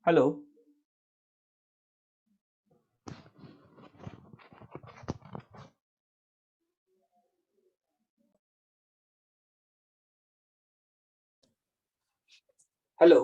Hello. Hello.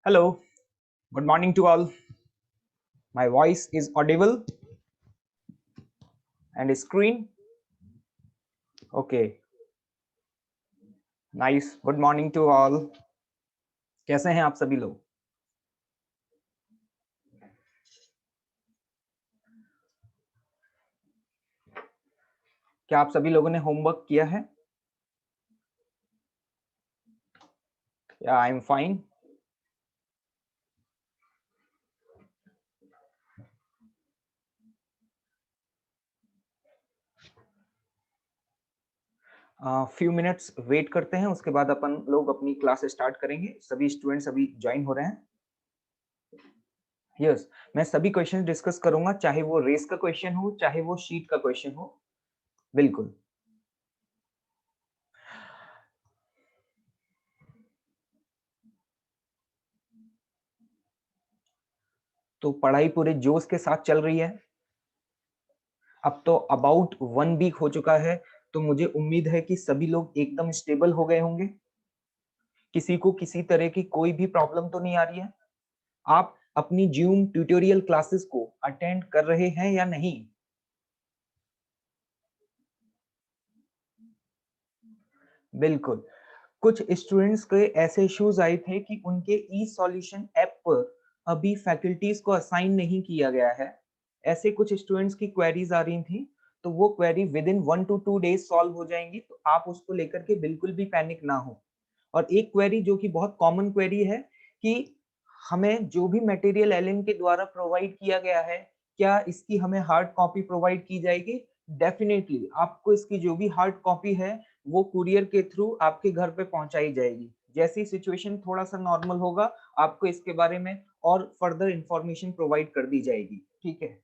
Hello. Good morning to all. My voice is audible and screen. Okay. Nice. Good morning to all. कैसे हैं आप सभी लोग? क्या आप सभी लोगों ने होमवर्क किया है? Yeah, I'm fine. Few minutes wait करते हैं, उसके बाद अपन लोग अपनी क्लास स्टार्ट करेंगे। सभी स्टूडेंट्स अभी ज्वाइन हो रहे हैं। यस, मैं सभी क्वेश्चन डिस्कस करूंगा, चाहे वो रेस का क्वेश्चन हो, चाहे वो शीट का क्वेश्चन हो। बिल्कुल। तो पढ़ाई पूरे जोश के साथ चल रही है। अब तो अबाउट 1 वीक हो चुका है, तो मुझे उम्मीद है कि सभी लोग एकदम स्टेबल हो गए होंगे। किसी को किसी तरह की कोई भी प्रॉब्लम तो नहीं आ रही है? आप अपनी जूम ट्यूटोरियल क्लासेस को अटेंड कर रहे हैं या नहीं? बिल्कुल। कुछ स्टूडेंट्स के ऐसे इश्यूज आए थे कि उनके ई सॉल्यूशन ऐप पर अभी फैकल्टीज को असाइन नहीं किया गया है। ऐसे कुछ स्टूडेंट्स की क्वेरीज आ रही थी, तो वो query with in 1 to 2 days solve हो जाएंगी, तो आप उसको लेकर के बिल्कुल भी पैनिक ना हो। और एक क्वेरी जो कि बहुत कॉमन क्वेरी है कि हमें जो भी मटेरियल एलिन के द्वारा प्रोवाइड किया गया है, क्या इसकी हमें हार्ड कॉपी प्रोवाइड की जाएगी? डेफिनेटली आपको इसकी जो भी हार्ड कॉपी है वो कुरियर के थ्रू आपके घर पे पहुंचाई जाएगी। जैसी सिचुएशन थोड़ा सा नॉर्मल होगा, आपको इसके बारे में और फर्दर इंफॉर्मेशन प्रोवाइड कर दी जाएगी। ठीक है।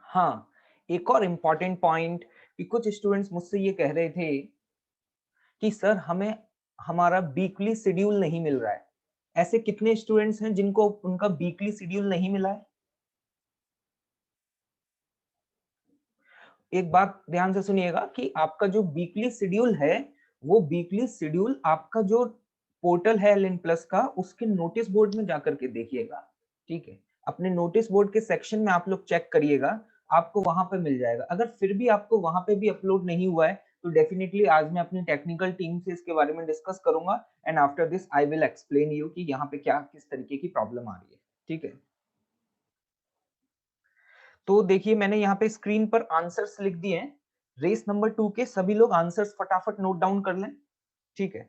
हाँ, एक और इम्पोर्टेंट पॉइंट कि कुछ स्टूडेंट्स मुझसे ये कह रहे थे कि सर हमें हमारा वीकली शेड्यूल नहीं मिल रहा है। ऐसे कितने स्टूडेंट्स हैं जिनको उनका वीकली शेड्यूल नहीं मिला है? एक बात ध्यान से सुनिएगा कि आपका जो वीकली शेड्यूल है, वो वीकली शेड्यूल आपका जो पोर्टल है एल प्लस का, उसके नोटिस बोर्ड में जाकर के देखिएगा। ठीक है, अपने नोटिस बोर्ड के सेक्शन में आप लोग चेक करिएगा, आपको वहां पे मिल जाएगा। अगर फिर भी आपको वहां पे भी अपलोड नहीं हुआ है, तो डेफिनेटली आज मैं अपनी टेक्निकल टीम से इसके बारे में डिस्कस करूंगा, and after this I will explain you कि यहाँ पे क्या किस तरीके की प्रॉब्लम आ रही है। ठीक है, तो देखिए मैंने यहाँ पे स्क्रीन पर आंसर्स लिख दिए हैं। रेस नंबर 2 के सभी लोग आंसर्स फटाफट नोट डाउन कर लें। ठीक है,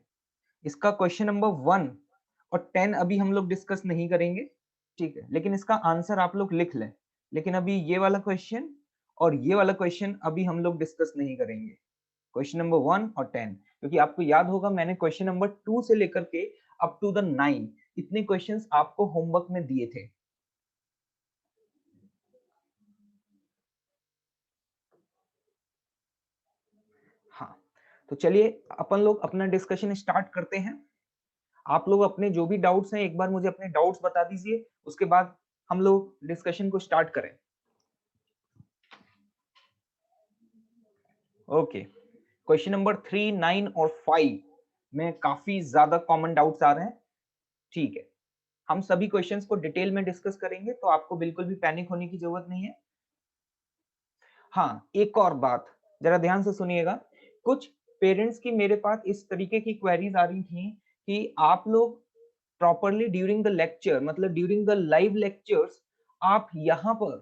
इसका क्वेश्चन नंबर 1 और 10 अभी हम लोग डिस्कस नहीं करेंगे। ठीक है, लेकिन इसका आंसर आप लोग लिख लें। लेकिन अभी ये वाला क्वेश्चन और ये वाला क्वेश्चन अभी हम लोग डिस्कस नहीं करेंगे, क्वेश्चन नंबर 1 और 10, क्योंकि आपको याद होगा मैंने क्वेश्चन नंबर 2 से लेकर के अप टू द 9 इतने क्वेश्चंस आपको होमवर्क में दिए थे। हाँ, तो चलिए अपन लोग अपना डिस्कशन स्टार्ट करते हैं। आप लोग अपने जो भी डाउट्स हैं एक बार मुझे अपने डाउट्स बता दीजिए, उसके बाद हम लोग डिस्कशन को स्टार्ट करें। ओके, क्वेश्चन नंबर 3, 9 और 5 में काफी ज्यादा कॉमन डाउट्स आ रहे हैं। ठीक है, हम सभी क्वेश्चंस को डिटेल में डिस्कस करेंगे, तो आपको बिल्कुल भी पैनिक होने की जरूरत नहीं है। हाँ, एक और बात जरा ध्यान से सुनिएगा। कुछ पेरेंट्स की मेरे पास इस तरीके की क्वेरीज आ रही थी कि आप लोग प्रॉपरली ड्यूरिंग द लेक्चर, मतलब ड्यूरिंग द लाइव लेक्चर्स, आप यहाँ पर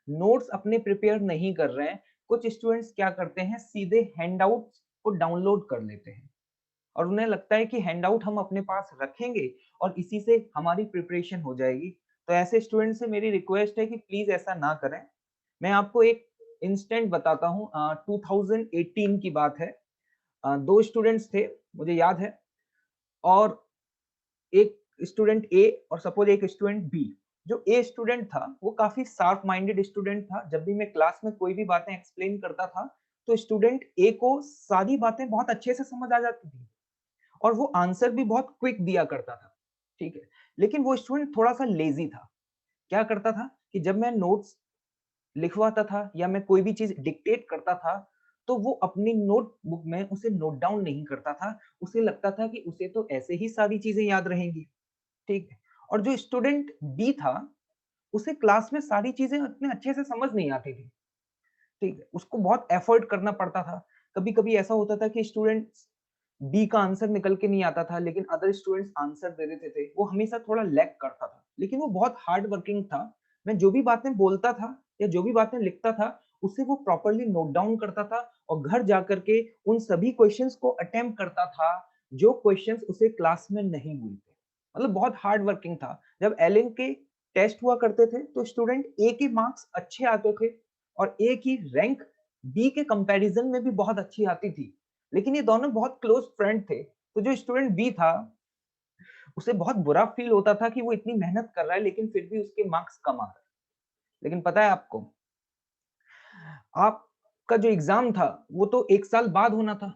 नोट्स अपने प्रिपेयर नहीं कर रहे हैं। कुछ स्टूडेंट्स क्या करते हैं, सीधे हैंडआउट्स को डाउनलोड कर लेते हैं और उन्हें लगता है कि हैंडआउट हम अपने पास रखेंगे और इसी से हमारी प्रिपरेशन हो जाएगी। तो ऐसे स्टूडेंट से मेरी रिक्वेस्ट है कि प्लीज ऐसा ना करें। मैं आपको एक इंस्टेंट बताता हूँ। 2018 की बात है। दो स्टूडेंट्स थे, मुझे याद है, और एक स्टूडेंट ए और सपोज एक स्टूडेंट बी। जो ए स्टूडेंट था वो काफी शार्प माइंडेड स्टूडेंट था। जब भी मैं क्लास में कोई भी बातें एक्सप्लेन करता था, तो स्टूडेंट ए को सारी बातें बहुत अच्छे से समझ आ जाती थी और वो आंसर भी बहुत क्विक दिया करता था। ठीक है, लेकिन वो स्टूडेंट थोड़ा सा लेजी था। क्या करता था कि जब मैं नोट्स लिखवाता था या मैं कोई भी चीज डिक्टेट करता था, तो वो अपनी नोटबुक में उसे नोट डाउन नहीं करता था। उसे लगता था कि उसे तो ऐसे ही सारी चीजें याद रहेंगी। ठीक है, और जो स्टूडेंट बी था, उसे क्लास में सारी चीजें इतने अच्छे से समझ नहीं आती थी। ठीक है, उसको बहुत एफर्ट करना पड़ता था। कभी कभी ऐसा होता था कि स्टूडेंट बी का आंसर निकल के नहीं आता था, लेकिन अदर स्टूडेंट्स आंसर दे देते थे। वो हमेशा थोड़ा लैग करता था, लेकिन वो बहुत हार्ड वर्किंग था। मैं जो भी बातें बोलता था या जो भी बातें लिखता था, उसे वो प्रॉपरली नोट डाउन करता था और घर जाकर के उन सभी क्वेश्चंस को अटेम्प्ट करता था जो क्वेश्चंस उसे क्लास में नहीं हुए थे। मतलब बहुत हार्ड वर्किंग था। जब एलिन के टेस्ट हुआ करते थे, तो स्टूडेंट ए के मार्क्स अच्छे आते थे और ए की रैंक बी के कंपैरिजन में भी बहुत अच्छी आती थी। लेकिन ये दोनों बहुत क्लोज फ्रेंड थे। तो जो स्टूडेंट बी था, उसे बहुत बुरा फील होता था कि वो इतनी मेहनत कर रहा है लेकिन फिर भी उसके मार्क्स कम आ रहे हैं। लेकिन पता है आपको, आपका जो एग्जाम था वो तो एक साल बाद होना था।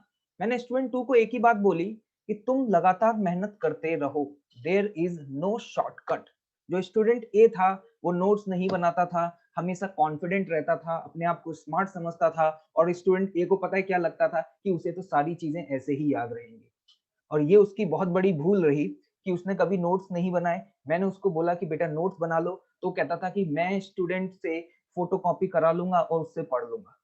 मैंने स्टूडेंट टू को एक ही बात बोली कि तुम लगातार मेहनत करते रहो, देयर इज नो शॉर्टकट। जो स्टूडेंट ए था वो नोट्स नहीं बनाता था, हमेशा कॉन्फिडेंट रहता था, अपने आप को स्मार्ट समझता था, और स्टूडेंट ए को पता है क्या लगता था कि उसे तो सारी चीजें ऐसे ही याद रहेंगी। और ये उसकी बहुत बड़ी भूल रही कि उसने कभी नोट्स नहीं बनाए। मैंने उसको बोला कि बेटा नोट्स बना लो, तो कहता था कि मैं स्टूडेंट से फोटोकॉपी करा लूंगा और उससे पढ़ लूंगा।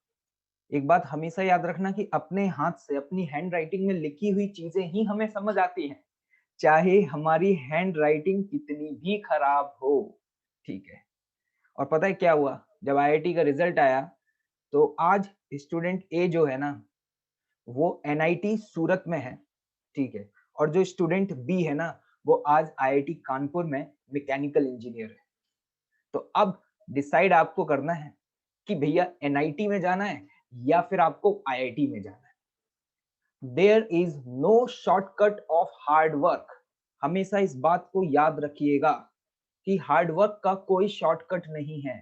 एक बात हमेशा याद रखना कि अपने हाथ से अपनी हैंड राइटिंग में लिखी हुई चीजें ही हमें समझ आती हैं, चाहे हमारी हैंड राइटिंग कितनी भी खराब हो। ठीक है। और पता है क्या हुआ, जब आईआईटी का रिजल्ट आया तो आज स्टूडेंट ए जो है ना वो एनआईटी सूरत में है। ठीक है। और जो स्टूडेंट बी है ना वो आज आईआईटी कानपुर में मैकेनिकल इंजीनियर है। तो अब डिसाइड आपको करना है कि भैया एनआईटी में जाना है या फिर आपको आईआईटी में जाना है। There is no shortcut of hard work. हमेशा इस बात को याद रखिएगा कि हार्ड वर्क का कोई शॉर्टकट नहीं है।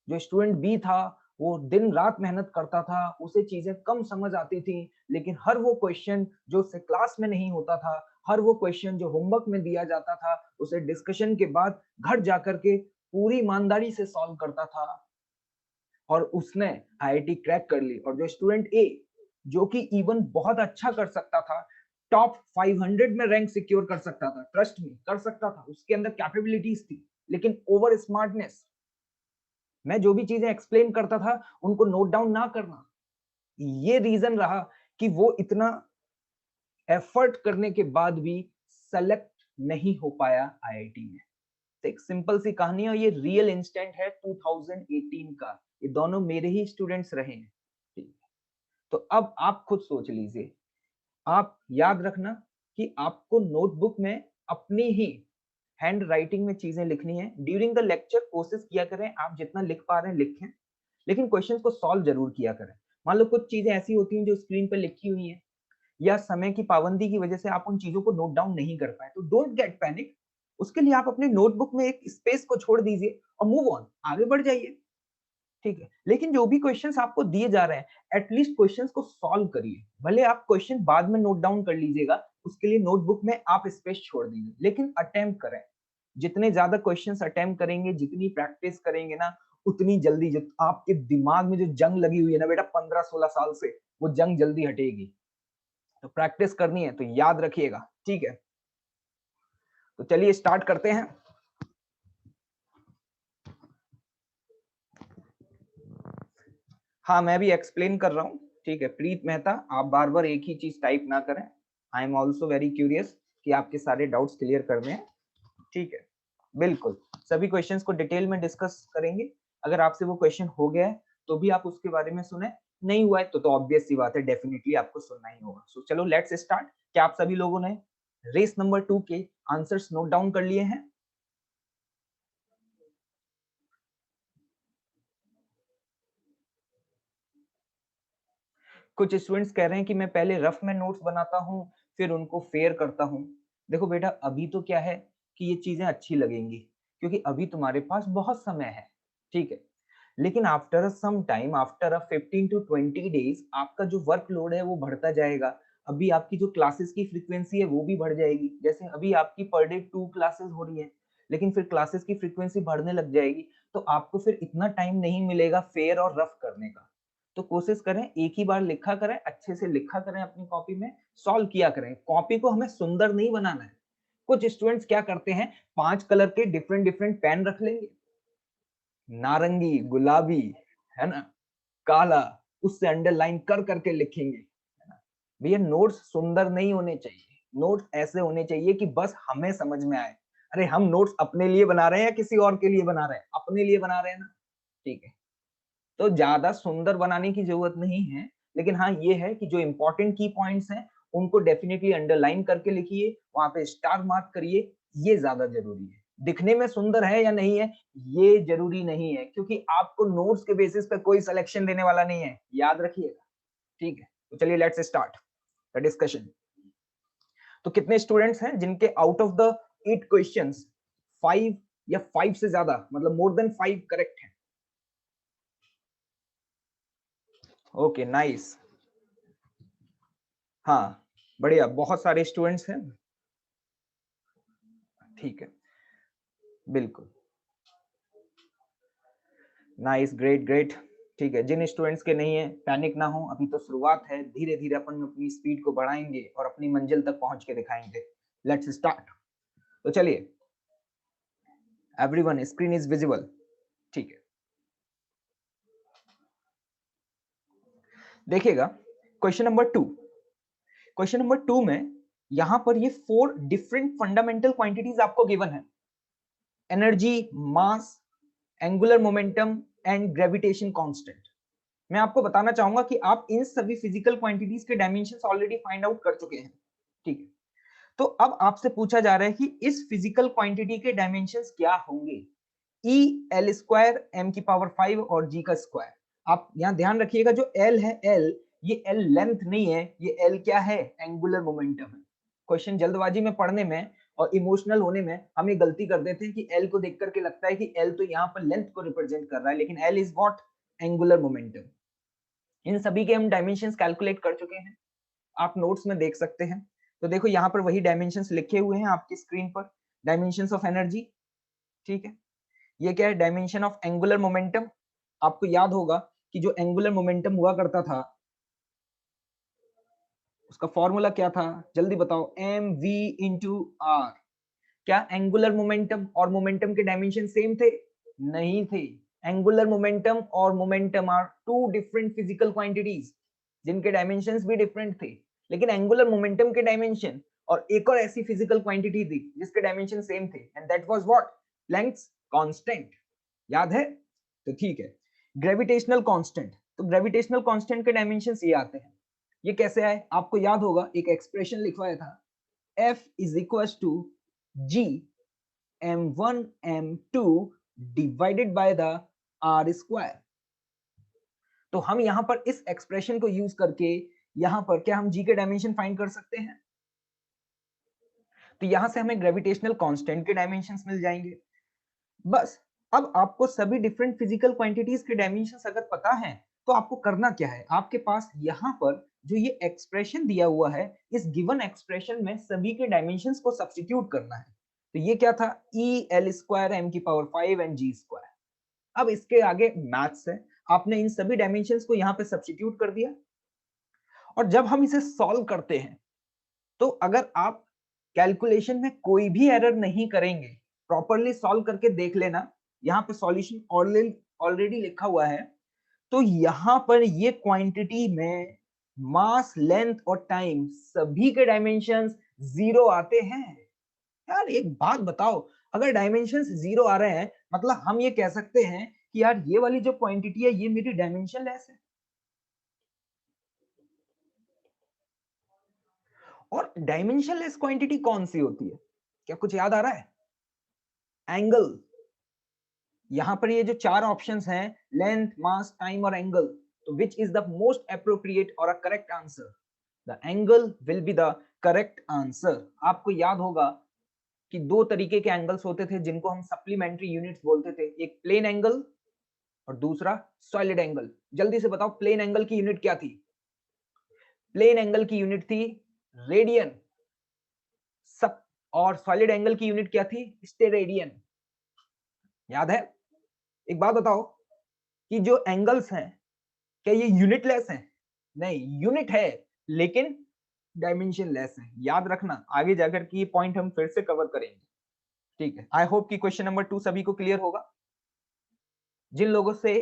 जो स्टूडेंट बी था वो दिन रात मेहनत करता था, उसे चीजें कम समझ आती थी, लेकिन हर वो क्वेश्चन जो उसे क्लास में नहीं होता था, हर वो क्वेश्चन जो होमवर्क में दिया जाता था, उसे डिस्कशन के बाद घर जाकर के पूरी ईमानदारी से सॉल्व करता था, और उसने आईआईटी क्रैक कर ली। और जो स्टूडेंट ए जो कि इवन बहुत अच्छा कर सकता था, टॉप 500 में रैंक सिक्योर कर सकता था, ट्रस्ट में कर सकता था, उसके अंदर कैपेबिलिटीज थी, लेकिन ओवर स्मार्टनेस, मैं जो भी चीजें एक्सप्लेन करता था उनको नोट डाउन ना करना, ये रीजन रहा कि वो इतना एफर्ट करने के बाद भी सेलेक्ट नहीं हो पाया आईआईटी में। तो एक सिंपल सी कहानी है, ये रियल इंस्टेंट है 2018 का, ये दोनों मेरे ही स्टूडेंट्स रहे हैं। ठीक है। तो अब आप खुद सोच लीजिए, आप याद रखना कि आपको नोटबुक में अपनी ही हैंड राइटिंग में चीजें लिखनी है। ड्यूरिंग द लेक्चर कोशिश किया करें आप जितना लिख पा रहे हैं लिखें, लेकिन क्वेश्चंस को सॉल्व जरूर किया करें। मान लो कुछ चीजें ऐसी होती हैं जो स्क्रीन पर लिखी हुई हैं, या समय की पाबंदी की वजह से आप उन चीजों को नोट डाउन नहीं कर पाए, तो डोंट गेट पैनिक। उसके लिए आप अपने नोटबुक में एक स्पेस को छोड़ दीजिए और मूव ऑन, आगे बढ़ जाइए। ठीक है। लेकिन जो भी क्वेश्चंस आपको दिए जा रहे हैं एटलीस्ट क्वेश्चंस को सॉल्व करिए। भले आप क्वेश्चन बाद में नोट डाउन कर लीजिएगा, उसके लिए नोटबुक में आप स्पेस छोड़ दीजिए, लेकिन अटेम्प्ट करें। जितने ज्यादा क्वेश्चंस अटेम्प्ट करेंगे, जितनी प्रैक्टिस करेंगे ना, उतनी जल्दी आपके दिमाग में जो जंग लगी हुई है ना बेटा 15-16 साल से, वो जंग जल्दी हटेगी। तो प्रैक्टिस करनी है तो याद रखिएगा। ठीक है। तो चलिए स्टार्ट करते हैं। हाँ मैं भी एक्सप्लेन कर रहा हूँ। ठीक है। प्रीत मेहता, आप बार बार एक ही चीज टाइप ना करें। I am also very curious कि आपके सारे डाउट्स क्लियर करने हैं। ठीक है। बिल्कुल सभी क्वेश्चंस को डिटेल में डिस्कस करेंगे। अगर आपसे वो क्वेश्चन हो गया है तो भी आप उसके बारे में सुने, नहीं हुआ है तो ऑब्वियस सी बात है, डेफिनेटली आपको सुनना ही होगा। सो चलो लेट्स स्टार्ट। क्या आप सभी लोगों ने रेस नंबर 2 के आंसर्स नोट डाउन कर लिए हैं? कुछ स्टूडेंट्स कह रहे हैं कि मैं पहले रफ में नोट्स बनाता हूँ फिर उनको फेयर करता हूँ। देखो बेटा अभी तो क्या है कि ये चीजें अच्छी लगेंगी क्योंकि अभी तुम्हारे पास बहुत समय है। ठीक है। लेकिन after some time, after a 15 to 20 days आपका जो वर्कलोड है वो बढ़ता जाएगा। अभी आपकी जो क्लासेस की फ्रीक्वेंसी है वो भी बढ़ जाएगी। जैसे अभी आपकी पर डे 2 क्लासेस हो रही है, लेकिन फिर क्लासेस की फ्रीक्वेंसी बढ़ने लग जाएगी, तो आपको फिर इतना टाइम नहीं मिलेगा फेयर और रफ करने का। तो कोशिश करें एक ही बार लिखा करें, अच्छे से लिखा करें, अपनी कॉपी में सॉल्व किया करें। कॉपी को हमें सुंदर नहीं बनाना है। कुछ स्टूडेंट्स क्या करते हैं, 5 कलर के डिफरेंट डिफरेंट पेन रख लेंगे, नारंगी, गुलाबी, है ना, काला, उससे अंडरलाइन कर करके लिखेंगे, है ना। भैया नोट्स सुंदर नहीं होने चाहिए, नोट्स ऐसे होने चाहिए कि बस हमें समझ में आए। अरे हम नोट्स अपने लिए बना रहे हैं या किसी और के लिए बना रहे हैं? अपने लिए बना रहे हैं ना। ठीक है। तो ज्यादा सुंदर बनाने की जरूरत नहीं है, लेकिन हाँ ये है कि जो इंपॉर्टेंट की पॉइंट्स हैं उनको डेफिनेटली अंडरलाइन करके लिखिए, वहां पे स्टार मार्क करिए, ये ज्यादा जरूरी है। दिखने में सुंदर है या नहीं है ये जरूरी नहीं है, क्योंकि आपको नोट्स के बेसिस पे कोई सिलेक्शन देने वाला नहीं है, याद रखिएगा। ठीक है। तो चलिए लेट्स स्टार्ट द डिस्कशन। तो कितने स्टूडेंट्स हैं जिनके आउट ऑफ द 8 क्वेश्चंस 5 या 5 से ज्यादा, मतलब मोर देन 5 करेक्ट है? Okay nice. हाँ बढ़िया, बहुत सारे स्टूडेंट्स हैं। ठीक है। बिल्कुल। Nice, great great. ठीक है, जिन स्टूडेंट्स के नहीं है पैनिक ना हो, अभी तो शुरुआत है, धीरे धीरे अपन अपनी स्पीड को बढ़ाएंगे और अपनी मंजिल तक पहुंच के दिखाएंगे। Let's start. तो चलिए, एवरीवन स्क्रीन इज विजिबल? ठीक है, देखिएगा क्वेश्चन नंबर 2। क्वेश्चन नंबर 2 में यहां पर ये 4 डिफरेंट फंडामेंटल क्वांटिटीज आपको गिवन है, energy, mass, angular momentum and gravitation constant. मैं आपको बताना चाहूंगा कि आप इन सभी फिजिकल क्वांटिटीज के डायमेंशंस ऑलरेडी फाइंड आउट कर चुके हैं। ठीक है, तो अब आपसे पूछा जा रहा है कि इस फिजिकल क्वांटिटी के डायमेंशंस क्या होंगे। ई एल स्क्वायर एम की पावर 5 और जी का स्क्वायर। आप यहां ध्यान रखिएगा, जो एल है, एल, ये एल लेंथ नहीं है, ये एल क्या है, एंगुलर मोमेंटम है। क्वेश्चन जल्दबाजी में पढ़ने में और इमोशनल होने में हम ये गलती कर देते हैं कि एल को देख करके लगता है कि एल तो यहाँ पर लेंथ को रिप्रेजेंट कर रहा है, लेकिन L is what, angular momentum. इन सभी के हम डायमेंशंस कैलकुलेट कर चुके हैं, आप नोट्स में देख सकते हैं। तो देखो यहाँ पर वही डायमेंशंस लिखे हुए हैं आपकी स्क्रीन पर, डायमेंशंस ऑफ एनर्जी। ठीक है, ये क्या है, डायमेंशन ऑफ एंगुलर मोमेंटम। आपको याद होगा कि जो एंगुलर मोमेंटम हुआ करता था उसका फॉर्मूला क्या था, जल्दी बताओ, एम वी इंटू आर। क्या एंगुलर मोमेंटम और मोमेंटम के डायमेंशन सेम थे? नहीं थे। एंगुलर मोमेंटम और momentum are two different physical quantities, जिनके डायमेंशंस भी डिफरेंट थे। लेकिन एंगुलर मोमेंटम के डायमेंशन और एक और ऐसी फिजिकल क्वांटिटी थी जिसके डायमेंशन सेम थे, and that was what, Planck's constant. याद है? तो ठीक है, ग्रेविटेशनल कांस्टेंट। तो ग्रेविटेशनल कांस्टेंट के डायमेंशंस ये आते हैं। ये कैसे आए? आपको याद होगा, एक एक्सप्रेशन लिखवाया था, F is equals to G m1 m2 divided by the r square। तो हम यहां पर इस एक्सप्रेशन को यूज करके यहां पर क्या हम G के डायमेंशन फाइंड कर सकते हैं? तो यहां से हमें ग्रेविटेशनल कांस्टेंट के डायमेंशंस मिल जाएंगे। बस, अब आपको सभी डिफरेंट फिजिकल क्वांटिटीज के डायमेंशंस अगर पता है तो आपको करना क्या है, आपके पास यहाँ पर जो ये एक्सप्रेशन दिया हुआ है, इस गिवन एक्सप्रेशन में सभी के डायमेंशंस को सब्स्टिट्यूट करना है। तो ये क्या था, ई एल स्क्वायर एम की पावर 5 एंड जी स्क्वायर। अब इसके आगे मैथ्स है, आपने इन सभी डायमेंशंस को यहाँ पे सब्स्टिट्यूट कर दिया, और जब हम इसे सॉल्व करते हैं तो अगर आप कैलकुलेशन में कोई भी एरर नहीं करेंगे, प्रॉपरली सॉल्व करके देख लेना, यहाँ पे सॉल्यूशन ऑलरेडी लिखा हुआ है। तो यहाँ पर ये क्वांटिटी में मास, लेंथ और टाइम सभी के डायमेंशंस जीरो आते हैं। यार एक बात बताओ, अगर डायमेंशंस जीरो आ रहे हैं मतलब हम ये कह सकते हैं कि यार ये वाली जो क्वांटिटी है ये मेरी डायमेंशनलेस है। और डायमेंशनलेस क्वांटिटी कौन सी होती है, क्या कुछ याद आ रहा है? एंगल। यहां पर ये जो 4 ऑप्शंस हैं, लेंथ, मास, टाइम और एंगल, तो which is the most appropriate और a correct answer? The angle will be the correct answer. आपको याद होगा कि दो तरीके के एंगल्स होते थे जिनको हम सप्लीमेंट्री यूनिट्स बोलते थे, एक प्लेन एंगल और दूसरा सॉलिड एंगल। जल्दी से बताओ, प्लेन एंगल की यूनिट क्या थी? प्लेन एंगल की यूनिट थी रेडियन, सब, और सॉलिड एंगल की यूनिट क्या थी? स्टेरेडियन। याद है? एक बात बताओ कि जो एंगल्स हैं क्या ये यूनिटलेस हैं? नहीं, यूनिट है लेकिन डायमेंशन लेस है। याद रखना, आगे जाकर के ये पॉइंट हम फिर से कवर करेंगे। ठीक है, आई होप कि क्वेश्चन नंबर 2 सभी को क्लियर होगा। जिन लोगों से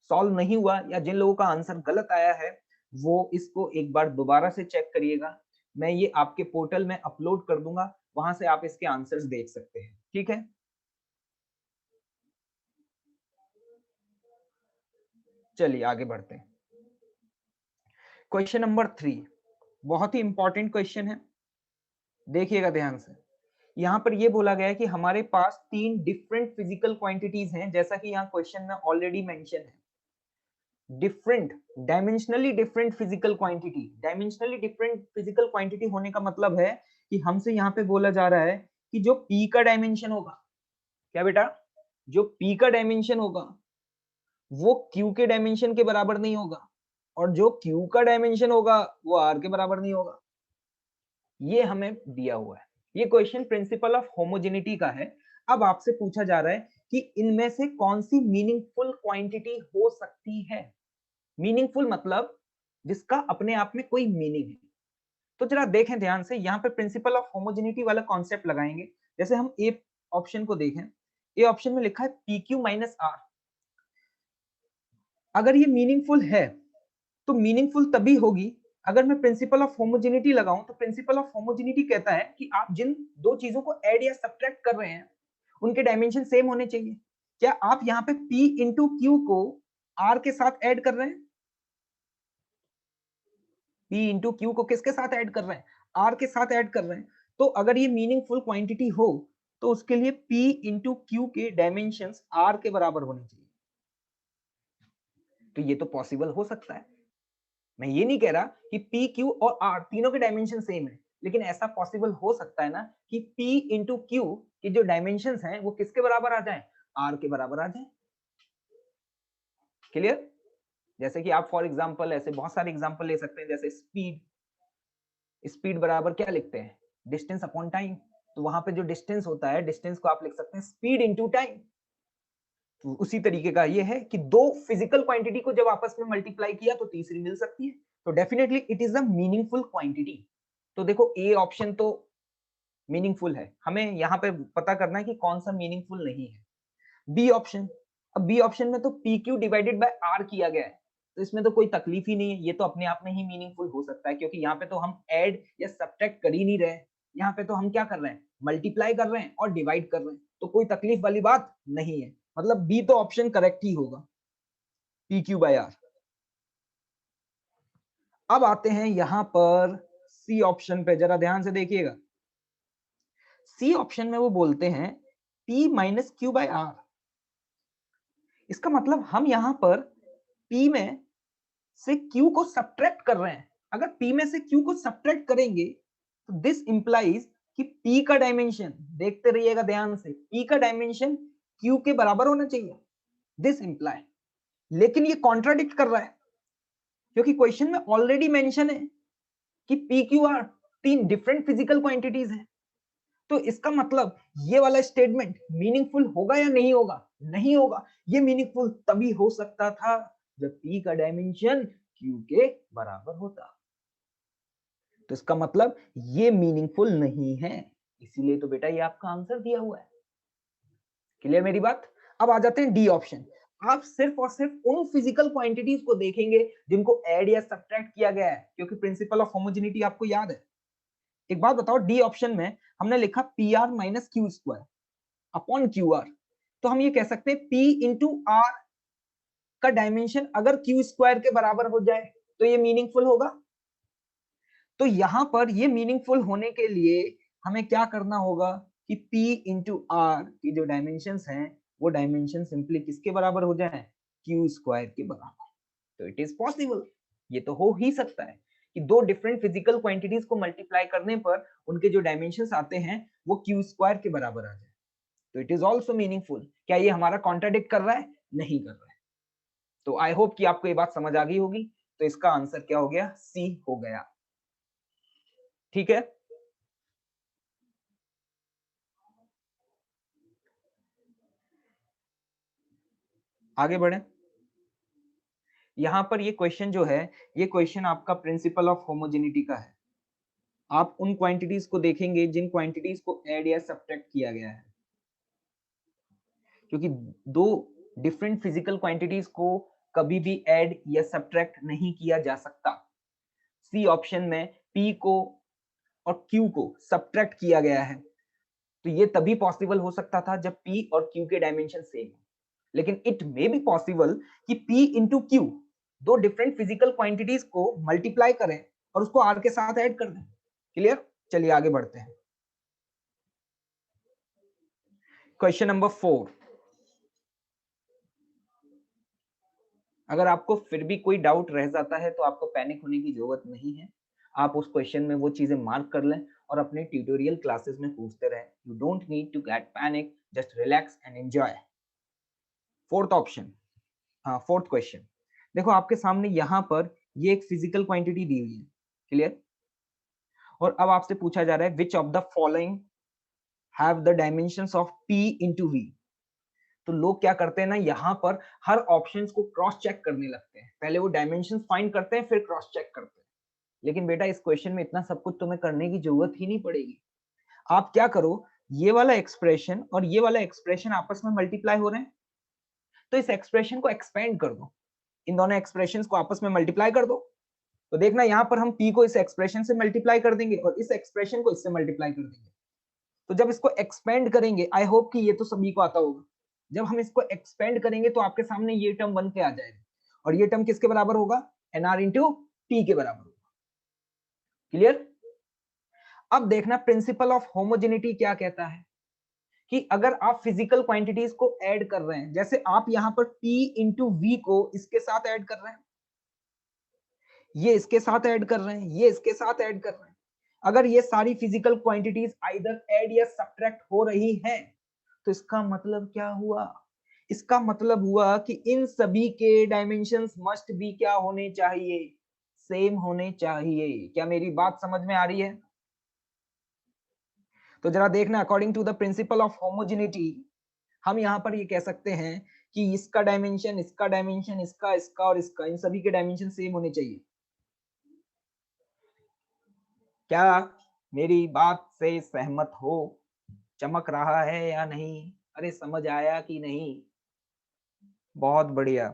सॉल्व नहीं हुआ या जिन लोगों का आंसर गलत आया है वो इसको एक बार दोबारा से चेक करिएगा, मैं ये आपके पोर्टल में अपलोड कर दूंगा, वहां से आप इसके आंसर्स देख सकते हैं। ठीक है, चलिए आगे बढ़ते हैं। क्वेश्चन नंबर 3 बहुत ही इंपॉर्टेंट क्वेश्चन है, देखिएगा ध्यान से। यहाँ पर ये बोला गया है कि हमारे पास 3 डिफरेंट फिजिकल क्वांटिटीज हैं, जैसा कि यहाँ क्वेश्चन में ऑलरेडी मेंशन है। Different, dimensionally different physical quantity. Dimensionally different physical quantity होने का मतलब है कि हमसे यहाँ पे बोला जा रहा है कि जो P का डायमेंशन होगा, क्या बेटा, जो P का डायमेंशन होगा वो Q के डायमेंशन के बराबर नहीं होगा, और जो Q का डायमेंशन होगा वो R के बराबर नहीं होगा। ये हमें दिया हुआ है। ये क्वेश्चन प्रिंसिपल ऑफ होमोजेनिटी का है। अब आपसे पूछा जा रहा है कि इनमें से कौन सी मीनिंगफुल क्वांटिटी हो सकती है। मीनिंगफुल मतलब जिसका अपने आप में कोई मीनिंग है। तो जरा देखें ध्यान से, यहाँ पे प्रिंसिपल ऑफ होमोजेनिटी वाला कॉन्सेप्ट लगाएंगे। जैसे हम ए ऑप्शन को देखें, ए ऑप्शन में लिखा है पी क्यू माइनस आर। अगर ये मीनिंगफुल है तो मीनिंगफुल तभी होगी अगर मैं प्रिंसिपल ऑफ होमोजेनिटी लगाऊं। तो प्रिंसिपल ऑफ होमोजेनिटी कहता है कि आप जिन दो चीजों को ऐड या सब्ट्रैक्ट कर रहे हैं उनके डायमेंशन सेम होने चाहिए। क्या आप यहाँ पे P इंटू क्यू को R के साथ ऐड कर रहे हैं? P इंटू क्यू को किसके साथ ऐड कर रहे हैं? R के साथ ऐड कर रहे हैं। तो अगर ये मीनिंगफुल क्वांटिटी हो तो उसके लिए P इंटू क्यू के डायमेंशंस R के बराबर होने चाहिए। तो ये तो पॉसिबल हो सकता है। मैं ये नहीं कह रहा कि P, Q और R तीनों के डायमेंशन सेम है, लेकिन ऐसा पॉसिबल हो सकता है ना कि P इंटू क्यू के जो डायमेंशंस हैं वो किसके बराबर आ जाए? R के बराबर आ जाए। क्लियर? जैसे कि आप फॉर एग्जांपल ऐसे बहुत सारे एग्जांपल ले सकते हैं, जैसे स्पीड बराबर क्या लिखते हैं? Distance upon time. तो वहां पे जो डिस्टेंस होता है, डिस्टेंस को आप लिख सकते हैं स्पीड इंटू टाइम। तो उसी तरीके का ये है कि दो फिजिकल क्वांटिटी को जब आपस में मल्टीप्लाई किया तो तीसरी मिल सकती है। तो definitely it is a meaningful quantity. तो देखो ए ऑप्शन तो मीनिंगफुल है, हमें यहाँ पे पता करना है कि कौन सा मीनिंगफुल नहीं है। बी ऑप्शन, अब बी ऑप्शन में तो p q divided by r किया गया है, तो इसमें तो कोई तकलीफ ही नहीं है, ये तो अपने आप में ही मीनिंगफुल हो सकता है, क्योंकि यहाँ पे तो हम ऐड या सब्ट्रैक्ट कर ही नहीं रहे, यहाँ पे तो हम क्या कर रहे हैं? मल्टीप्लाई कर रहे हैं और डिवाइड कर रहे हैं, तो कोई तकलीफ वाली बात नहीं है। मतलब बी तो ऑप्शन करेक्ट ही होगा, पी क्यू बाय आर। अब आते हैं यहां पर सी ऑप्शन पे, जरा ध्यान से देखिएगा। सी ऑप्शन में वो बोलते हैं P minus q by r. इसका मतलब हम यहां पर P में से Q को सब्ट्रैक्ट कर रहे हैं। अगर P में से Q को सब्ट्रैक्ट करेंगे तो दिस इंप्लाइज कि P का डायमेंशन, देखते रहिएगा ध्यान से, P का डायमेंशन Q के बराबर होना चाहिए, दिस इंप्लाई। लेकिन ये कॉन्ट्राडिक्ट कर रहा है, क्योंकि क्वेश्चन में ऑलरेडी मेंशन है कि P Q R तीन डिफरेंट फिजिकल क्वांटिटीज हैं। तो इसका मतलब ये वाला स्टेटमेंट मीनिंगफुल होगा या नहीं होगा? नहीं होगा। ये मीनिंगफुल तभी हो सकता था जब P का डायमेंशन Q के बराबर होता। तो इसका मतलब ये मीनिंगफुल नहीं है, इसीलिए तो बेटा ये आपका आंसर दिया हुआ है। क्लियर मेरी बात? अब आ जाते हैं डी ऑप्शन। आप सिर्फ और सिर्फ उन फिजिकल क्वांटिटीज को देखेंगे जिनको ऐड या सब्ट्रैक्ट किया गया है, क्योंकि प्रिंसिपल ऑफ होमोजेनिटी आपको याद है। एक बात बताओ, डी ऑप्शन में हमने लिखा P R minus Q square upon Q R. तो हम ये कह सकते हैं P इंटू आर का डायमेंशन अगर क्यू स्क्वायर के बराबर हो जाए तो ये मीनिंगफुल होगा। तो यहां पर ये मीनिंगफुल होने के लिए हमें क्या करना होगा कि P इंटू आर की जो डायमेंशंस हैं वो डायमेंशन सिंपली किसके बराबर हो जाए? क्यू स्क्वायर के बराबर। तो इट इज पॉसिबल, ये तो हो ही सकता है कि दो डिफरेंट फिजिकल क्वांटिटीज को मल्टीप्लाई करने पर उनके जो डायमेंशंस आते हैं वो क्यू स्क्वायर के बराबर आ जाए। तो इट इज ऑल्सो मीनिंगफुल। क्या ये हमारा कॉन्ट्राडिक्ट कर रहा है? नहीं कर रहा है। तो आई होप कि आपको ये बात समझ आ गई होगी। तो इसका आंसर क्या हो गया? सी हो गया। ठीक है, आगे बढ़े। यहां पर ये क्वेश्चन जो है, ये क्वेश्चन आपका प्रिंसिपल ऑफ होमोजेनिटी का है। आप उन क्वांटिटीज को देखेंगे जिन क्वांटिटीज को ऐड या सब्ट्रैक्ट किया गया है, क्योंकि दो डिफरेंट फिजिकल क्वांटिटीज को कभी भी ऐड या सब्ट्रैक्ट नहीं किया जा सकता। सी ऑप्शन में P को और Q को सब्ट्रैक्ट किया गया है, तो ये तभी पॉसिबल हो सकता था जब P और Q के डायमेंशन सेम हो। लेकिन इट मे बी पॉसिबल कि P इंटू क्यू दो डिफरेंट फिजिकल क्वांटिटीज को मल्टीप्लाई करें और उसको R के साथ ऐड कर दें। क्लियर? चलिए आगे बढ़ते हैं। Question number 4। अगर आपको फिर भी कोई डाउट रह जाता है तो आपको पैनिक होने की जरूरत नहीं है। आप उस क्वेश्चन में वो चीजें मार्क कर लें और अपने ट्यूटोरियल क्लासेस में पूछते रहें। You don't need to get panic, just relax and enjoy. Fourth option, हाँ फोर्थ क्वेश्चन। देखो आपके सामने यहाँ पर ये एक फिजिकल क्वांटिटी दी हुई है। क्लियर? और अब आपसे पूछा जा रहा है which of the following have the dimensions of P into V। तो लोग क्या करते हैं ना, यहाँ पर हर ऑप्शंस को क्रॉस चेक करने लगते हैं। पहले वो डायमेंशंस फाइंड करते हैं, फिर क्रॉस चेक करते हैं। लेकिन बेटा इस क्वेश्चन में इतना सब कुछ तुम्हें करने की जरूरत ही नहीं पड़ेगी। आप क्या करो, ये वाला एक्सप्रेशन और ये वाला एक्सप्रेशन आपस में मल्टीप्लाई हो रहे हैं, तो इस एक्सप्रेशन को एक्सपेंड कर दो, इन दोनों एक्सप्रेशंस को आपस में मल्टीप्लाई कर दो। तो देखना यहाँ पर हम p को इस एक्सप्रेशन से मल्टीप्लाई कर देंगे और इस एक्सप्रेशन को इससे मल्टीप्लाई कर देंगे। तो जब इसको एक्सपेंड करेंगे, आई होप कि ये तो सभी को आता होगा, जब हम इसको एक्सपेंड करेंगे तो आपके सामने ये टर्म बन के आ जाएगा, और ये टर्म किसके बराबर होगा, nr इंटू टी के बराबर होगा। क्लियर? अब देखना प्रिंसिपल ऑफ होमोजेनिटी क्या कहता है, कि अगर आप फिजिकल क्वांटिटीज को ऐड कर रहे हैं, जैसे आप यहां पर P इंटू वी को इसके साथ ऐड कर रहे हैं, ये इसके साथ ऐड कर रहे हैं, ये इसके साथ ऐड कर रहे हैं, अगर ये सारी फिजिकल क्वांटिटीज आइदर ऐड या सब्ट्रैक्ट हो रही हैं, तो इसका मतलब क्या हुआ, इसका मतलब हुआ कि इन सभी के डायमेंशंस मस्ट बी क्या होने चाहिए, सेम होने चाहिए। क्या मेरी बात समझ में आ रही है? तो जरा देखना, according to the principle of homogeneity हम यहां पर ये कह सकते हैं कि इसका डायमेंशन, इसका डायमेंशन, इसका, इसका और इसका, इन सभी के डायमेंशन सेम होने चाहिए। क्या मेरी बात से सहमत हो? चमक रहा है या नहीं? अरे समझ आया कि नहीं? बहुत बढ़िया।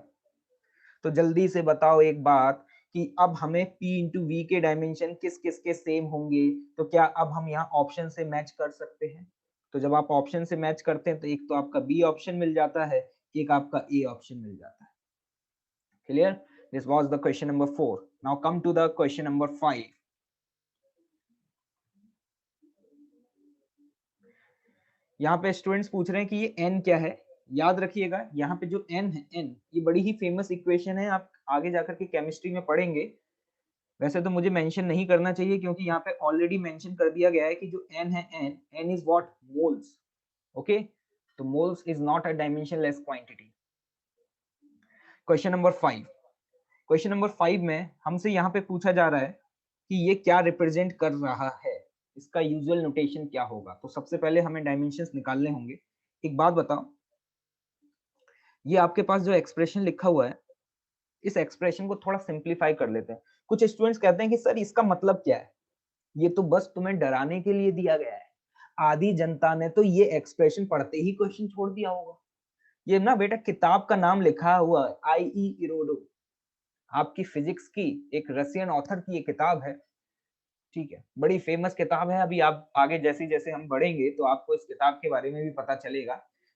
तो जल्दी से बताओ एक बात, कि अब हमें P इंटू वी के डायमेंशन किस किस के सेम होंगे, तो क्या अब हम यहाँ ऑप्शन से मैच कर सकते हैं? तो जब आप ऑप्शन से मैच करते हैं तो एक तो आपका बी ऑप्शन मिल जाता है, एक आपका ए ऑप्शन मिल जाता है। Clear? This was the question number 4। Now come to the question number 5। यहाँ पे स्टूडेंट्स पूछ रहे हैं कि ये n क्या है। याद रखिएगा यहाँ पे जो n है, n ये बड़ी ही फेमस इक्वेशन है, आप आगे जाकर के केमिस्ट्री में पढ़ेंगे। वैसे तो मुझे मेंशन नहीं करना चाहिए क्योंकि यहाँ पे ऑलरेडी मेंशन कर दिया गया है कि जो n है, n is what, moles. Okay, तो moles is not a dimensionless quantity. Question number 5। Question number 5 में हमसे यहाँ पे पूछा जा रहा है कि ये क्या रिप्रेजेंट कर रहा है, इसका यूजुअल नोटेशन क्या होगा। तो सबसे पहले हमें डायमेंशंस निकालने होंगे। एक बात बताओ, ये आपके पास जो एक्सप्रेशन लिखा हुआ है, इस एक्सप्रेशन को थोड़ा सिंप्लीफाई कर लेते हैं। कुछ स्टूडेंट्स कहते हैं कि सर इसका मतलब क्या है, ये तो बस तुम्हें डराने के लिए दिया गया है। आधी जनता ने तो ये एक्सप्रेशन पढ़ते ही क्वेश्चन छोड़ दिया होगा। ये ना बेटा किताब का नाम लिखा हुआ है, आई.ई. इरोडो, आपकी फिजिक्स की एक रशियन ऑथर की ये किताब है। ठीक है, बड़ी फेमस किताब है। अभी आप आगे जैसे जैसे हम बढ़ेंगे तो आपको इस किताब के बारे में भी पता चलेगा।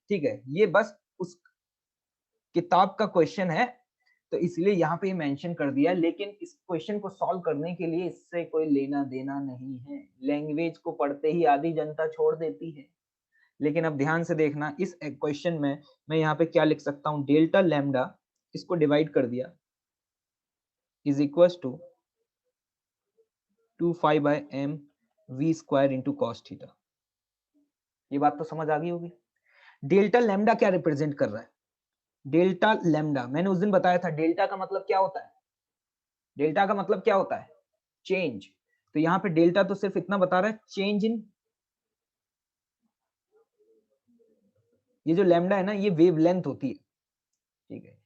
ठीक है, ये बस उस किताब का क्वेश्चन है, तो इसलिए यहाँ पे मेंशन कर दिया। लेकिन इस क्वेश्चन को सॉल्व करने के लिए इससे कोई लेना देना नहीं है। लैंग्वेज को पढ़ते ही आधी जनता छोड़ देती है। लेकिन अब ध्यान से देखना, इस क्वेश्चन में मैं यहाँ पे क्या लिख सकता हूँ, डेल्टा लैम्डा, इसको डिवाइड कर दिया, is equal to 2 v square into cos theta. ये बात तो समझ आ गई होगी। डेल्टा लैम्डा क्या रिप्रेजेंट कर रहा है, डेल्टा लैम्डा मैंने उस दिन बताया था, डेल्टा का मतलब क्या होता है, डेल्टा का मतलब क्या होता है, चेंज। तो यहाँ पे डेल्टा तो सिर्फ इतना बता रहा है, चेंज इन, ये जो लैम्डा है ना, ये वेव लेंथ होती है। ठीक है,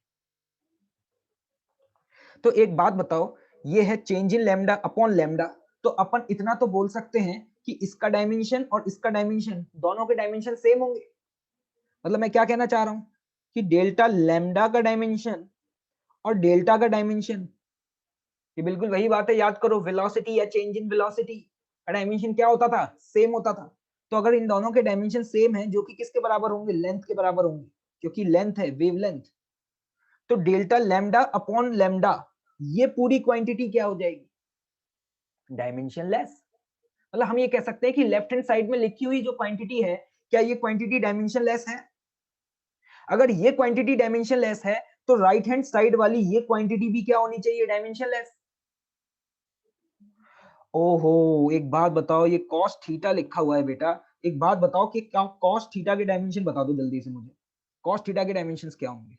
तो एक बात बताओ, ये है change in lambda upon lambda, तो अपन इतना तो बोल सकते हैं कि इसका डायमेंशन और इसका डायमेंशन, दोनों के डायमेंशन सेम होंगे। मतलब मैं क्या कहना चाह रहा हूं, कि डेल्टा लैम्डा का डायमेंशन और डेल्टा का डायमेंशन, ये बिल्कुल वही बात है। याद करो, वेलोसिटी या चेंज इन वेलोसिटी का डायमेंशन क्या होता था, सेम होता था। तो अगर इन दोनों के डायमेंशन सेम है, जो कि किसके बराबर होंगे, लेंथ के बराबर होंगे, क्योंकि लेंथ है वेव लेंथ, तो डेल्टा लैम्डा अपॉन लैम्डा, ये पूरी क्वांटिटी क्या हो जाएगी, डायमेंशन लेस। मतलब हम ये कह सकते हैं कि लेफ्ट हैंड साइड में लिखी हुई जो क्वांटिटी है, क्या ये क्वांटिटी डायमेंशन लेस है? अगर ये क्वांटिटी डायमेंशन लेस है, तो राइट हैंड साइड वाली ये क्वांटिटी भी क्या होनी चाहिए, डायमेंशन लेस। ओहो, एक बात बताओ, ये cos थीटा लिखा हुआ है बेटा, एक बात बताओ कि क्या cos थीटा के डायमेंशन बता दो जल्दी से मुझे, cos थीटा के डायमेंशंस क्या होंगे?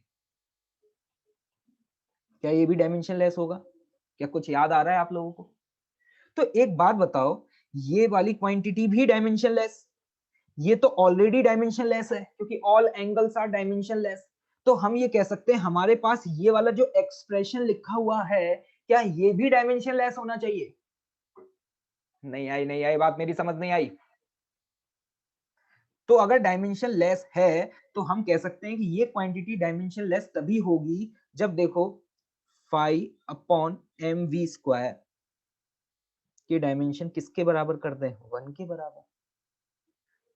क्या ये भी डायमेंशन लेस होगा? क्या कुछ याद आ रहा है आप लोगों को? तो एक बात बताओ, ये वाली क्वांटिटी भी डायमेंशन लेस, ये तो ऑलरेडी डायमेंशन लेस है क्योंकि all angles are dimensionless. तो हम ये कह सकते हैं हमारे पास ये वाला जो एक्सप्रेशन लिखा हुआ है, क्या ये भी डायमेंशन लेस होना चाहिए? नहीं आई बात, मेरी समझ नहीं आई। तो अगर डायमेंशन लेस है तो हम कह सकते हैं कि ये क्वांटिटी डायमेंशन लेस तभी होगी जब देखो phi upon m v square की डायमेंशन किसके बराबर कर दें? 1 के बराबर।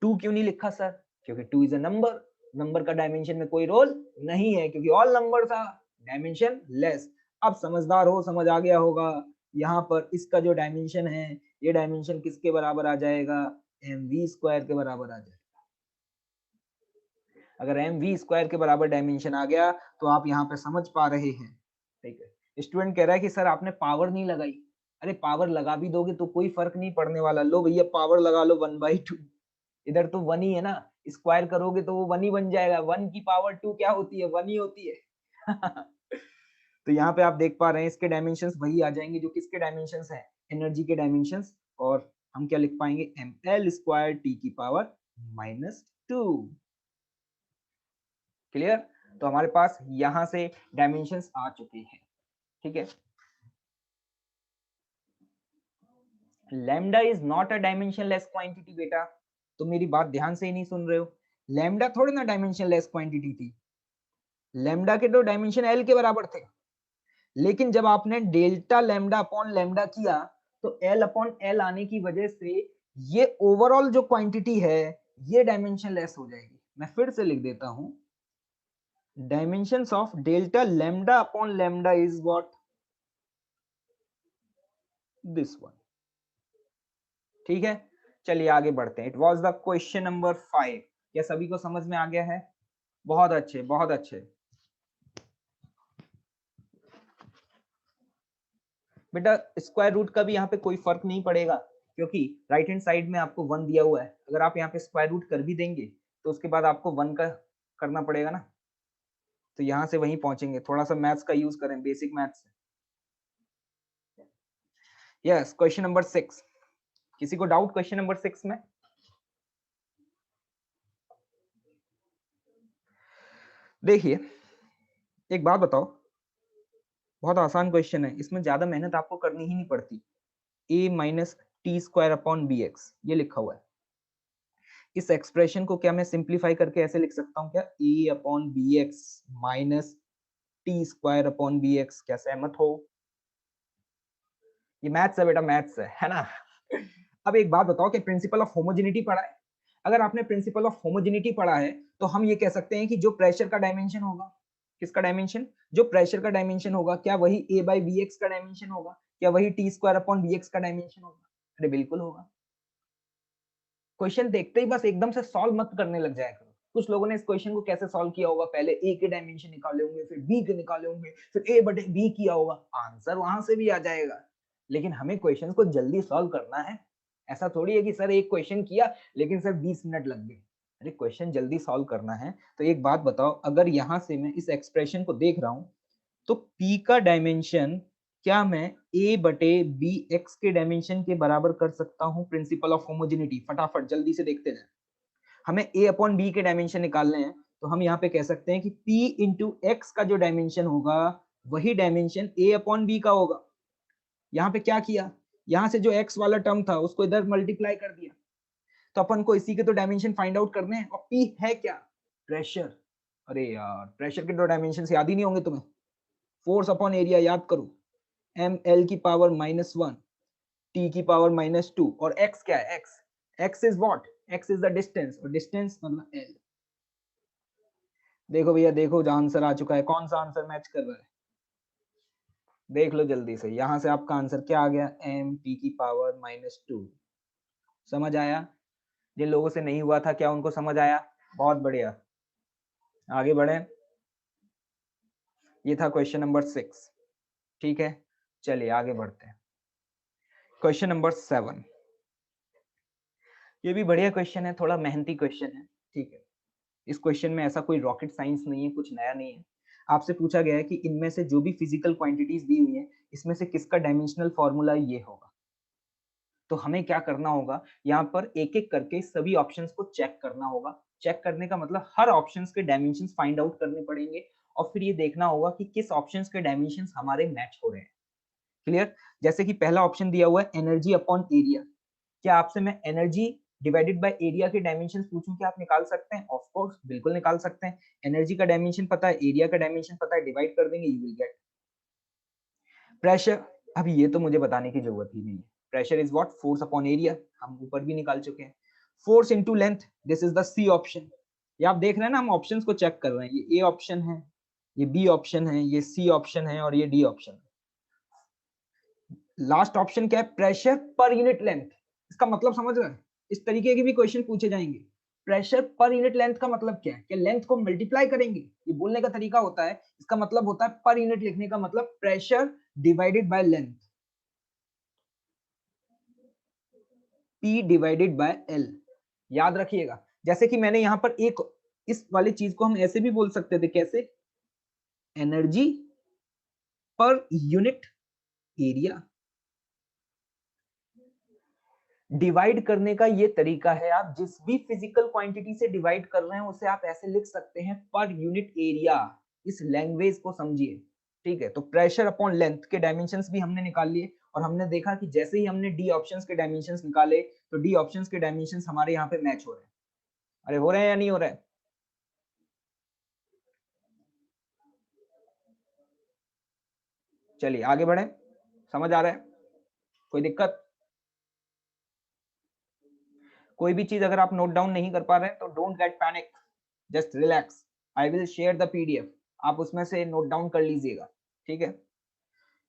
2 क्यों नहीं लिखा सर? क्योंकि 2 इज अ नंबर, नंबर का डायमेंशन में कोई रोल नहीं है क्योंकि all numbers are dimensionless. अब समझदार हो, समझ आ गया होगा। यहाँ पर इसका जो डायमेंशन है, ये डायमेंशन किसके बराबर आ जाएगा? एम वी स्क्वायर के बराबर आ जाएगा। अगर एम वी स्क्वायर के बराबर डायमेंशन आ गया तो आप यहाँ पे समझ पा रहे हैं। ठीक है, स्टूडेंट कह रहा है कि सर आपने पावर नहीं लगाई। अरे पावर लगा भी दोगे तो कोई फर्क नहीं पड़ने वाला। लो भैया पावर लगा लो 1/2, इधर तो 1 ही है ना, स्क्वायर करोगे तो वो 1 ही बन जाएगा। 1 की पावर 2 क्या होती है? 1 ही होती है। तो यहाँ पे आप देख पा रहे हैं इसके डायमेंशंस वही आ जाएंगे जो किसके डायमेंशंस हैं? एनर्जी के डायमेंशंस। और हम क्या लिख पाएंगे? एम एल स्क्वायर टी की पावर -2। क्लियर? तो हमारे पास यहां से डायमेंशंस आ चुके हैं। ठीक है, lambda is not a dimensionless quantity. बेटा तो मेरी बात ध्यान से ही नहीं सुन रहे हो। लैम्डा थोड़ी ना डायमेंशनलेस क्वांटिटी थी। लैम्डा के तो डायमेंशन एल के बराबर थे, लेकिन जब आपने डेल्टा लैम्डा अपॉन लैम्डा किया तो एल अपॉन एल आने की वजह से ये ओवरऑल जो क्वांटिटी है ये डायमेंशनलेस हो जाएगी। मैं फिर से लिख देता हूं, dimensions of delta lambda upon lambda is what? This one। ठीक है, चलिए आगे बढ़ते हैं। It was the question number 5। क्या सभी को समझ में आ गया है? बहुत अच्छे, बहुत अच्छे। बेटा स्क्वायर रूट का भी यहाँ पे कोई फर्क नहीं पड़ेगा क्योंकि राइट हैंड साइड में आपको 1 दिया हुआ है। अगर आप यहाँ पे स्क्वायर रूट कर भी देंगे तो उसके बाद आपको 1 का करना पड़ेगा ना। तो यहाँ से वहीं पहुंचेंगे। थोड़ा सा मैथ्स का यूज करें, basic maths. Yes, question number 6। किसी को डाउट क्वेश्चन नंबर 6 में? देखिए एक बात बताओ, बहुत आसान क्वेश्चन है, इसमें ज्यादा मेहनत आपको करनी ही नहीं पड़ती। a minus t square upon b x ये लिखा हुआ है। इस एक्सप्रेशन को क्या मैं सिंप्लीफाई करके ऐसे लिख सकता हूँ क्या? a upon b x minus t square upon b x. क्या सहमत हो? ये मैथ्स है बेटा, मैथ्स है ना? अब एक बात बताओ कि प्रिंसिपल ऑफ होमोजेनिटी पढ़ा है? अगर आपने प्रिंसिपल ऑफ होमोजेनिटी पढ़ा है तो हम ये कह सकते हैं कि जो प्रेशर का डायमेंशन होगा, किसका डायमेंशन? जो प्रेशर का डायमेंशन होगा, क्या वही a बाई बी एक्स का डायमेंशन होगा? क्या वही t square upon b x का डायमेंशन होगा? अरे बिल्कुल होगा। क्वेश्चन देखते ही बस एकदम से सॉल्व मत करने लग जाया करो। कुछ लोगों ने इस क्वेश्चन को कैसे सॉल्व किया होगा? पहले a के डायमेंशन निकाले होंगे, फिर b के निकाले होंगे, फिर a बटे b किया होगा, आंसर वहां से भी आ जाएगा। लेकिन हमें क्वेश्चन को जल्दी सॉल्व करना है। ऐसा थोड़ी है कि सर एक क्वेश्चन किया लेकिन सर 20 मिनट लग गए। अरे क्वेश्चन जल्दी सॉल्व करना है तो एक बात बताओ, अगर यहां से मैं इस एक्सप्रेशन को देख रहा हूं तो p का डायमेंशन क्या मैं a बटे बी एक्स के डायमेंशन के बराबर कर सकता हूं? प्रिंसिपल ऑफ होमोजेनिटी फटाफट जल्दी से देखते जाए। हमें a अपॉन बी के डायमेंशन निकालने हैं तो हम यहाँ पे कह सकते हैं कि p इंटू एक्स का जो डायमेंशन होगा वही डायमेंशन a अपॉन बी का होगा। यहाँ पे क्या किया? यहाँ से जो x वाला टर्म था उसको इधर मल्टीप्लाई कर दिया। तो अपन को इसी के तो डायमेंशन फाइंड आउट करने हैं। और p है क्या? प्रेशर। अरे यार प्रेशर के दो डायमेंशन याद ही नहीं होंगे तुम्हें। फोर्स अपॉन एरिया याद करो, एम एल की पावर -1 टी की पावर -2 और x क्या है? x is what? x is the distance और डिस्टेंस मतलब l। देखो भैया देखो, जो आंसर आ चुका है, कौन सा आंसर मैच कर रहा है? देख लो जल्दी से, यहां से आपका आंसर क्या आ गया? एम टी की पावर -2। समझ आया? जिन लोगों से नहीं हुआ था क्या उनको समझ आया? बहुत बढ़िया, आगे बढ़े। ये था क्वेश्चन नंबर 6। ठीक है, चलिए आगे बढ़ते हैं। Question number 7। ये भी बढ़िया क्वेश्चन है, थोड़ा मेहनती क्वेश्चन है। ठीक है, इस क्वेश्चन में ऐसा कोई रॉकेट साइंस नहीं है, कुछ नया नहीं है। आपसे पूछा गया है कि इनमें से जो भी फिजिकल क्वांटिटीज दी हुई हैं इसमें से किसका डायमेंशनल फॉर्मूला ये होगा। तो हमें क्या करना होगा, यहाँ पर एक एक करके सभी ऑप्शंस को चेक करना होगा। चेक करने का मतलब हर ऑप्शंस के डायमेंशंस फाइंड आउट करने पड़ेंगे और फिर ये देखना होगा कि किस ऑप्शंस के डायमेंशंस हमारे मैच हो रहे हैं। क्लियर? जैसे कि पहला ऑप्शन दिया हुआ है एनर्जी अपॉन एरिया। क्या आपसे मैं एनर्जी डिवाइडेड बाय एरिया के डायमेंशंस पूछूं, क्या आप निकाल सकते हैं? ऑफ कोर्स, बिल्कुल निकाल सकते हैं। एनर्जी का डायमेंशन पता है, एरिया का डायमेंशन पता है, डिवाइड कर देंगे, यू विल गेट प्रेशर। अभी ये तो मुझे बताने की जरूरत ही नहीं है। Pressure is what? Force upon area, हम ऊपर भी निकाल चुके हैं। Force into length, this is the C option. ये आप देख रहे हैं ना, हम ऑप्शंस को चेक कर रहे हैं। ये ए ऑप्शन है, ये बी ऑप्शन है, ये सी ऑप्शन है और ये डी ऑप्शन है। लास्ट ऑप्शन क्या है? Pressure per unit length. इसका मतलब समझ रहे हैं? इस तरीके के भी क्वेश्चन पूछे जाएंगे। प्रेशर पर यूनिट लेंथ का मतलब क्या है? कि लेंथ को मल्टीप्लाई करेंगे, ये बोलने का तरीका होता है। इसका मतलब होता है पर यूनिट लिखने का मतलब pressure divided by length, P divided by L। याद रखिएगा। जैसे कि मैंने यहां पर एक इस वाली चीज को हम ऐसे भी बोल सकते थे, कैसे? Energy per unit area. Divide करने का ये तरीका है, आप जिस भी फिजिकल क्वांटिटी से डिवाइड कर रहे हैं उसे आप ऐसे लिख सकते हैं, पर यूनिट एरिया। इस लैंग्वेज को समझिए, ठीक है? तो प्रेशर अपॉन लेंथ के डायमेंशंस भी हमने निकाल लिए और हमने देखा कि जैसे ही हमने डी ऑप्शंस के डायमेंशंस निकाले तो डी ऑप्शंस के डायमेंशंस हमारे यहाँ पे मैच हो रहे हैं। अरे हो रहे हैं या नहीं हो रहे हैं? चलिए आगे बढ़े। समझ आ रहा है? कोई दिक्कत? कोई भी चीज अगर आप नोट डाउन नहीं कर पा रहे हैं तो don't get panic, just relax. I will share the PDF, आप उसमें से नोट डाउन कर लीजिएगा, ठीक है?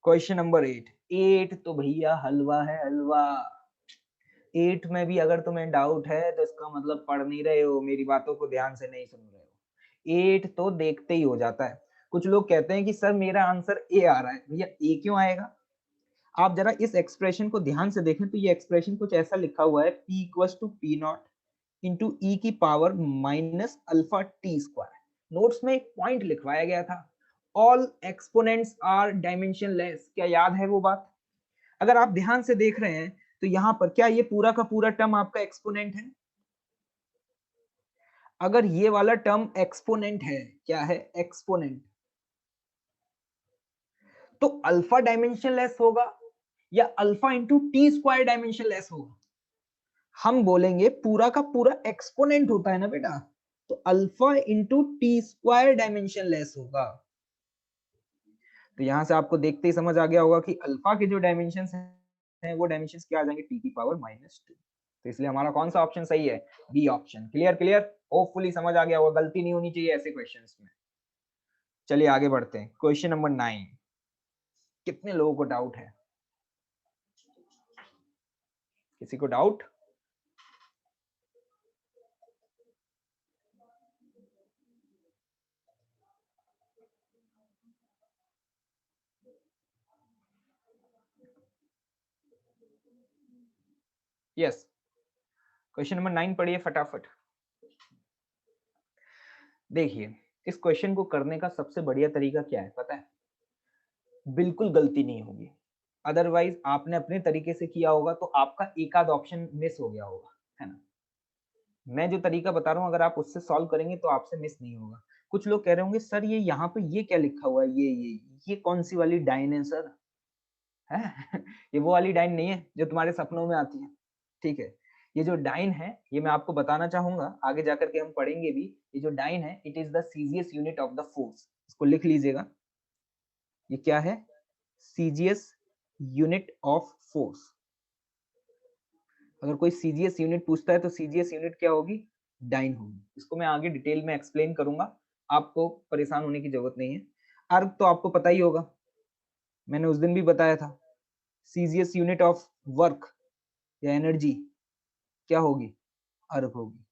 Question number 8। 8 तो भैया हलवा है, हलवा। 8 में भी अगर तुम्हें डाउट है तो इसका मतलब पढ़ नहीं रहे हो, मेरी बातों को ध्यान से नहीं सुन रहे हो। 8 तो देखते ही हो जाता है। कुछ लोग कहते हैं कि सर मेरा आंसर ए आ रहा है। भैया ए क्यों आएगा? आप जरा इस एक्सप्रेशन को ध्यान से देखें तो ये एक्सप्रेशन कुछ ऐसा लिखा हुआ है, p equals to P naught into e की power minus alpha t square. Notes में एक पॉइंट लिखवाया गया था, ऑल एक्सपोनेंट्स आर डायमेंशनलेस। क्या याद है वो बात? अगर आप ध्यान से देख रहे हैं तो यहाँ पर क्या ये पूरा का पूरा टर्म आपका एक्सपोनेंट है? अगर ये वाला टर्म एक्सपोनेंट है, क्या है? एक्सपोनेंट, तो अल्फा डायमेंशनलेस होगा या alpha into T square dimensionless होगा? हम बोलेंगे पूरा का पूरा एक्सपोनेंट होता है ना बेटा, तो alpha into T square dimension less होगा। तो यहां से आपको देखते ही समझ आ गया होगा कि अल्फा के जो डायमेंशन हैं वो डायमेंशन क्या आ जाएंगे? टी की पावर -2। तो इसलिए हमारा कौन सा ऑप्शन सही है? B option. Clear clear, hopefully समझ आ गया होगा, गलती नहीं होनी चाहिए ऐसे क्वेश्चंस में। चलिए आगे बढ़ते हैं। Question number 9। कितने लोगों को डाउट है? किसी को डाउट? यस। क्वेश्चन नंबर 9 पढ़िए फटाफट। देखिए, इस क्वेश्चन को करने का सबसे बढ़िया तरीका क्या है पता है? बिल्कुल गलती नहीं होगी। अदरवाइज आपने अपने तरीके से किया होगा तो आपका एक आध ऑप्शन मिस हो गया होगा, है ना? मैं जो तरीका बता रहा हूँ अगर आप उससे सॉल्व करेंगे तो आपसे मिस नहीं होगा। कुछ लोग कह रहे होंगे सर ये यहाँ पे ये क्या लिखा हुआ है, ये कौन सी वाली डाइन है सर? है ये वो वाली डाइन नहीं है जो तुम्हारे सपनों में आती है, ठीक है? ये जो डाइन है ये मैं आपको बताना चाहूंगा, आगे जाकर के हम पढ़ेंगे भी। ये जो डाइन है it is the CGS unit of the force. इसको लिख लीजिएगा, ये क्या है? CGS unit of force. अगर कोई सीजीएस यूनिट पूछता है तो सीजीएस यूनिट क्या होगी? डाइन होगी। इसको मैं आगे डिटेल में एक्सप्लेन करूंगा, आपको परेशान होने की जरूरत नहीं है। अर्ग तो आपको पता ही होगा, मैंने उस दिन भी बताया था। सीजीएस यूनिट ऑफ वर्क या एनर्जी क्या होगी? अर्ग होगी,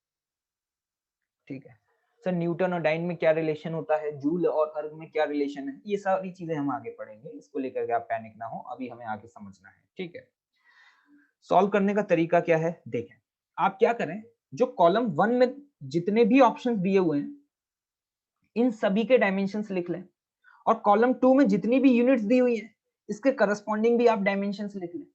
ठीक है? सर न्यूटन और डाइन में क्या रिलेशन होता है, जूल और अर्ग में क्या रिलेशन है, ये सारी चीजें हम आगे पढ़ेंगे। इसको लेकर के आप पैनिक ना हो, अभी हमें आगे समझना है, ठीक है? सॉल्व करने का तरीका क्या है देखें। आप क्या करें, जो कॉलम 1 में जितने भी ऑप्शंस दिए हुए हैं इन सभी के डायमेंशंस लिख लें, और कॉलम 2 में जितनी भी यूनिट्स दी हुई हैं इसके करस्पॉन्डिंग भी आप डायमेंशंस लिख लें।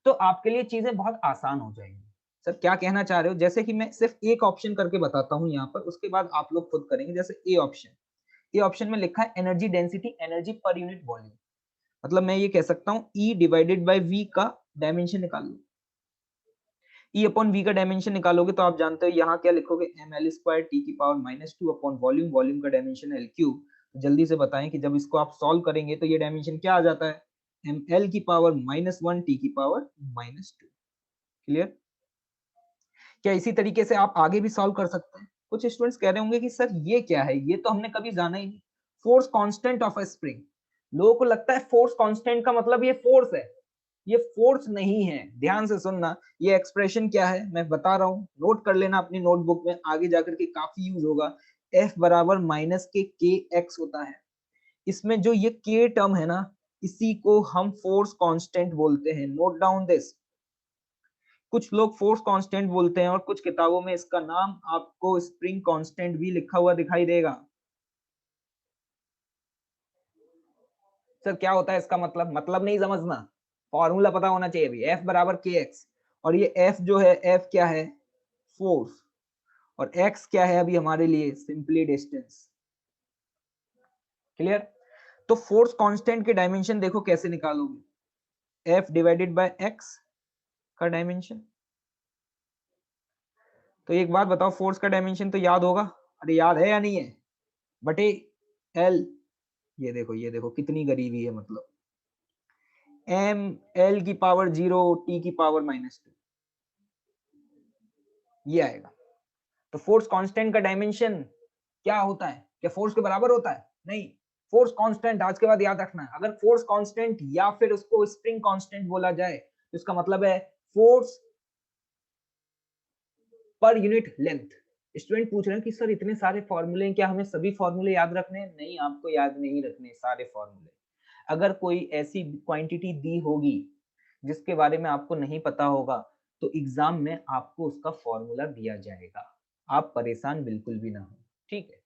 तो आपके लिए चीजें बहुत आसान हो जाएंगी। सर क्या कहना चाह रहे हो? जैसे कि मैं सिर्फ एक ऑप्शन करके बताता हूँ यहाँ पर, उसके बाद आप लोग खुद करेंगे। जैसे ए ऑप्शन में लिखा है energy density, energy per unit volume. मतलब मैं ये कह सकता हूँ E डिवाइडेड बाय V का डायमेंशन निकाल लो। E अपॉन V का डायमेंशन निकालोगे तो आप जानते हो यहाँ क्या लिखोगे, ml स्क्वायर टी की पावर -2 अपॉन वॉल्यूम, वॉल्यूम का डायमेंशन L क्यूब। जल्दी से बताएं कि जब इसको आप सॉल्व करेंगे तो ये डायमेंशन क्या आ जाता है, ml की पावर -1 टी की पावर -2। क्लियर? क्या इसी तरीके से आप आगे भी सॉल्व कर सकते हैं? कुछ स्टूडेंट्स कह रहे होंगे कि सर ये क्या है, ये तो हमने कभी जाना ही नहीं। Force constant of a spring. लोगों को लगता है फोर्स कांस्टेंट का मतलब ये फोर्स है। ये फोर्स नहीं है, ध्यान से सुनना। ये एक्सप्रेशन क्या है मैं बता रहा हूं, नोट कर लेना अपनी नोटबुक में, आगे जाकर के काफी यूज होगा। F बराबर माइनस के kx होता है। इसमें जो ये k टर्म है ना, इसी को हम फोर्स कांस्टेंट बोलते हैं। Note down this. कुछ लोग फोर्स कांस्टेंट बोलते हैं और कुछ किताबों में इसका नाम आपको स्प्रिंग कांस्टेंट भी लिखा हुआ दिखाई देगा। सर क्या होता है इसका मतलब नहीं समझना, फॉर्मूला पता होना चाहिए अभी। F बराबर kx, और ये F जो है, F क्या है, फोर्स, और x क्या है अभी हमारे लिए, सिंपली डिस्टेंस। क्लियर? तो फोर्स कांस्टेंट के डायमेंशन देखो कैसे निकालोगे, F डिवाइडेड बाय x का डायमेंशन। तो एक बात बताओ, फोर्स का डायमेंशन तो याद होगा, अरे याद है या नहीं है, बटे L। ये देखो कितनी गरीबी है, मतलब m L की पावर 0 t की पावर -2, ये आएगा। तो फोर्स कांस्टेंट का डायमेंशन क्या होता है? क्या फोर्स के बराबर होता है? नहीं। फोर्स कांस्टेंट आज के बाद याद रखना है। अगर फोर्स कांस्टेंट या फिर उसको स्प्रिंग कांस्टेंट बोला जाए तो इसका मतलब है force per unit length. Student पूछ रहे हैं कि सर इतने सारे फॉर्मूले हैं, क्या हमें सभी फॉर्मूले याद रखने हैं? नहीं, आपको याद नहीं रखने सारे फॉर्मूले। अगर कोई ऐसी क्वांटिटी दी होगी जिसके बारे में आपको नहीं पता होगा, तो एग्जाम में आपको उसका फॉर्मूला दिया जाएगा। आप परेशान बिल्कुल भी ना हो, ठीक है।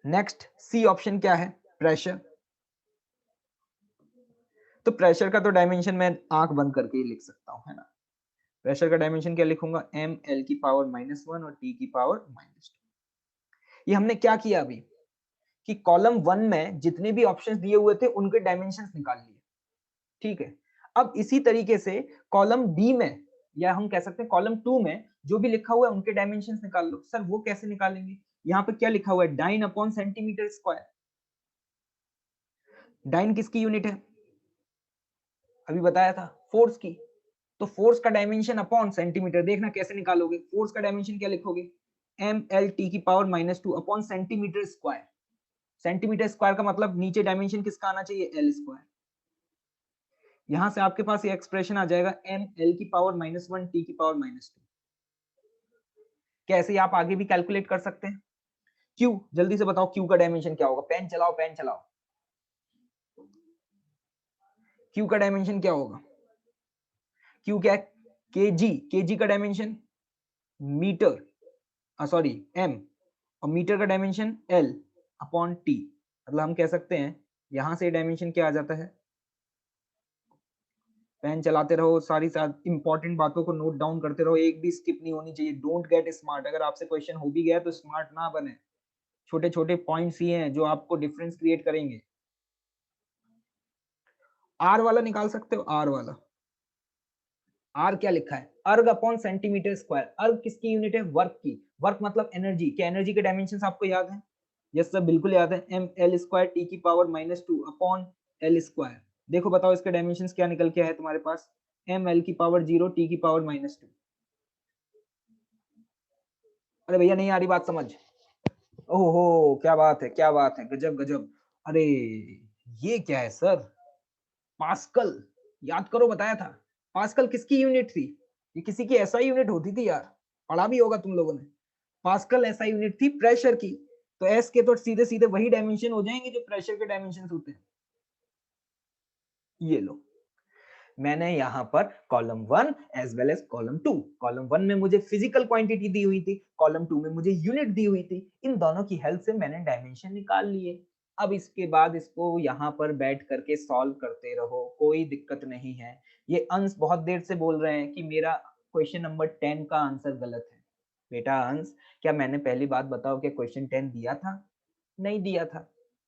नेक्स्ट सी ऑप्शन क्या है, प्रेशर। तो प्रेशर का तो डायमेंशन मैं आंख बंद करके ही लिख सकता हूं, है ना। प्रेशर का डायमेंशन क्या लिखूंगा, एम एल की पावर -1 और टी की पावर -2। ये हमने क्या किया अभी कि कॉलम 1 में जितने भी ऑप्शंस दिए हुए थे उनके डायमेंशंस निकाल लिए, ठीक है। अब इसी तरीके से कॉलम बी में, या हम कह सकते हैं कॉलम 2 में जो भी लिखा हुआ है उनके डायमेंशंस निकाल लो। सर वो कैसे निकालेंगे? यहाँ पे क्या लिखा हुआ है, dyne upon centimetre square. Dyne किसकी यूनिट है? अभी बताया था, फोर्स की। तो फोर्स का डायमेंशन अपॉन सेंटीमीटर, देखना कैसे निकालोगे। फोर्स का डायमेंशन क्या लिखोगे, एम एल टी की power -2 upon centimetre square. Centimetre square का मतलब नीचे डायमेंशन किसका आना चाहिए, एल स्क्वायर। यहां से आपके पास ये एक्सप्रेशन आ जाएगा, एम एल की पावर -1 टी की पावर -2। कैसे आप आगे भी कैलकुलेट कर सकते हैं। क्यू, जल्दी से बताओ क्यू का डायमेंशन क्या होगा, पेन चलाओ पेन चलाओ। क्यू का डायमेंशन क्या होगा, क्यू क्या है, केजी का डायमेंशन मीटर, सॉरी एम, और मीटर का डायमेंशन एल अपॉन टी। मतलब हम कह सकते हैं यहां से डायमेंशन क्या आ जाता है। पेन चलाते रहो, सारी इंपॉर्टेंट बातों को नोट डाउन करते रहो, एक भी स्किप नहीं होनी चाहिए। डोंट गेट स्मार्ट, अगर आपसे क्वेश्चन हो भी गया तो स्मार्ट ना बने। छोटे छोटे पॉइंट्स ही हैं जो आपको डिफरेंस क्रिएट करेंगे। आर वाला निकाल सकते हो, आर वाला। आर क्या लिखा है, अर्ग अपॉन सेंटीमीटर स्क्वायर। अर्ग किसकी यूनिट है, वर्क की। वर्क मतलब एनर्जी। क्या एनर्जी के डायमेंशंस आपको याद है? यस सर बिल्कुल याद है, एम एल स्क्वायर टी की पावर -2 अपॉन एल स्क्वायर। देखो बताओ इसके डायमेंशंस क्या निकल के आए तुम्हारे पास, एम एल की पावर 0 टी की पावर -2। अरे भैया नहीं आ रही बात समझ? ओहो क्या बात है, क्या बात है, गजब गजब। अरे ये क्या है सर, पास्कल। याद करो बताया था। पास्कल किसकी यूनिट थी? ये किसी की ऐसा यूनिट होती थी यार, पढ़ा भी होगा तुम लोगों ने। पास्कल ऐसा यूनिट थी प्रेशर की। तो एस के तो सीधे सीधे वही डायमेंशन हो जाएंगे जो प्रेशर के डायमेंशन होते हैं। ये लो, मैंने यहाँ पर column 1 as well as column 2, column 1 में मुझे फिजिकल क्वांटिटी दी हुई थी, कॉलम 2 में मुझे यूनिट दी हुई थी। इन दोनों की हेल्प से मैंने डायमेंशन निकाल लिए। अब इसके बाद इसको यहाँ पर बैठ करके सॉल्व करते रहो, कोई दिक्कत नहीं है। ये अंश बहुत देर से बोल रहे हैं कि मेरा क्वेश्चन नंबर 10 का आंसर गलत है। बेटा अंश, क्या मैंने पहली बात बताओ क्या क्वेश्चन 10 दिया था? नहीं दिया था,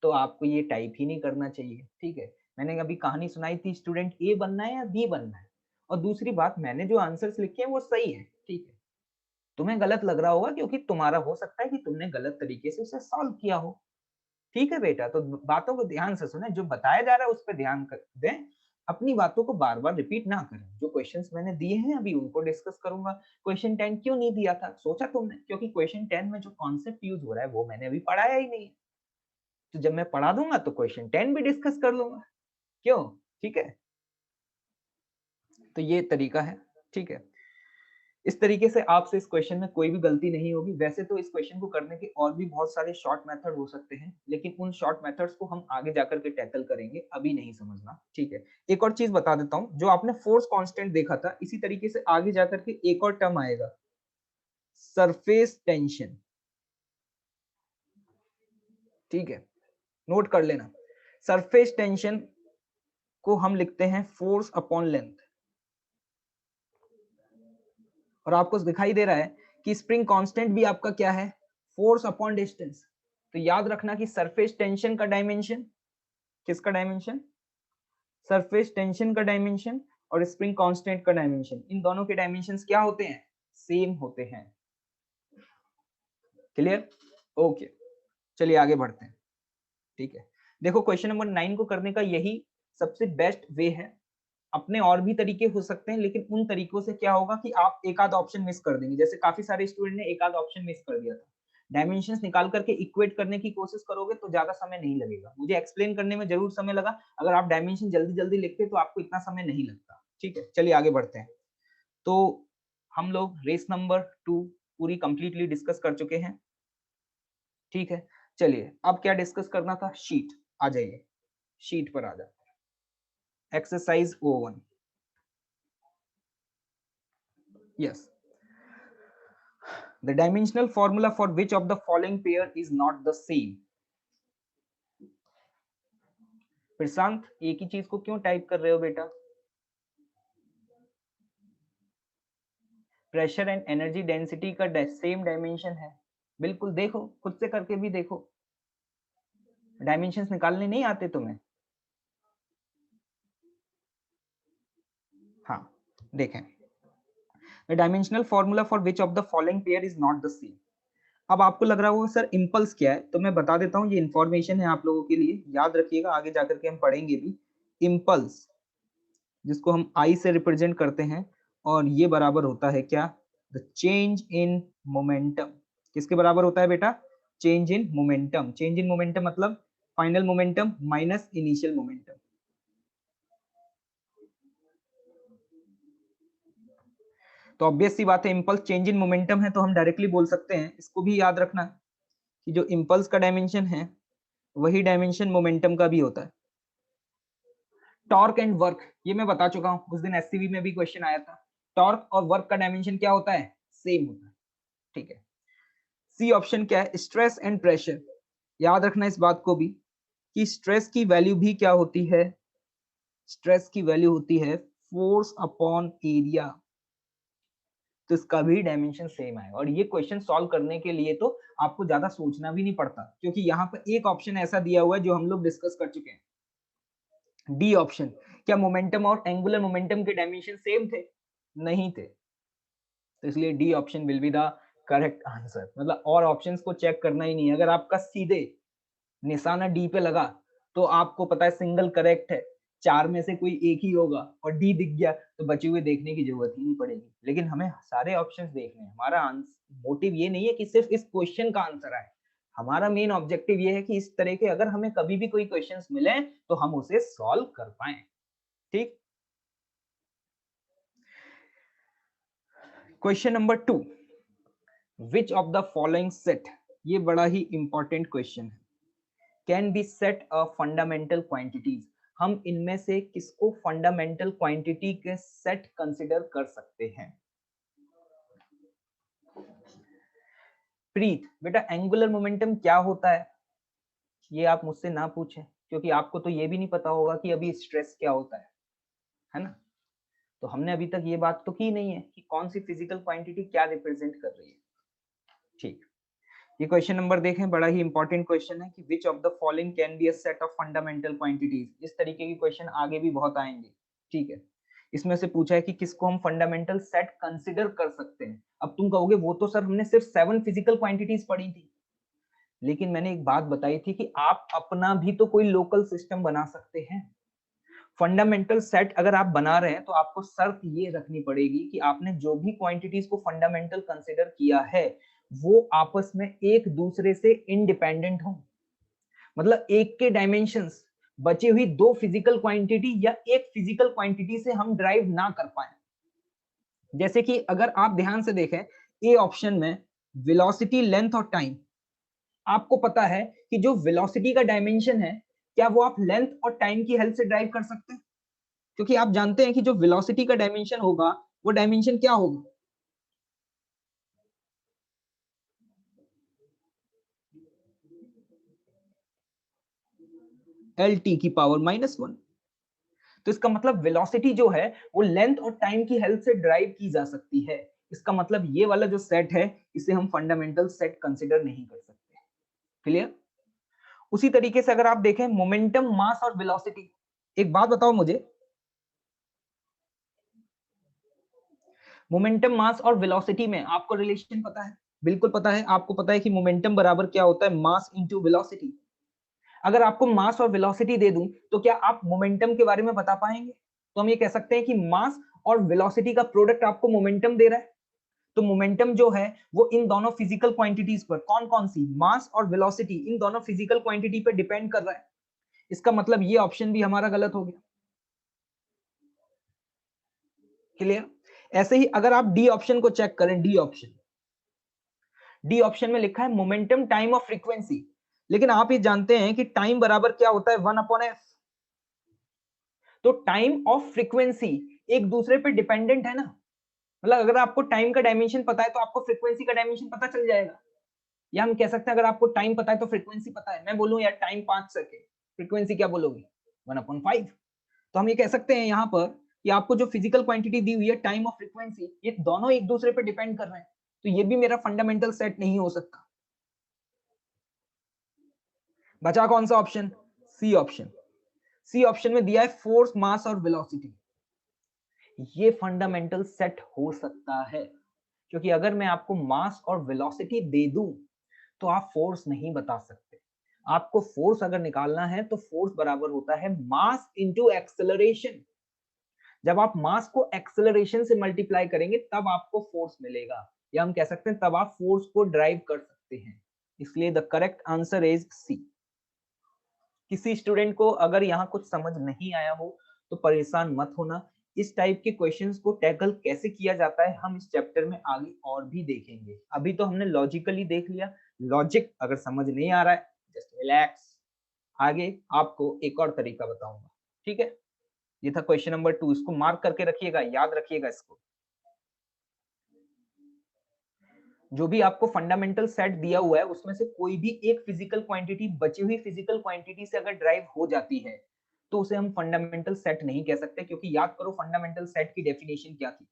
तो आपको ये टाइप ही नहीं करना चाहिए, ठीक है? मैंने अभी कहानी सुनाई थी, स्टूडेंट ए बनना है या बी बनना है। और दूसरी बात, मैंने जो आंसर्स लिखे हैं वो सही है, ठीक है? तुम्हें गलत लग रहा होगा क्योंकि तुम्हारा हो सकता है कि तुमने गलत तरीके से उसे सॉल्व किया हो। ठीक है बेटा, तो बातों को ध्यान से सुने, जो बताया जा रहा है उस पे ध्यान दें, अपनी बातों को बार-बार रिपीट ना करें। जो क्वेश्चंस मैंने दिए हैं अभी उनको डिस्कस करूंगा। क्वेश्चन 10 क्यों नहीं दिया था? सोचा तुमने? क्योंकि क्वेश्चन 10 में जो कॉन्सेप्ट यूज हो रहा है वो मैंने अभी पढ़ाया ही नहीं है। तो जब मैं पढ़ा दूंगा तो क्वेश्चन 10 भी डिस्कस कर लूंगा। क्यों? ठीक है? तो ये तरीका है, ठीक है? इस तरीके से आपसे इस क्वेश्चन में कोई भी गलती नहीं होगी। वैसे तो इस क्वेश्चन को करने के और भी बहुत सारे शॉर्ट मेथड हो सकते हैं, लेकिन उन शॉर्ट मेथड्स को हम आगे जाकर के टैकल करेंगे, अभी नहीं समझना, ठीक है? एक और चीज बता देता हूँ, जो आपने फोर्स कांस्टेंट देखा था, इसी तरीके से आगे जाकर के एक और टर्म आएगा, सरफेस टेंशन, ठीक है? नोट कर लेना। सरफेस टेंशन को हम लिखते हैं फोर्स अपॉन लेंथ। और आपको दिखाई दे रहा है कि स्प्रिंग कांस्टेंट भी आपका क्या है? Force upon distance. तो याद रखना कि सरफेस टेंशन का डायमेंशन, किसका डायमेंशन? सरफेस टेंशन का डायमेंशन और स्प्रिंग कांस्टेंट का डायमेंशन, इन दोनों के डायमेंशंस क्या होते हैं? सेम होते हैं। क्लियर? ओके, चलिए आगे बढ़ते हैं, ठीक है? देखो क्वेश्चन नंबर 9 को करने का यही सबसे बेस्ट वे है। अपने और भी तरीके हो सकते हैं, लेकिन उन तरीकों से क्या होगा कि आप एक आध ऑप्शन मिस कर देंगे। जैसे काफी सारे स्टूडेंट ने एक आध ऑप्शन मिस कर दिया था। डायमेंशंस निकाल करके इक्वेट करने की कोशिश करोगे तो ज्यादा समय नहीं लगेगा। मुझे एक्सप्लेन करने में जरूर समय लगा, अगर आप डायमेंशन जल्दी जल्दी लिखते तो आपको इतना समय नहीं लगता, ठीक है? चलिए आगे बढ़ते हैं। तो हम लोग रेस नंबर 2 पूरी कंप्लीटली डिस्कस कर चुके हैं, ठीक है? चलिए अब क्या डिस्कस करना था? शीट, आ जाइए, शीट पर आ जाते हैं। Exercise O1, yes. The dimensional formula for which of the following pair is not the same? प्रशांत, एक ही चीज को क्यों टाइप कर रहे हो बेटा? प्रेशर एंड एनर्जी डेंसिटी का सेम डायमेंशन है। बिल्कुल, देखो खुद से करके भी देखो। डायमेंशंस निकालने नहीं आते तुम्हें? हाँ, देखें, the dimensional formula for which of the following pair is not the same. अब आपको लग रहा होगा सर इंपल्स क्या है, तो मैं बता देता हूँ, ये इंफॉर्मेशन है आप लोगों के लिए, याद रखिएगा, आगे जाकर के हम पढ़ेंगे भी। इंपल्स, जिसको हम आई से रिप्रेजेंट करते हैं, और ये बराबर होता है क्या? The change in momentum. किसके बराबर होता है बेटा? Change in momentum. Change in momentum मतलब final momentum minus initial momentum. तो ऑब्वियस सी बात है, इंपल्स चेंज इन मोमेंटम है, तो हम डायरेक्टली बोल सकते हैं, इसको भी याद रखना कि जो इंपल्स का डायमेंशन है वही डायमेंशन मोमेंटम का भी होता है। टॉर्क एंड वर्क, ये मैं बता चुका हूं, उस दिन एससीवी में भी क्वेश्चन आया था। टॉर्क और वर्क का डायमेंशन क्या होता है? सेम होता है, ठीक है? सी ऑप्शन क्या है? Stress and pressure. याद रखना इस बात को भी कि स्ट्रेस की वैल्यू भी क्या होती है? स्ट्रेस की वैल्यू होती है फोर्स अपॉन एरिया। तो इसका भी डायमेंशन सेम है, और ये क्वेश्चन सॉल्व करने के लिए तो आपको ज्यादा सोचना भी नहीं पड़ता, क्योंकि यहाँ पर एक ऑप्शन ऐसा दिया हुआ है जो हम लोग डिस्कस कर चुके हैं, डी ऑप्शन। क्या मोमेंटम और एंगुलर मोमेंटम के डायमेंशन सेम थे? नहीं थे, तो इसलिए D option will be the correct answer. मतलब और ऑप्शंस को चेक करना ही नहीं है, अगर आपका सीधे निशाना डी पे लगा तो आपको पता है सिंगल करेक्ट है, चार में से कोई एक ही होगा, और डी दिख गया तो बचे हुए देखने की जरूरत ही नहीं पड़ेगी। लेकिन हमें सारे ऑप्शंस देखने हैं। हमारा मोटिव ये नहीं है कि सिर्फ इस क्वेश्चन का आंसर आए, हमारा मेन ऑब्जेक्टिव ये है कि इस तरह के अगर हमें कभी भी कोई क्वेश्चंस मिले तो हम उसे सॉल्व कर पाए, ठीक? Question number 2, which of the following set, ये बड़ा ही इंपॉर्टेंट क्वेश्चन है, can be set a fundamental quantities. हम इनमें से किसको फंडामेंटल क्वांटिटी के सेट कंसिडर कर सकते हैं? प्रीत बेटा, एंगुलर मोमेंटम क्या होता है? ये आप मुझसे ना पूछें, क्योंकि आपको तो ये भी नहीं पता होगा कि अभी स्ट्रेस क्या होता है ना? तो हमने अभी तक ये बात तो की नहीं है कि कौन सी फिजिकल क्वांटिटी क्या रिप्रेजेंट कर रही है। ठीक, ये क्वेश्चन नंबर देखें, बड़ा ही इंपॉर्टेंट क्वेश्चन है कि which of the following can be a set of fundamental quantities. इस तरीके के क्वेश्चन आगे भी बहुत आएंगे। ठीक है, इसमें से पूछा है कि किसको हम फंडामेंटल सेट कंसिडर कर सकते हैं। अब तुम कहोगे वो तो सर हमने सिर्फ 7 फिजिकल क्वांटिटीज पढ़ी थी, लेकिन मैंने एक बात बताई थी कि आप अपना भी तो कोई लोकल सिस्टम बना सकते हैं। फंडामेंटल सेट अगर आप बना रहे हैं तो आपको शर्त ये रखनी पड़ेगी कि आपने जो भी क्वांटिटीज को फंडामेंटल कंसिडर किया है वो आपस में एक दूसरे से इंडिपेंडेंट हो। मतलब एक के डायमेंशंस बची हुई दो फिजिकल क्वांटिटी या एक फिजिकल क्वांटिटी से हम ड्राइव ना कर पाए। जैसे कि अगर आप ध्यान से देखें ए ऑप्शन में वेलोसिटी, लेंथ और टाइम, आपको पता है कि जो वेलोसिटी का डायमेंशन है क्या वो आप लेंथ और टाइम की हेल्प से ड्राइव कर सकते हैं? क्योंकि आप जानते हैं कि जो वेलोसिटी का डायमेंशन होगा वो डायमेंशन क्या होगा? LT की पावर -1। तो इसका मतलब वेलोसिटी जो है वो लेंथ और टाइम की हेल्प से ड्राइव की जा सकती है। इसका मतलब ये वाला जो सेट है इसे हम फंडामेंटल सेट कंसिडर नहीं कर सकते। क्लियर? उसी तरीके से अगर आप देखें मोमेंटम, मास और वेलोसिटी, एक बात बताओ मुझे, मोमेंटम, मास और वेलोसिटी में आपको रिलेशन पता है? बिल्कुल पता है। आपको पता है कि मोमेंटम बराबर क्या होता है? Mass into velocity. अगर आपको मास और वेलोसिटी दे दूं तो क्या आप मोमेंटम के बारे में बता पाएंगे? तो हम ये कह सकते हैं कि मास और वेलोसिटी का प्रोडक्ट आपको मोमेंटम दे रहा है। तो मोमेंटम जो है वो इन दोनों फिजिकल क्वांटिटीज पर, कौन कौन सी, मास और वेलोसिटी, इन दोनों फिजिकल क्वांटिटी पर डिपेंड कर रहा है। इसका मतलब ये ऑप्शन भी हमारा गलत हो गया। क्लियर? ऐसे ही अगर आप डी ऑप्शन को चेक करें, डी ऑप्शन में लिखा है मोमेंटम, टाइम और फ्रीक्वेंसी, लेकिन आप ये जानते हैं कि टाइम बराबर क्या होता है? 1/f। तो टाइम और फ्रीक्वेंसी एक दूसरे पे डिपेंडेंट है ना। मतलब अगर आपको टाइम का डायमेंशन पता है तो आपको फ्रीक्वेंसी का डायमेंशन पता चल जाएगा। या हम कह सकते हैं अगर आपको टाइम पता है तो फ्रीक्वेंसी पता है। मैं बोलूं यार टाइम 5 सेकंड, फ्रीक्वेंसी क्या बोलोगे? 1/5। तो हम ये कह सकते हैं यहाँ पर कि आपको जो फिजिकल क्वांटिटी दी हुई है, टाइम और फ्रीक्वेंसी, ये दोनों एक दूसरे पे डिपेंड कर रहे हैं। तो ये भी मेरा फंडामेंटल सेट नहीं हो सकता। बचा कौन सा option? C option. C option में दिया है फोर्स, मास और वेलोसिटी। ये फंडामेंटल सेट हो सकता है, क्योंकि अगर मैं आपको मास और वेलोसिटी दे दूं तो आप फोर्स नहीं बता सकते। आपको फोर्स अगर निकालना है तो फोर्स बराबर होता है मास इंटू एक्सेलरेशन। जब आप मास को एक्सेलरेशन से मल्टीप्लाई करेंगे तब आपको फोर्स मिलेगा, या हम कह सकते हैं तब आप फोर्स को ड्राइव कर सकते हैं। इसलिए the correct answer is C. किसी स्टूडेंट को अगर यहाँ कुछ समझ नहीं आया हो तो परेशान मत होना। इस टाइप के क्वेश्चंस को टैकल कैसे किया जाता है हम इस चैप्टर में आगे और भी देखेंगे। अभी तो हमने लॉजिकली देख लिया, लॉजिक अगर समझ नहीं आ रहा है जस्ट रिलैक्स, आगे आपको एक और तरीका बताऊंगा। ठीक है, ये था क्वेश्चन नंबर 2, इसको मार्क करके रखिएगा, याद रखिएगा इसको। जो भी आपको फंडामेंटल सेट दिया हुआ है उसमें से कोई भी एक फिजिकल क्वांटिटी बची हुई फिजिकल क्वांटिटी से अगर ड्राइव हो जाती है तो उसे हम फंडामेंटल सेट नहीं कह सकते, क्योंकि याद करो फंडामेंटल सेट की डेफिनेशन क्या थी?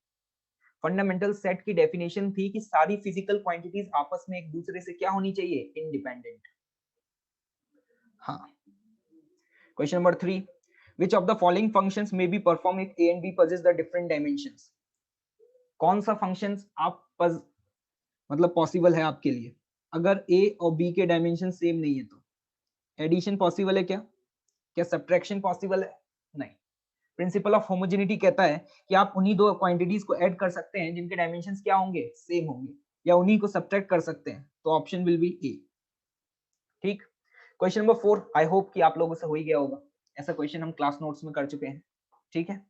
फंडामेंटल सेट की डेफिनेशन थी कि सारी फिजिकल क्वांटिटीज आपस में एक दूसरे से क्या होनी चाहिए? इंडिपेंडेंट। हाँ, question number 3, which of the following functions may be performed if a and b possess the different dimensions? कौन सा फंक्शंस आप मतलब पॉसिबल है आपके लिए अगर a और b के डायमेंशन सेम नहीं है? तो एडिशन पॉसिबल है क्या? क्या सब्ट्रैक्शन पॉसिबल है? नहीं। प्रिंसिपल ऑफ होमोजेनिटी कहता है कि आप उन्हीं दो क्वांटिटीज को ऐड कर सकते हैं जिनके डायमेंशंस क्या होंगे? सेम होंगे, या उन्हीं को सब्ट्रैक्ट कर सकते हैं। तो ऑप्शन विल बी ए। ठीक, क्वेश्चन नंबर 4, आई होप कि आप लोगों से हो ही गया होगा, ऐसा क्वेश्चन हम क्लास नोट्स में कर चुके हैं। ठीक है,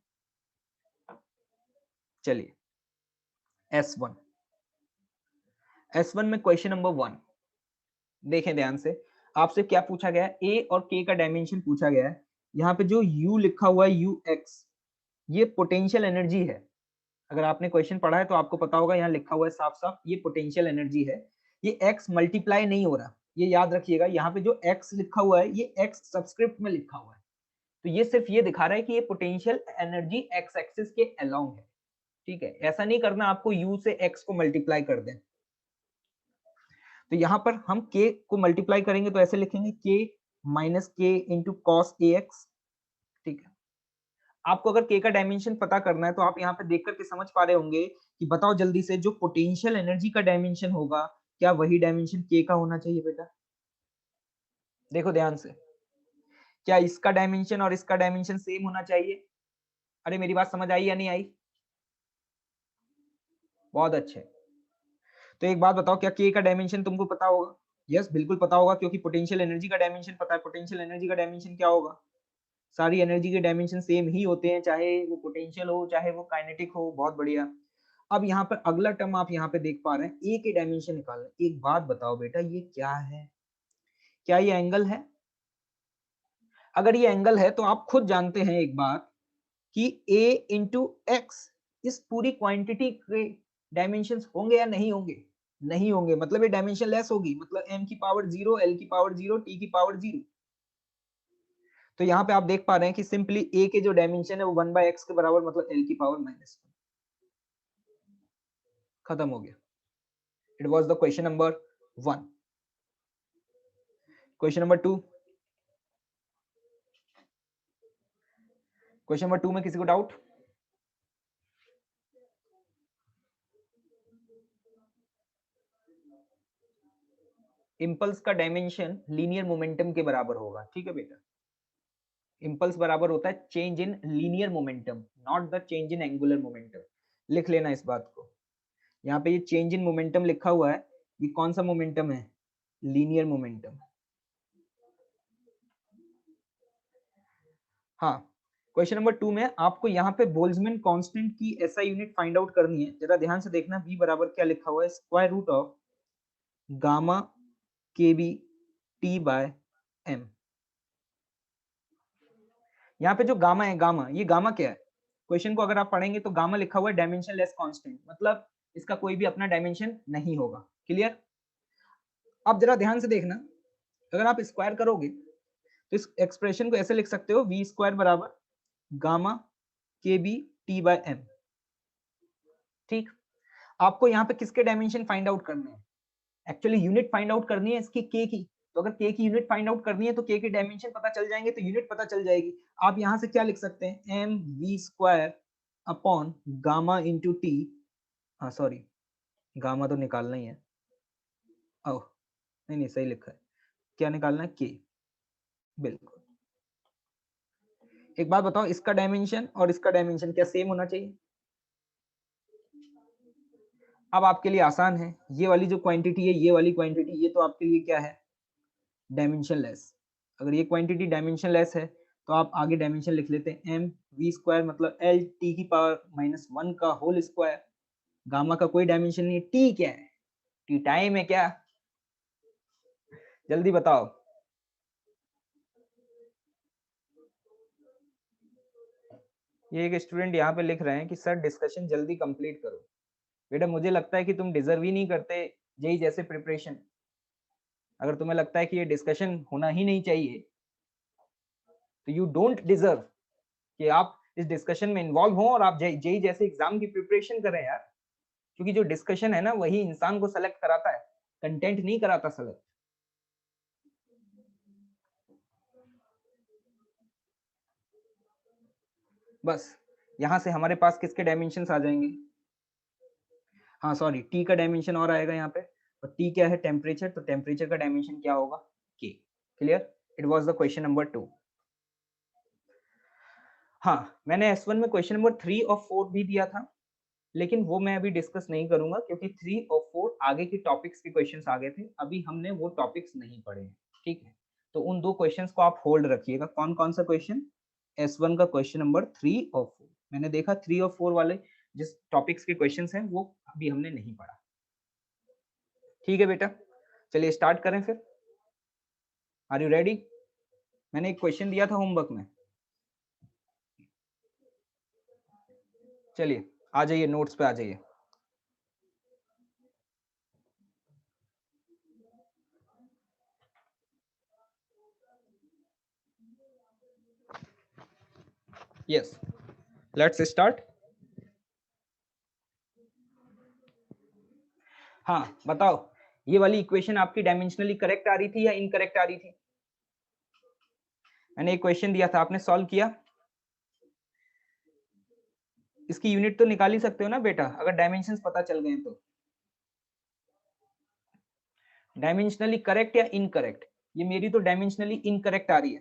चलिए S1। S1 में क्वेश्चन नंबर 1 देखें ध्यान से। आपसे क्या पूछा गया है? A और K का डायमेंशन पूछा गया है। यहाँ पे जो U लिखा हुआ है UX, ये पोटेंशियल एनर्जी है। अगर आपने क्वेश्चन पढ़ा है तो आपको पता होगा, यहाँ लिखा हुआ है साफ साफ, ये पोटेंशियल एनर्जी है। ये x मल्टीप्लाई नहीं हो रहा, ये याद रखिएगा, यहाँ पे जो x लिखा हुआ है ये x सबस्क्रिप्ट में लिखा हुआ है, तो ये सिर्फ ये दिखा रहा है कि ये पोटेंशियल एनर्जी x एक्सिस के अलोंग है, ठीक है। ऐसा नहीं करना आपको u से x को मल्टीप्लाई कर दें। तो यहाँ पर हम k को मल्टीप्लाई करेंगे तो ऐसे लिखेंगे k माइनस के इंटू कॉस ax, ठीक है। आपको अगर k का डायमेंशन पता करना है तो आप यहाँ पे देख करके समझ पा रहे होंगे कि बताओ जल्दी से, जो पोटेंशियल एनर्जी का डायमेंशन होगा क्या वही डायमेंशन k का होना चाहिए बेटा? देखो ध्यान से, क्या इसका डायमेंशन और इसका डायमेंशन सेम होना चाहिए? अरे मेरी बात समझ आई या नहीं आई? बहुत अच्छे। तो एक बात बताओ, क्या k का डायमेंशन तुमको पता होगा? यस बिल्कुल पता होगा, क्योंकि पोटेंशियल एनर्जी का डायमेंशन पता है। पोटेंशियल एनर्जी का डायमेंशन क्या होगा? सारी एनर्जी के डायमेंशन सेम ही होते हैं, चाहे वो पोटेंशियल हो चाहे वो काइनेटिक हो। बहुत बढ़िया। अब यहाँ पर अगला टर्म आप यहाँ पे देख पा रहे हैं, ए के डायमेंशन निकालना। एक बात बताओ बेटा, ये क्या है? क्या ये एंगल है? अगर ये एंगल है तो आप खुद जानते हैं एक बात कि a इंटू एक्स इस पूरी क्वांटिटी के डायमेंशंस होंगे या नहीं होंगे? नहीं होंगे, मतलब ये डायमेंशन लेस होगी, मतलब m की पावर 0, l की पावर 0, t की पावर 0। तो यहाँ पे आप देख पा रहे हैं कि सिंपली a के जो डायमेंशन है वो 1/x के बराबर, मतलब l की पावर -1। खत्म हो गया। It was the question number 1। Question number 2। Question number 2 में किसी को डाउट? इंपल्स का डायमेंशन लीनियर मोमेंटम के बराबर होगा, ठीक है बेटा। इंपल्स बराबर होता है change in linear momentum, not the change in angular momentum. लिख लेना इस बात को। यहाँ पे ये चेंज इन मोमेंटम लिखा हुआ है, ये कौन सा मोमेंटम है? Linear momentum. हाँ, क्वेश्चन नंबर 2 में आपको यहाँ पे बोल्ट्जमैन कांस्टेंट की एसआई यूनिट फाइंड आउट करनी है। जरा ध्यान से देखना, v बराबर क्या लिखा हुआ है? स्क्वायर रूट ऑफ गामा के बी टी बाय एम। यहाँ पे जो गामा है, गामा, ये गामा क्या है? क्वेश्चन को अगर आप पढ़ेंगे तो गामा लिखा हुआ है डायमेंशन लेस कांस्टेंट, मतलब इसका कोई भी अपना डायमेंशन नहीं होगा। क्लियर? अब जरा ध्यान से देखना, अगर आप स्क्वायर करोगे तो इस एक्सप्रेशन को ऐसे लिख सकते हो, वी स्क्वायर बराबर गामा के बी टी बाय एम। ठीक, आपको यहाँ पे किसके डायमेंशन फाइंड आउट करने हैं? एक्चुअली यूनिट फाइंड आउट करनी है इसकी k की। तो अगर k की यूनिट फाइंड आउट करनी है तो k के डायमेंशन पता चल जाएंगे तो यूनिट पता चल जाएगी। आप यहाँ से क्या लिख सकते हैं? M v square upon gamma into t. हाँ सॉरी, गामा तो निकालना ही है। ओह नहीं नहीं, सही लिखा है। क्या निकालना है? k। बिल्कुल। एक बात बताओ, इसका डायमेंशन और इसका डायमेंशन क्या सेम होना चाहिए? अब आपके लिए आसान है, ये वाली जो क्वांटिटी है, ये वाली क्वांटिटी, ये तो आपके लिए क्या है? Dimension less. अगर ये क्वांटिटी डायमेंशन लेस है तो आप आगे डायमेंशन लिख लेते हैं एम वी स्क्वायर, मतलब एल टी की पावर -1 का होल स्क्वायर। गामा का कोई डायमेंशन नहीं है, टी क्या है? टी टाइम है क्या? जल्दी बताओ। ये एक स्टूडेंट यहाँ पे लिख रहे हैं कि सर डिस्कशन जल्दी कंप्लीट करो। बेटा मुझे लगता है कि तुम डिजर्व ही नहीं करते जेई जैसे प्रिपरेशन। अगर तुम्हें लगता है कि ये डिस्कशन होना ही नहीं चाहिए तो यू डोंट डिजर्व कि आप इस डिस्कशन में इन्वॉल्व हो और आप जेई जैसे एग्जाम की प्रिपरेशन करें यार। क्योंकि जो डिस्कशन है ना वही इंसान को सेलेक्ट कराता है, कंटेंट नहीं कराता सेलेक्ट। बस यहाँ से हमारे पास किसके डायमेंशंस आ जाएंगे? हाँ सॉरी, टी का डायमेंशन और आएगा यहाँ पे, और टी क्या है? टेम्परेचर। तो टेम्परेचर का डायमेंशन क्या होगा? के। Clear? It was the question number 2। हाँ, मैंने S1 में क्वेश्चन नंबर 3 और 4 भी दिया था, लेकिन वो मैं अभी डिस्कस नहीं करूंगा क्योंकि 3 और 4 आगे की टॉपिक्स के क्वेश्चंस आ गए थे, अभी हमने वो टॉपिक्स नहीं पढ़े हैं। ठीक है, तो उन दो क्वेश्चंस को आप होल्ड रखिएगा। कौन कौन सा क्वेश्चन? S1 का क्वेश्चन नंबर 3 और 4। मैंने देखा 3 और 4 वाले जिस टॉपिक्स के क्वेश्चंस हैं वो अभी हमने नहीं पढ़ा। ठीक है बेटा, चलिए स्टार्ट करें फिर। Are you ready? मैंने एक क्वेश्चन दिया था होमवर्क में, चलिए आ जाइए, नोट्स पे आ जाइए। Yes, let's start. हाँ बताओ, ये वाली इक्वेशन आपकी डायमेंशनली करेक्ट आ रही थी या इनकरेक्ट आ रही थी? मैंने एक क्वेश्चन दिया था, आपने सॉल्व किया? इसकी यूनिट तो निकाल ही सकते हो ना बेटा, अगर डायमेंशंस पता चल गए तो। डायमेंशनली करेक्ट या इनकरेक्ट? ये मेरी तो डायमेंशनली इनकरेक्ट आ रही है,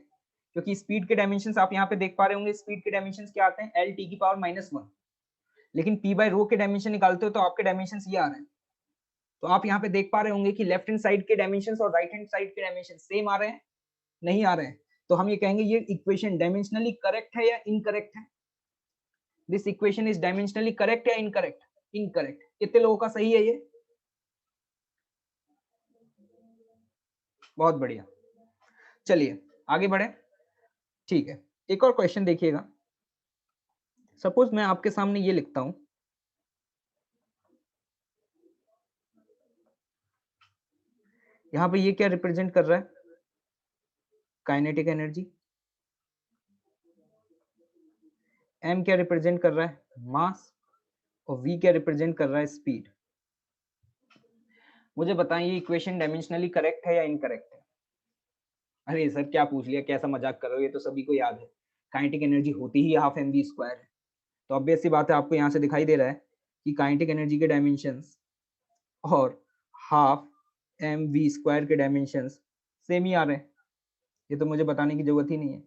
क्योंकि स्पीड के डायमेंशंस आप यहाँ पे देख पा रहे होंगे। स्पीड के डायमेंशंस क्या आते हैं? एल टी की पावर -1। लेकिन पी बाय रो के डायमेंशन निकालते हो तो आपके डायमेंशंस ये आ रहे हैं। तो आप यहाँ पे देख पा रहे होंगे कि लेफ्ट हैंड साइड के डायमेंशंस और राइट हैंड साइड के डायमेंशन सेम आ रहे हैं, नहीं आ रहे हैं। तो हम ये कहेंगे ये इक्वेशन डायमेंशनली करेक्ट है या इनकरेक्ट है? This equation is dimensionally correct या इनकरेक्ट? इनकरेक्ट। कितने लोगों का सही है ये? बहुत बढ़िया, चलिए आगे बढ़े। ठीक है, एक और क्वेश्चन देखिएगा। सपोज मैं आपके सामने ये लिखता हूं, यहां पे ये क्या रिप्रेजेंट कर रहा है? Kinetic energy. m क्या रिप्रेजेंट कर रहा है? मास। और v क्या रिप्रेजेंट कर रहा है? स्पीड। मुझे बताएं ये इक्वेशन डायमेंशनली करेक्ट है या इनकरेक्ट है? अरे सर क्या पूछ लिया, कैसा मजाक कर रहे हो, ये तो सभी को याद है। काइनेटिक एनर्जी होती ही हाफ एम वी स्क्वायर है। तो ऑब्वियस सी बात है, आपको यहाँ से दिखाई दे रहा है कि काइनेटिक एनर्जी के डायमेंशंस और हाफ एम वी स्क्वायर के डायमेंशंस सेम ही आ रहे हैं। ये तो मुझे बताने की जरूरत ही नहीं है।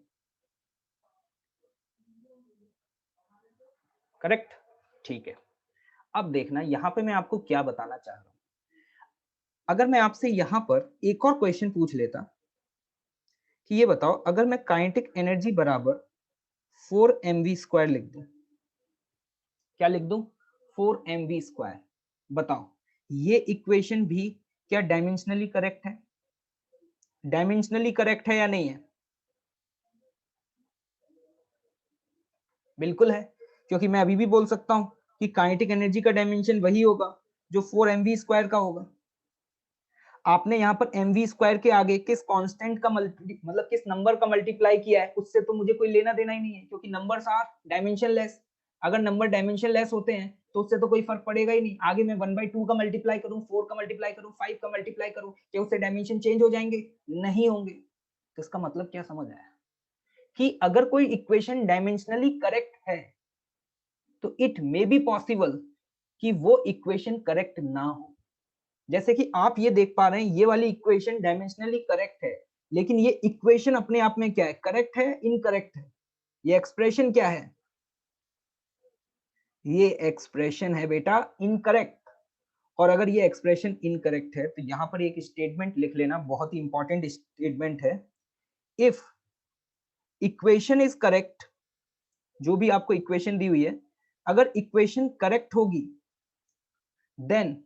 करेक्ट, ठीक है। अब देखना यहाँ पे मैं आपको क्या बताना चाह रहा हूँ। अगर मैं आपसे यहाँ पर एक और क्वेश्चन पूछ लेता कि ये बताओ, अगर मैं काइनेटिक एनर्जी बराबर 4mv² लिख दूं, क्या लिख दूं? 4mv²। बताओ ये इक्वेशन भी क्या डायमेंशनली करेक्ट है? डायमेंशनली करेक्ट है या नहीं है? बिल्कुल है, क्योंकि मैं अभी भी बोल सकता हूं कि काइनेटिक एनर्जी का डायमेंशन वही होगा जो 4mv² का होगा। आपने यहाँ पर mv² के आगे किस कांस्टेंट का मतलब किस नंबर का मल्टीप्लाई किया है, उससे तो मुझे कोई लेना देना ही नहीं है, क्योंकि नंबर्स आर डायमेंशनलेस। अगर नंबर डायमेंशनलेस होते हैं तो उससे तो कोई फर्क पड़ेगा ही नहीं। आगे मैं 1/2 का मल्टीप्लाई करूं, 4 का मल्टीप्लाई करूं, 5 का मल्टीप्लाई करूं, क्या उससे डायमेंशन चेंज हो जाएंगे? नहीं होंगे। तो इसका मतलब क्या समझ आया कि अगर कोई इक्वेशन डायमेंशनली करेक्ट है तो इट मे बी पॉसिबल कि वो इक्वेशन करेक्ट ना हो। जैसे कि आप ये देख पा रहे हैं, ये वाली इक्वेशन डायमेंशनली करेक्ट है, लेकिन ये इक्वेशन अपने आप में क्या है? करेक्ट है, इनकरेक्ट है? ये एक्सप्रेशन क्या है? ये एक्सप्रेशन है बेटा इनकरेक्ट। और अगर ये एक्सप्रेशन इनकरेक्ट है तो यहां पर एक स्टेटमेंट लिख लेना, बहुत ही इंपॉर्टेंट स्टेटमेंट है। इफ इक्वेशन इज करेक्ट, जो भी आपको इक्वेशन दी हुई है, अगर इक्वेशन करेक्ट होगी then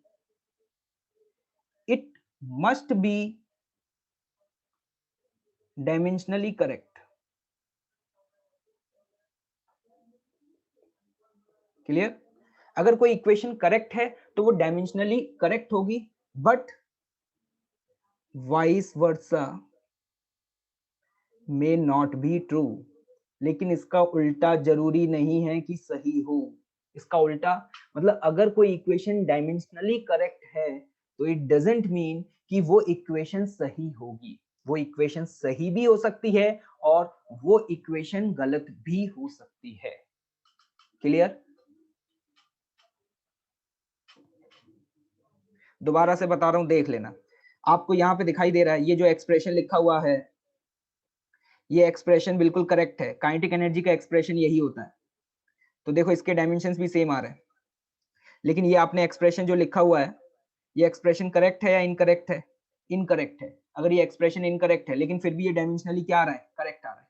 it must be dimensionally correct. Clear? अगर कोई इक्वेशन करेक्ट है तो वो डायमेंशनली करेक्ट होगी, but vice versa may not be true. लेकिन इसका उल्टा जरूरी नहीं है कि सही हो। इसका उल्टा मतलब अगर कोई इक्वेशन डायमेंशनली करेक्ट है तो इट डजंट मीन कि वो इक्वेशन सही होगी। वो इक्वेशन सही भी हो सकती है और वो इक्वेशन गलत भी हो सकती है। क्लियर? दोबारा से बता रहा हूं, देख लेना। आपको यहां पे दिखाई दे रहा है ये जो एक्सप्रेशन लिखा हुआ है, ये एक्सप्रेशन बिल्कुल करेक्ट है। काइनेटिक एनर्जी का एक्सप्रेशन यही होता है। तो देखो इसके डायमेंशंस भी सेम आ रहे हैं। लेकिन ये आपने एक्सप्रेशन जो लिखा हुआ है, ये एक्सप्रेशन करेक्ट है या इनकरेक्ट है? इनकरेक्ट है। अगर ये एक्सप्रेशन इनकरेक्ट है लेकिन फिर भी ये डायमेंशनली क्या आ रहा है? करेक्ट आ रहा है।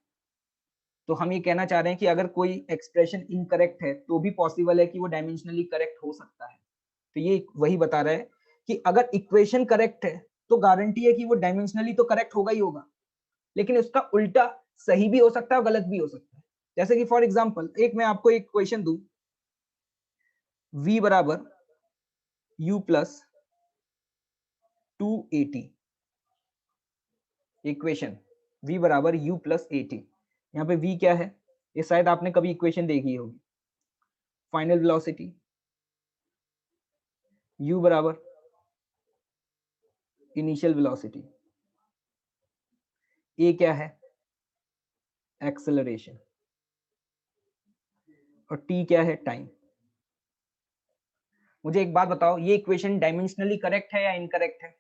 तो हम ये कहना चाह रहे हैं कि अगर कोई एक्सप्रेशन इनकरेक्ट है तो भी पॉसिबल है कि वो डायमेंशनली करेक्ट हो सकता है। तो ये वही बता रहा है कि अगर इक्वेशन करेक्ट है तो गारंटी है कि वो डायमेंशनली तो करेक्ट होगा ही होगा, लेकिन उसका उल्टा सही भी हो सकता है और गलत भी हो सकता है। जैसे कि फॉर एग्जांपल एक मैं आपको एक क्वेश्चन दूं, v बराबर u प्लस 280, इक्वेशन v बराबर u प्लस 80। यहाँ पे v क्या है? ये शायद आपने कभी इक्वेशन देखी होगी। फाइनल वेलोसिटी u बराबर इनिशियल वेलोसिटी, a क्या है एक्सेलरेशन, और t क्या है टाइम। मुझे एक बात बताओ, ये इक्वेशन डायमेंशनली करेक्ट है या इनकरेक्ट है?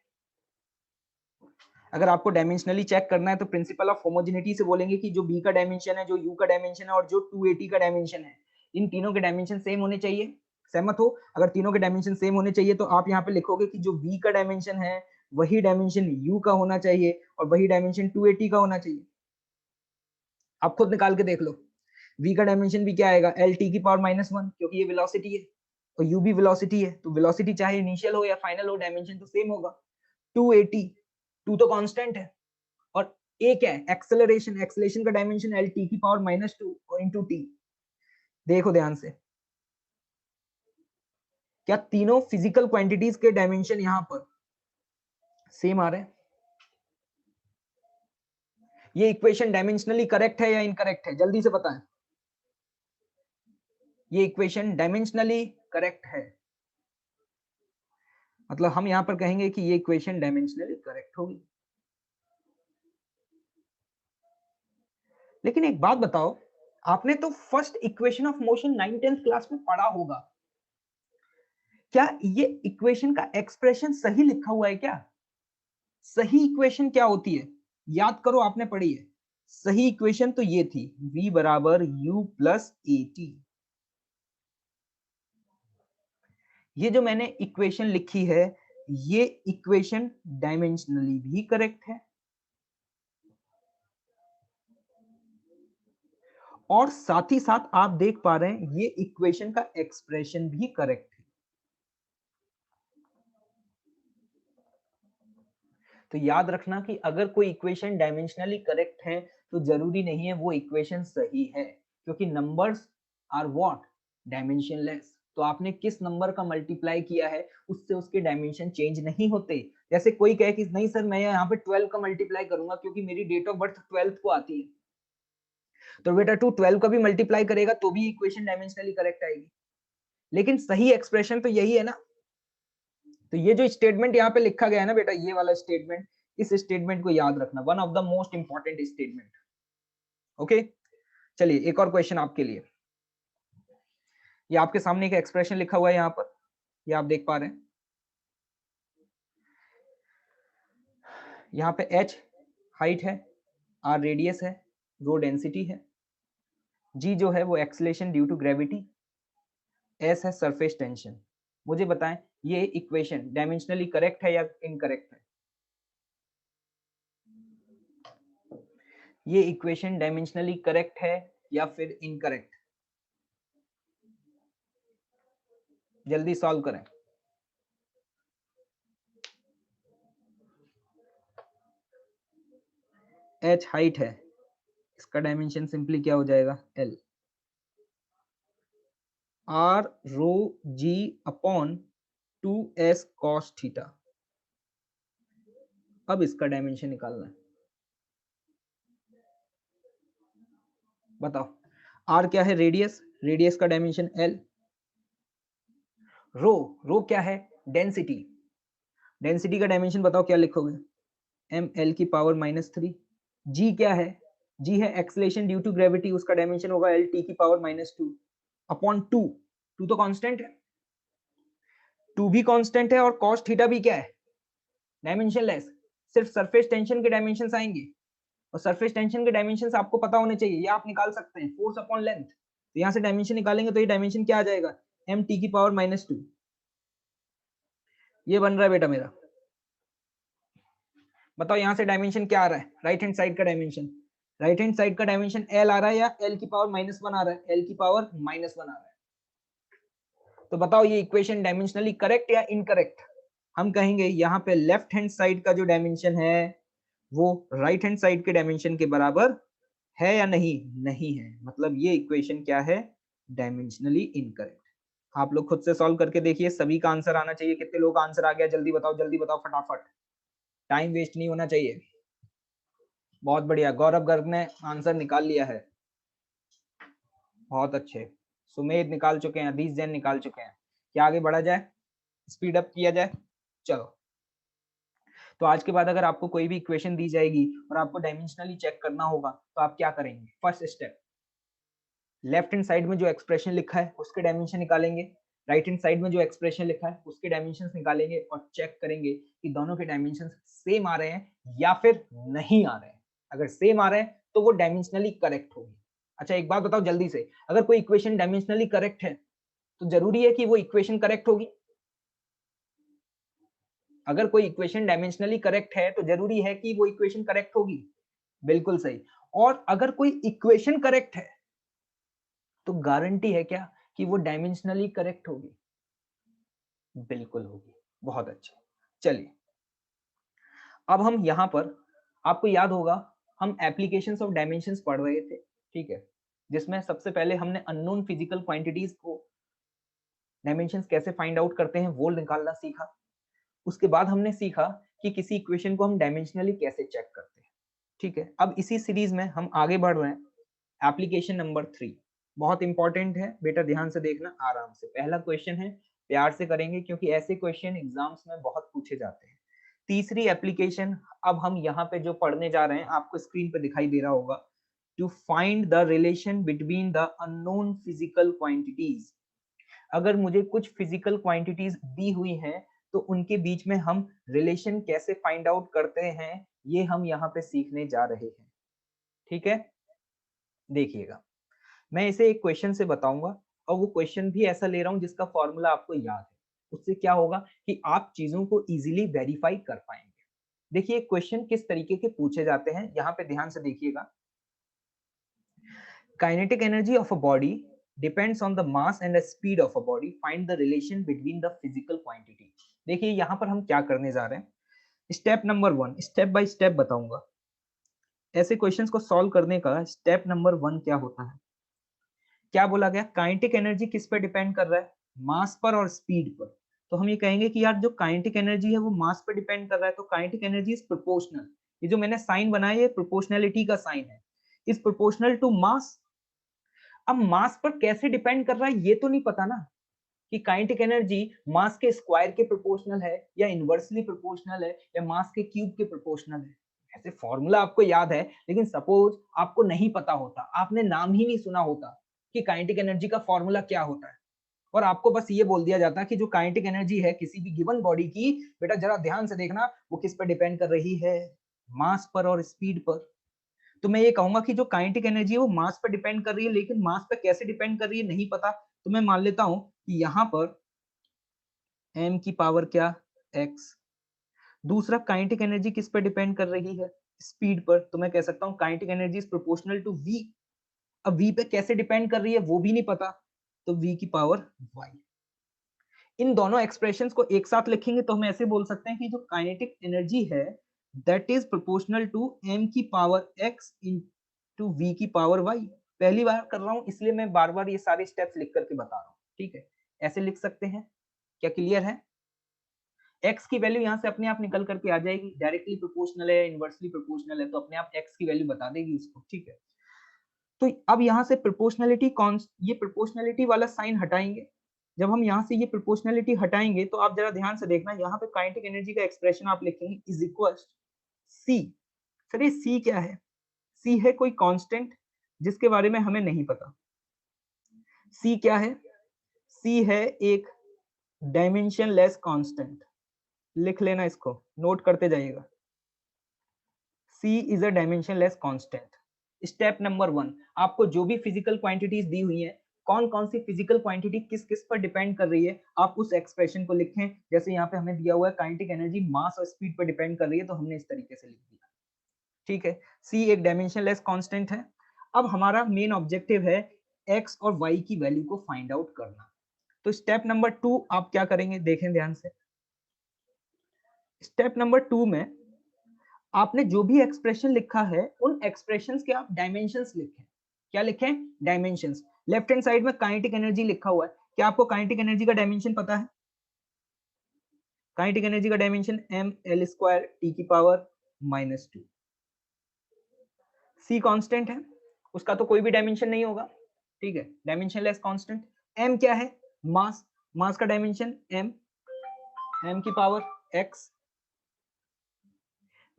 अगर आपको डायमेंशनली चेक करना है तो प्रिंसिपल ऑफ होमोजेनिटी से बोलेंगे कि जो b का डायमेंशन है, जो u का डायमेंशन है और जो 280 का डायमेंशन है, इन तीनों के डायमेंशन सेम होने चाहिए। सहमत हो? अगर तीनों के डायमेंशन सेम होने चाहिए तो आप यहाँ पे लिखोगे कि जो v का डायमेंशन है वही डायमेंशन u का होना चाहिए और वही डायमेंशन 280 का होना चाहिए। आप खुद निकाल के देख लो, v का डायमेंशन भी क्या आएगा, l t की पावर -1, क्योंकि ये वेलोसिटी है और u भी वेलोसिटी है, तो वेलोसिटी चाहे इनिशियल हो या फाइनल हो, डायमेंशन तो सेम होगा। 280, 2 तो कांस्टेंट है, और a क्या है एक्सेलरेशन, एक्सेलरेशन का डायमेंशन l t की पावर -2 इंटू t। देखो ध्यान से, क्या तीनों फिजिकल क्वांटिटीज के डायमेंशन यहां पर सेम आ रहे हैं? ये इक्वेशन डायमेंशनली करेक्ट है या इनकरेक्ट है, जल्दी से बताएं। ये इक्वेशन डायमेंशनली करेक्ट है, मतलब हम यहां पर कहेंगे कि ये इक्वेशन डायमेंशनली करेक्ट होगी। लेकिन एक बात बताओ, आपने तो first equation of motion 9th-10th class में पढ़ा होगा, क्या ये इक्वेशन का एक्सप्रेशन सही लिखा हुआ है क्या? सही इक्वेशन क्या होती है, याद करो, आपने पढ़ी है। सही इक्वेशन तो ये थी, v बराबर u प्लस at। ये जो मैंने इक्वेशन लिखी है, ये इक्वेशन डायमेंशनली भी करेक्ट है और साथ ही साथ आप देख पा रहे हैं ये इक्वेशन का एक्सप्रेशन भी करेक्ट है। तो याद रखना कि अगर कोई इक्वेशन डायमेंशनली करेक्ट है तो जरूरी नहीं है वो इक्वेशन सही है, क्योंकि नंबर्स आर व्हाट डायमेंशनलेस। तो आपने किस नंबर का मल्टीप्लाई किया है उससे उसके डायमेंशन चेंज नहीं होते। जैसे कोई कहे कि नहीं सर मैं यहाँ पे 12 का मल्टीप्लाई करूंगा क्योंकि मेरी डेट ऑफ बर्थ 12 को आती है, तो बेटा तू 12 का भी मल्टीप्लाई करेगा तो भी इक्वेशन डायमेंशनली करेक्ट आएगी। लेकिन सही एक्सप्रेशन तो यही है ना। तो ये जो स्टेटमेंट यहाँ पे लिखा गया है ना बेटा, ये वाला स्टेटमेंट, इस स्टेटमेंट को याद रखना, one of the most important statement. Okay, चलिए एक और क्वेश्चन आपके लिए। ये आपके सामने एक एक्सप्रेशन लिखा हुआ है यहाँ पर, ये आप देख पा रहे हैं। यहाँ पे h हाइट है, r रेडियस है, रो डेंसिटी है, g जो है वो acceleration due to gravity, s है सरफेस टेंशन। मुझे बताएं ये इक्वेशन डायमेंशनली करेक्ट है या इनकरेक्ट है? ये इक्वेशन डायमेंशनली करेक्ट है या फिर इनकरेक्ट? जल्दी सॉल्व करें। h हाइट है, इसका डायमेंशन सिंपली क्या हो जाएगा l, r रो g upon 2s cos theta. अब इसका डायमेंशन निकालना है, बताओ। r क्या है रेडियस, रेडियस का डायमेंशन l, रो क्या है डेंसिटी, डेंसिटी का डायमेंशन बताओ क्या लिखोगे, m l की पावर -3। g क्या है, g है एक्सेलरेशन ड्यू टू ग्रेविटी, उसका डायमेंशन होगा l t की पावर -2 अपॉन 2, 2 तो कांस्टेंट है, 2 भी कांस्टेंट है और cos थीटा भी क्या है डायमेंशनलेस। सिर्फ सरफेस टेंशन के डायमेंशंस आएंगे, और सरफेस टेंशन के डायमेंशंस आपको पता होने चाहिए, ये आप निकाल सकते हैं, फोर्स अपॉन लेंथ। तो यहाँ से डायमेंशन निकालेंगे तो ये डायमेंशन क्या आ जाएगा, m t की पावर -2। ये बन रहा है बेटा मेरा। बताओ यहाँ से डायमेंशन क्या आ रहा है, राइट हैंड साइड का डायमेंशन, राइट हैंड साइड का डायमेंशन l आ रहा है या l की पावर -1 आ रहा है, l की पावर -1 आ रहा है। तो बताओ ये इक्वेशन डायमेंशनली करेक्ट या इनकरेक्ट? हम कहेंगे यहाँ पे लेफ्ट हैंड साइड का जो डायमेंशन है वो राइट हैंड साइड के डायमेंशन के बराबर है या नहीं, नहीं है, मतलब ये इक्वेशन क्या है डायमेंशनली इनकरेक्ट। आप लोग खुद से सॉल्व करके देखिए, सभी का आंसर आना चाहिए। कितने लोग का आंसर आ गया, जल्दी बताओ फटाफट, टाइम वेस्ट नहीं होना चाहिए। बहुत बढ़िया, गौरव गर्ग ने आंसर निकाल लिया है। बहुत अच्छे, सुमेध निकाल चुके हैं, अधीश जैन निकाल चुके हैं। क्या आगे बढ़ा जाए, स्पीड अप किया जाए? चलो, तो आज के बाद अगर आपको कोई भी इक्वेशन दी जाएगी और आपको डायमेंशनली चेक करना होगा तो आप क्या करेंगे? First step, left hand side में जो एक्सप्रेशन लिखा है उसके डायमेंशन निकालेंगे, राइट हैंड साइड में जो एक्सप्रेशन लिखा है उसके डायमेंशंस निकालेंगे और चेक करेंगे कि दोनों के डायमेंशंस सेम आ रहे हैं या फिर नहीं आ रहे हैं। अगर सेम आ रहे हैं तो वो डायमेंशनली करेक्ट होगी। अच्छा, एक बात बताओ जल्दी से, अगर कोई इक्वेशन डायमेंशनली करेक्ट है तो जरूरी है कि वो इक्वेशन करेक्ट होगी? अगर कोई इक्वेशन डायमेंशनली करेक्ट है तो जरूरी है कि वो इक्वेशन करेक्ट होगी? बिल्कुल सही। और अगर कोई इक्वेशन करेक्ट है तो गारंटी है क्या कि वो डायमेंशनली करेक्ट होगी? बिल्कुल होगी। बहुत अच्छा। चलिए, अब हम यहां पर, आपको याद होगा हम एप्लीकेशंस ऑफ डायमेंशंस पढ़ रहे थे, ठीक है, जिसमें सबसे पहले हमने अननोन फिजिकल क्वांटिटीज को डायमेंशंस कैसे फाइंड आउट करते हैं वो निकालना सीखा। उसके बाद हमने सीखा कि किसी इक्वेशन को हम डायमेंशनली कैसे चेक करते हैं, ठीक है। अब इसी सीरीज में हम आगे बढ़ रहे हैं। एप्लीकेशन नंबर 3 बहुत इंपॉर्टेंट है बेटा, ध्यान से देखना, आराम से। पहला क्वेश्चन है, प्यार से करेंगे क्योंकि ऐसे क्वेश्चन एग्जाम्स में बहुत पूछे जाते हैं। तीसरी एप्लीकेशन अब हम यहाँ पे जो पढ़ने जा रहे हैं आपको स्क्रीन पे दिखाई दे रहा होगा, to find the relation between the unknown physical quantities. अगर मुझे कुछ फिजिकल क्वांटिटीज दी हुई हैं तो उनके बीच में हम रिलेशन कैसे फाइंड आउट करते हैं, ये हम यहाँ पे सीखने जा रहे हैं, ठीक है। देखिएगा, मैं इसे एक क्वेश्चन से बताऊंगा और वो क्वेश्चन भी ऐसा ले रहा हूं जिसका फॉर्मूला आपको याद है। उससे क्या होगा कि आप चीजों को इजीली वेरीफाई कर पाएंगे। देखिए क्वेश्चन किस तरीके के पूछे जाते हैं, यहाँ पे ध्यान से देखिएगा। Kinetic energy of a body depends on the mass and the speed of a body, find the relation between the physical quantity. देखिए यहाँ पर हम क्या करने जा रहे हैं, step number 1 step by step बताऊंगा। ऐसे क्वेश्चंस को सॉल्व करने का स्टेप नंबर 1 क्या होता है? क्या बोला गया, काइनेटिक एनर्जी किस पर डिपेंड कर रहा है? मास पर और स्पीड पर। तो हम ये कहेंगे कि यार जो काइनेटिक एनर्जी है वो मास पर डिपेंड कर रहा है, तो काइनेटिक एनर्जी इज प्रोपोर्शनल। ये जो मैंने साइन बनाया है प्रोपोर्शनलिटी का साइन है, इज प्रोपोर्शनल टू मास। अब मास पर कैसे डिपेंड कर रहा है ये तो नहीं पता ना, कि काइनेटिक एनर्जी मास के स्क्वायर के प्रोपोर्शनल है या इनवर्सली प्रोपोर्शनल है या मास के क्यूब के प्रोपोर्शनल है। ऐसे फॉर्मूला आपको याद है, लेकिन सपोज आपको नहीं पता होता, आपने नाम ही नहीं सुना होता कि काइनेटिक एनर्जी का फॉर्मूला क्या होता है, और आपको बस ये बोल दिया जाता कि जो काइनेटिक एनर्जी है किसी भी गिवन बॉडी की, बेटा जरा ध्यान से देखना, वो किस पर डिपेंड कर रही है? मास पर और स्पीड पर। तो मैं ये कहूंगा कि जो काइनेटिक एनर्जी है वो मास पर डिपेंड कर रही है, लेकिन मास पर कैसे डिपेंड कर रही है नहीं पता। तो मैं मान लेता हूं कि यहाँ पर m की पावर क्या, x। दूसरा, काइनेटिक एनर्जी किस पर डिपेंड कर रही है? स्पीड पर। तो मैं कह सकता हूँ kinetic energy is proportional to v। अब v पे कैसे डिपेंड कर रही है वो भी नहीं पता, तो v की पावर y। इन दोनों एक्सप्रेशंस को एक साथ लिखेंगे तो हम ऐसे बोल सकते हैं कि जो काइनेटिक एनर्जी है that is proportional to m की पावर x इनटू v की पावर y। पहली बार कर रहा हूं इसलिए मैं बार बार ये सारे स्टेप्स लिख करके बता रहा हूँ, ठीक है। ऐसे लिख सकते हैं, क्या क्लियर है? x की वैल्यू यहाँ से अपने आप निकल करके आ जाएगी, डायरेक्टली प्रोपोर्शनल है, इनवर्सली प्रोपोर्शनल है, तो अपने आप x की वैल्यू बता देगी उसको, ठीक है। तो अब यहाँ से प्रोपोर्शनलिटी कौन, ये प्रोपोर्शनलिटी वाला साइन हटाएंगे। जब हम यहाँ से ये प्रोपोर्शनलिटी हटाएंगे तो आप जरा ध्यान से देखना, यहाँ पे काइनेटिक एनर्जी का एक्सप्रेशन आप लिखेंगे इज इक्वल सी। सर ये सी क्या है? सी है कोई कांस्टेंट जिसके बारे में हमें नहीं पता। सी क्या है? सी है एक डायमेंशन लेस कांस्टेंट। लिख लेना, इसको नोट करते जाइएगा। C is a dimensionless constant. Step number 1, आपको जो भी फिजिकल क्वांटिटीज दी हुई हैं, कौन कौन सी फिजिकल क्वांटिटी किस किस पर डिपेंड कर रही है, आप उस एक्सप्रेशन को लिखें। जैसे यहाँ पे हमें दिया हुआ है काइनेटिक एनर्जी मास और स्पीड पर डिपेंड कर रही है, तो हमने इस तरीके से लिख दिया, ठीक है। C एक डायमेंशनलेस कांस्टेंट है। अब हमारा मेन ऑब्जेक्टिव है x और y की वैल्यू को फाइंड आउट करना। तो स्टेप नंबर 2 आप क्या करेंगे, देखें ध्यान से। स्टेप नंबर 2 में आपने जो भी एक्सप्रेशन लिखा है उन एक्सप्रेशंस के आप डायमेंशंस लिखें। क्या लिखें? डायमेंशंस। लेफ्ट हैंड साइड में काइनेटिक एनर्जी लिखा हुआ है, क्या आपको काइनेटिक एनर्जी का डायमेंशन पता है? काइनेटिक एनर्जी का डायमेंशन ml² t की पावर -2। c कांस्टेंट है, उसका तो कोई भी डायमेंशन नहीं होगा, ठीक है, डायमेंशनलेस कांस्टेंट। m क्या है? मास, मास का डायमेंशन m, m की पावर x।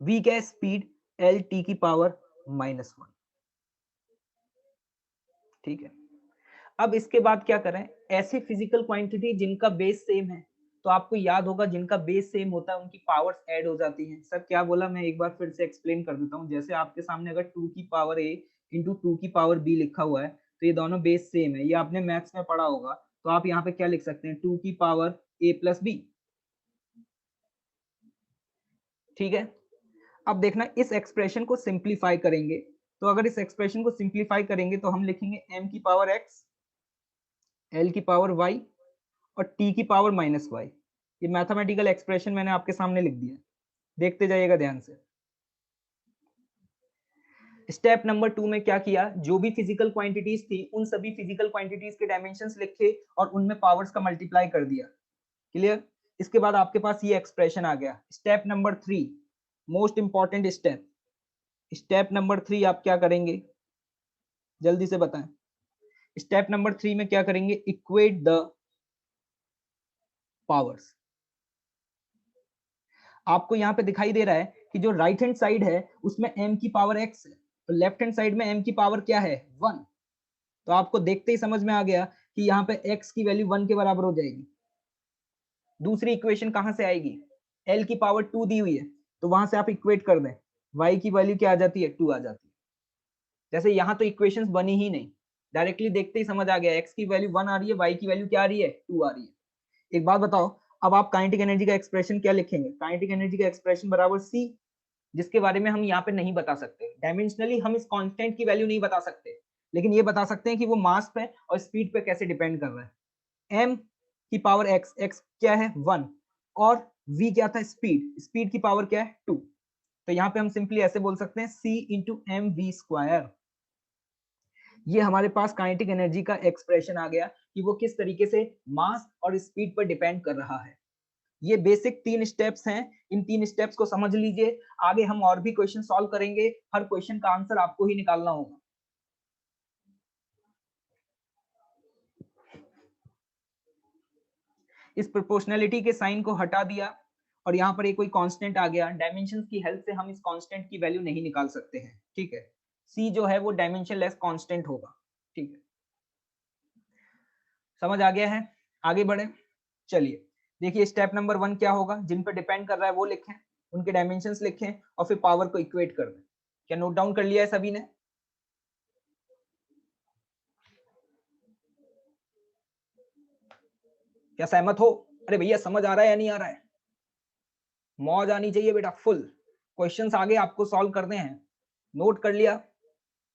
v क्या है? स्पीड, l t की पावर -1। ठीक है, अब इसके बाद क्या करें, ऐसी फिजिकल क्वांटिटी जिनका बेस सेम है, तो आपको याद होगा जिनका बेस सेम होता है उनकी पावर्स ऐड हो जाती हैं। सर क्या बोला, मैं एक बार फिर से एक्सप्लेन कर देता हूँ। जैसे आपके सामने अगर 2 की पावर a इंटू 2 की पावर b लिखा हुआ है, तो ये दोनों बेस सेम है, ये आपने मैथ्स में पढ़ा होगा। तो आप यहाँ पे क्या लिख सकते हैं, 2 की पावर a प्लस b। ठीक है, अब देखना इस एक्सप्रेशन को सिंप्लीफाई करेंगे, तो अगर इस एक्सप्रेशन को सिंप्लीफाई करेंगे तो हम लिखेंगे m की पावर x, l की पावर y और t की पावर -y। ये मैथमेटिकल एक्सप्रेशन मैंने आपके सामने लिख दिया, देखते जाइएगा ध्यान से। स्टेप नंबर 2 में क्या किया, जो भी फिजिकल क्वांटिटीज थी उन सभी फिजिकल क्वांटिटीज के डायमेंशंस लिखे और उनमें पावर्स का मल्टीप्लाई कर दिया। क्लियर? इसके बाद आपके पास ये एक्सप्रेशन आ गया। Step number 3, most important step. Step number 3 आप क्या करेंगे, जल्दी से बताएं। स्टेप नंबर 3 में क्या करेंगे, इक्वेट द पावर्स। आपको यहाँ पे दिखाई दे रहा है कि जो राइट हैंड साइड है उसमें m की पावर x है, तो लेफ्ट हैंड साइड में m की पावर क्या है, 1। तो आपको देखते ही समझ में आ गया कि यहाँ पे x की वैल्यू 1 के बराबर हो जाएगी। दूसरी इक्वेशन कहां से आएगी, l की पावर 2 दी हुई है, तो वहां से आप इक्वेट कर दें, y की वैल्यू क्या आ जाती है, 2 आ जाती है। जैसे यहाँ तो इक्वेशंस बनी ही नहीं, डायरेक्टली देखते ही समझ आ गया, x की वैल्यू 1 आ रही है, y की वैल्यू क्या आ रही है, 2 आ रही है। एक बात बताओ, अब आप काइनेटिक एनर्जी का एक्सप्रेशन क्या लिखेंगे, काइनेटिक एनर्जी का एक्सप्रेशन बराबर c, जिसके बारे में हम यहाँ पे नहीं बता सकते। डायमेंशनली हम इस कांस्टेंट की वैल्यू नहीं बता सकते, लेकिन ये बता सकते हैं कि वो मास पे और स्पीड पे कैसे डिपेंड कर रहा है। m की पावर x, x क्या है 1, और v क्या था, स्पीड, स्पीड की पावर क्या है 2। तो यहाँ पे हम सिंपली ऐसे बोल सकते हैं c into m v square. ये हमारे पास काइनेटिक एनर्जी का एक्सप्रेशन आ गया कि वो किस तरीके से मास और स्पीड पर डिपेंड कर रहा है। ये बेसिक 3 स्टेप्स हैं, इन 3 स्टेप्स को समझ लीजिए। आगे हम और भी क्वेश्चन सॉल्व करेंगे, हर क्वेश्चन का आंसर आपको ही निकालना होगा। इस प्रोपोर्शनैलिटी के साइन को हटा दिया और यहाँ पर एक कोई कांस्टेंट आ गया, डायमेंशंस की हेल्प से हम इस कांस्टेंट की वैल्यू नहीं निकाल सकते हैं। ठीक है, c जो है वो डायमेंशनलेस कांस्टेंट होगा। ठीक है, समझ आ गया है? आगे बढ़े, चलिए देखिए स्टेप नंबर 1 क्या होगा, जिन पर डिपेंड कर रहा है वो लिखें, उनके डायमेंशंस लिखें और फिर पावर को इक्वेट कर दें। क्या नोट डाउन कर लिया है सभी ने? क्या सहमत हो? अरे भैया समझ आ रहा है या नहीं आ रहा है? मौज आनी चाहिए बेटा फुल। क्वेश्चंस आगे आपको सॉल्व करने हैं, नोट कर लिया?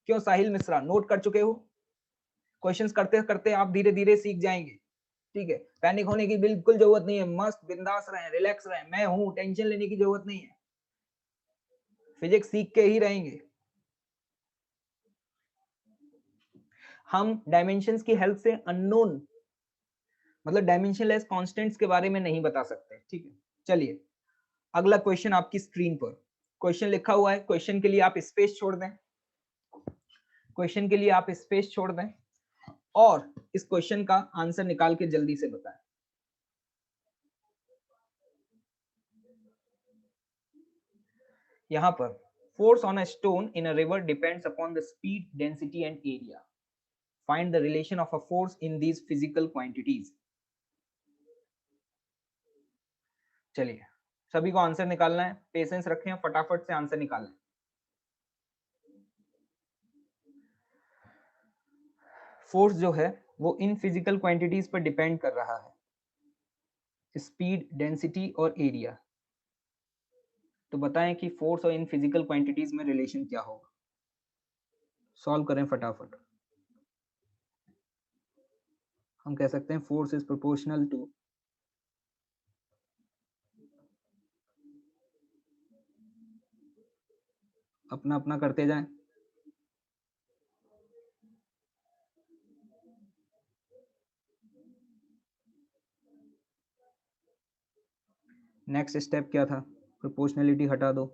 क्यों साहिल मिश्रा, नोट कर चुके हो? क्वेश्चंस करते करते आप धीरे धीरे सीख जाएंगे। ठीक है, पैनिक होने की बिल्कुल जरूरत नहीं है, मस्त बिंदास रहें, रिलैक्स रहें, मैं हूं, टेंशन लेने की जरूरत नहीं है, फिजिक्स सीख के ही रहेंगे। हम डायमेंशंस की हेल्प से अननोन मतलब डायमेंशनलेस कांस्टेंट्स के बारे में नहीं बता सकते। ठीक है, चलिए अगला क्वेश्चन आपकी स्क्रीन पर क्वेश्चन लिखा हुआ है, क्वेश्चन के लिए आप स्पेस छोड़ दें, क्वेश्चन के लिए आप स्पेस छोड़ दें और इस क्वेश्चन का आंसर निकाल के जल्दी से बताएं। यहां पर force on a stone in a river depends upon the speed, density and area. Find the relation of a force in these physical quantities. चलिए सभी को आंसर निकालना है, पेशेंस रखें, फटाफट से आंसर निकालें। फोर्स जो है वो इन फिजिकल क्वांटिटीज पर डिपेंड कर रहा है, स्पीड, डेंसिटी और एरिया। तो बताएं कि फोर्स और इन फिजिकल क्वांटिटीज में रिलेशन क्या होगा, सॉल्व करें फटाफट। हम कह सकते हैं फोर्स इज प्रोपोर्शनल टू अपना अपना करते जाएं। नेक्स्ट स्टेप क्या था, प्रोपोर्शनलिटी हटा दो,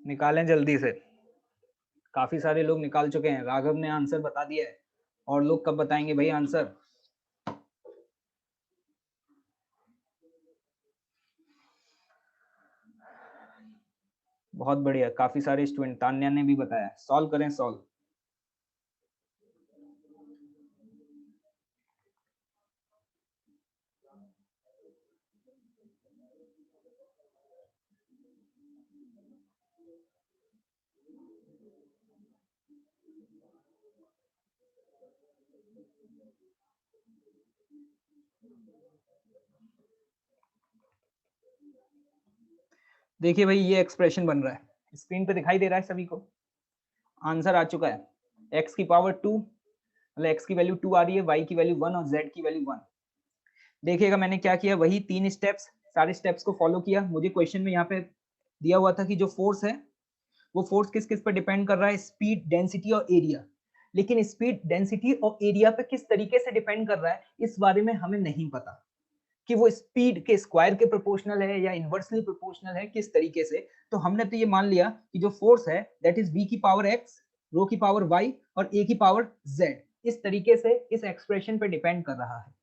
निकालें जल्दी से, काफी सारे लोग निकाल चुके हैं। राघव ने आंसर बता दिया है, और लोग कब बताएंगे भाई आंसर? बहुत बढ़िया, काफी सारे स्टूडेंट, तान्या ने भी बताया। सॉल्व करें, सॉल्व। देखिए भाई, ये एक्सप्रेशन बन रहा है, स्क्रीन पे दिखाई दे रहा है सभी को। आंसर आ चुका है, x की पावर 2, मतलब x की वैल्यू 2 आ रही है, y की वैल्यू 1 और z की वैल्यू 1। देखिएगा मैंने क्या किया, वही 3 स्टेप्स, सारे स्टेप्स को फॉलो किया। मुझे क्वेश्चन में यहाँ पे दिया हुआ था कि जो फोर्स है वो फोर्स किस किस पर डिपेंड कर रहा है, स्पीड, डेंसिटी और एरिया। लेकिन स्पीड, डेंसिटी और एरिया पे किस तरीके से डिपेंड कर रहा है, इस बारे में हमें नहीं पता कि वो स्पीड के स्क्वायर के प्रोपोर्शनल है या इनवर्सली प्रोपोर्शनल है, किस तरीके से। तो हमने तो ये मान लिया कि जो फोर्स है दैट इज v की पावर x, रो की पावर y और a की पावर z, इस तरीके से इस एक्सप्रेशन पे डिपेंड कर रहा है।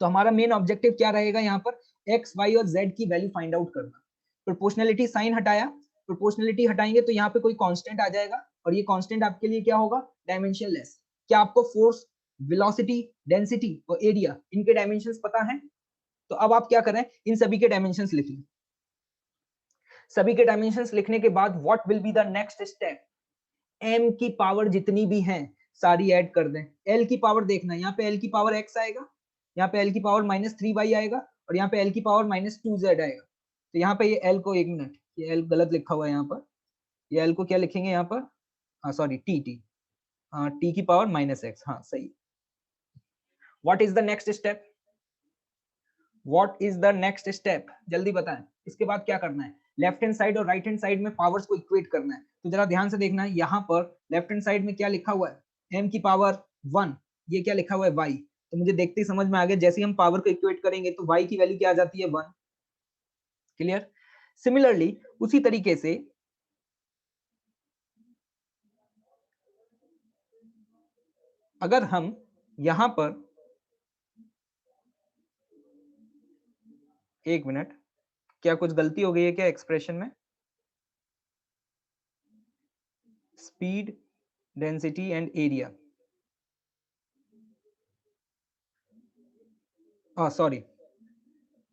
तो हमारा मेन ऑब्जेक्टिव क्या रहेगा यहाँ पर, x, y और z की वैल्यू फाइंड आउट करना। प्रोपोर्शनलिटी साइन हटाया, प्रोपोर्शनलिटी हटाएंगे तो यहाँ पे कोई कांस्टेंट आ जाएगा, और ये कांस्टेंट आपके लिए क्या होगा, डायमेंशनलेस। क्या आपको फोर्स, वेलोसिटी, डेंसिटी और एरिया, इनके डायमेंशंस पता है? तो अब आप क्या करें, इन सभी के डायमेंशंस लिख लें। सभी के डायमेंशंस लिखने के बाद what will be the next step, m की पावर जितनी भी हैं सारी ऐड कर दें। l की पावर देखना, यहाँ पे l की पावर x आएगा, यहाँ पे l की पावर -3y आएगा, और यहाँ पे l की पावर -2z आएगा। तो यहाँ पे ये l को, एक मिनट, ये l गलत लिखा हुआ है यहाँ पर, ये l को क्या लिखेंगे यहाँ पर, हाँ सॉरी, t की पावर -x, हाँ सही। What is the next step, what is the next step, जल्दी बताएं। इसके बाद क्या करना है, लेफ्ट हैंड साइड और राइट हैंड साइड में पावर्स को इक्वेट करना है। तो जरा ध्यान से देखना है, यहाँ पर लेफ्ट हैंड साइड में क्या लिखा हुआ है, m की पावर 1, ये क्या लिखा हुआ है, y। तो मुझे देखते ही समझ में आ गया, जैसे ही हम पावर को इक्वेट करेंगे तो y की वैल्यू क्या आ जाती है, 1। क्लियर? सिमिलरली उसी तरीके से अगर हम यहां पर, एक मिनट, क्या कुछ गलती हो गई है क्या एक्सप्रेशन में? Speed, density and area, sorry,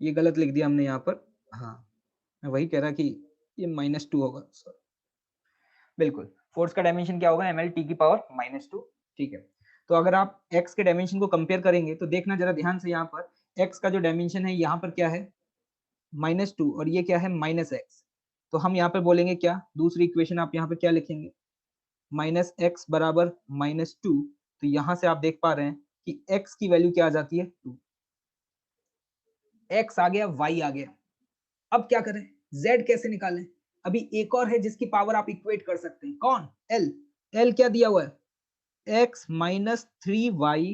ये गलत लिख दिया हमने यहाँ पर। हाँ, मैं वही कह रहा कि ये -2 होगा, सॉरी। बिल्कुल, फोर्स का डायमेंशन क्या होगा, ml t की पावर -2। ठीक है, तो अगर आप x के डायमेंशन को कंपेयर करेंगे तो देखना जरा ध्यान से, यहाँ पर x का जो डायमेंशन है यहाँ पर क्या है, -2, और ये क्या है, -x। तो हम यहाँ पर बोलेंगे क्या, दूसरी इक्वेशन आप यहाँ पर क्या लिखेंगे, -x बराबर -2। तो यहाँ से आप देख पा रहे हैं कि x की वैल्यू क्या आ जाती है, 2। x आ गया, y आ गया। अब क्या करें, z कैसे निकालें? अभी एक और है जिसकी पावर आप इक्वेट कर सकते हैं, कौन, l। l क्या दिया हुआ है, x -3y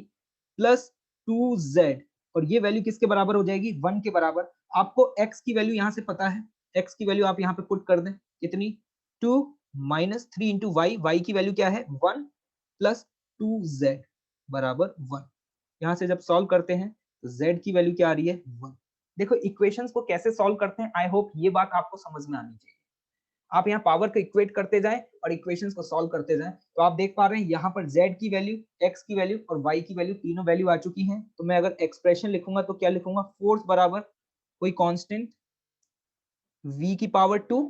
प्लस 2z, और ये वैल्यू किसके बराबर हो जाएगी, 1 के बराबर। आपको x की वैल्यू यहाँ से पता है, x की वैल्यू आप यहाँ पे पुट कर दें, कितनी, 2 -3 इंटू वाई, वाई की वैल्यू क्या है, 1 प्लस 2z बराबर 1। यहाँ से जब सॉल्व करते हैं तो z की वैल्यू क्या आ रही है, 1। देखो इक्वेशंस को कैसे सॉल्व करते हैं, आई होप ये बात आपको समझ में आनी चाहिए। आप यहाँ पावर को इक्वेट करते जाएं और इक्वेशंस को सॉल्व करते जाएं, तो आप देख पा रहे हैं यहाँ पर z की वैल्यू, x की वैल्यू और y की वैल्यू, तीनों वैल्यू आ चुकी हैं। तो मैं अगर एक्सप्रेशन लिखूंगा तो क्या लिखूंगा, फोर्स बराबर कोई कांस्टेंट v की पावर 2,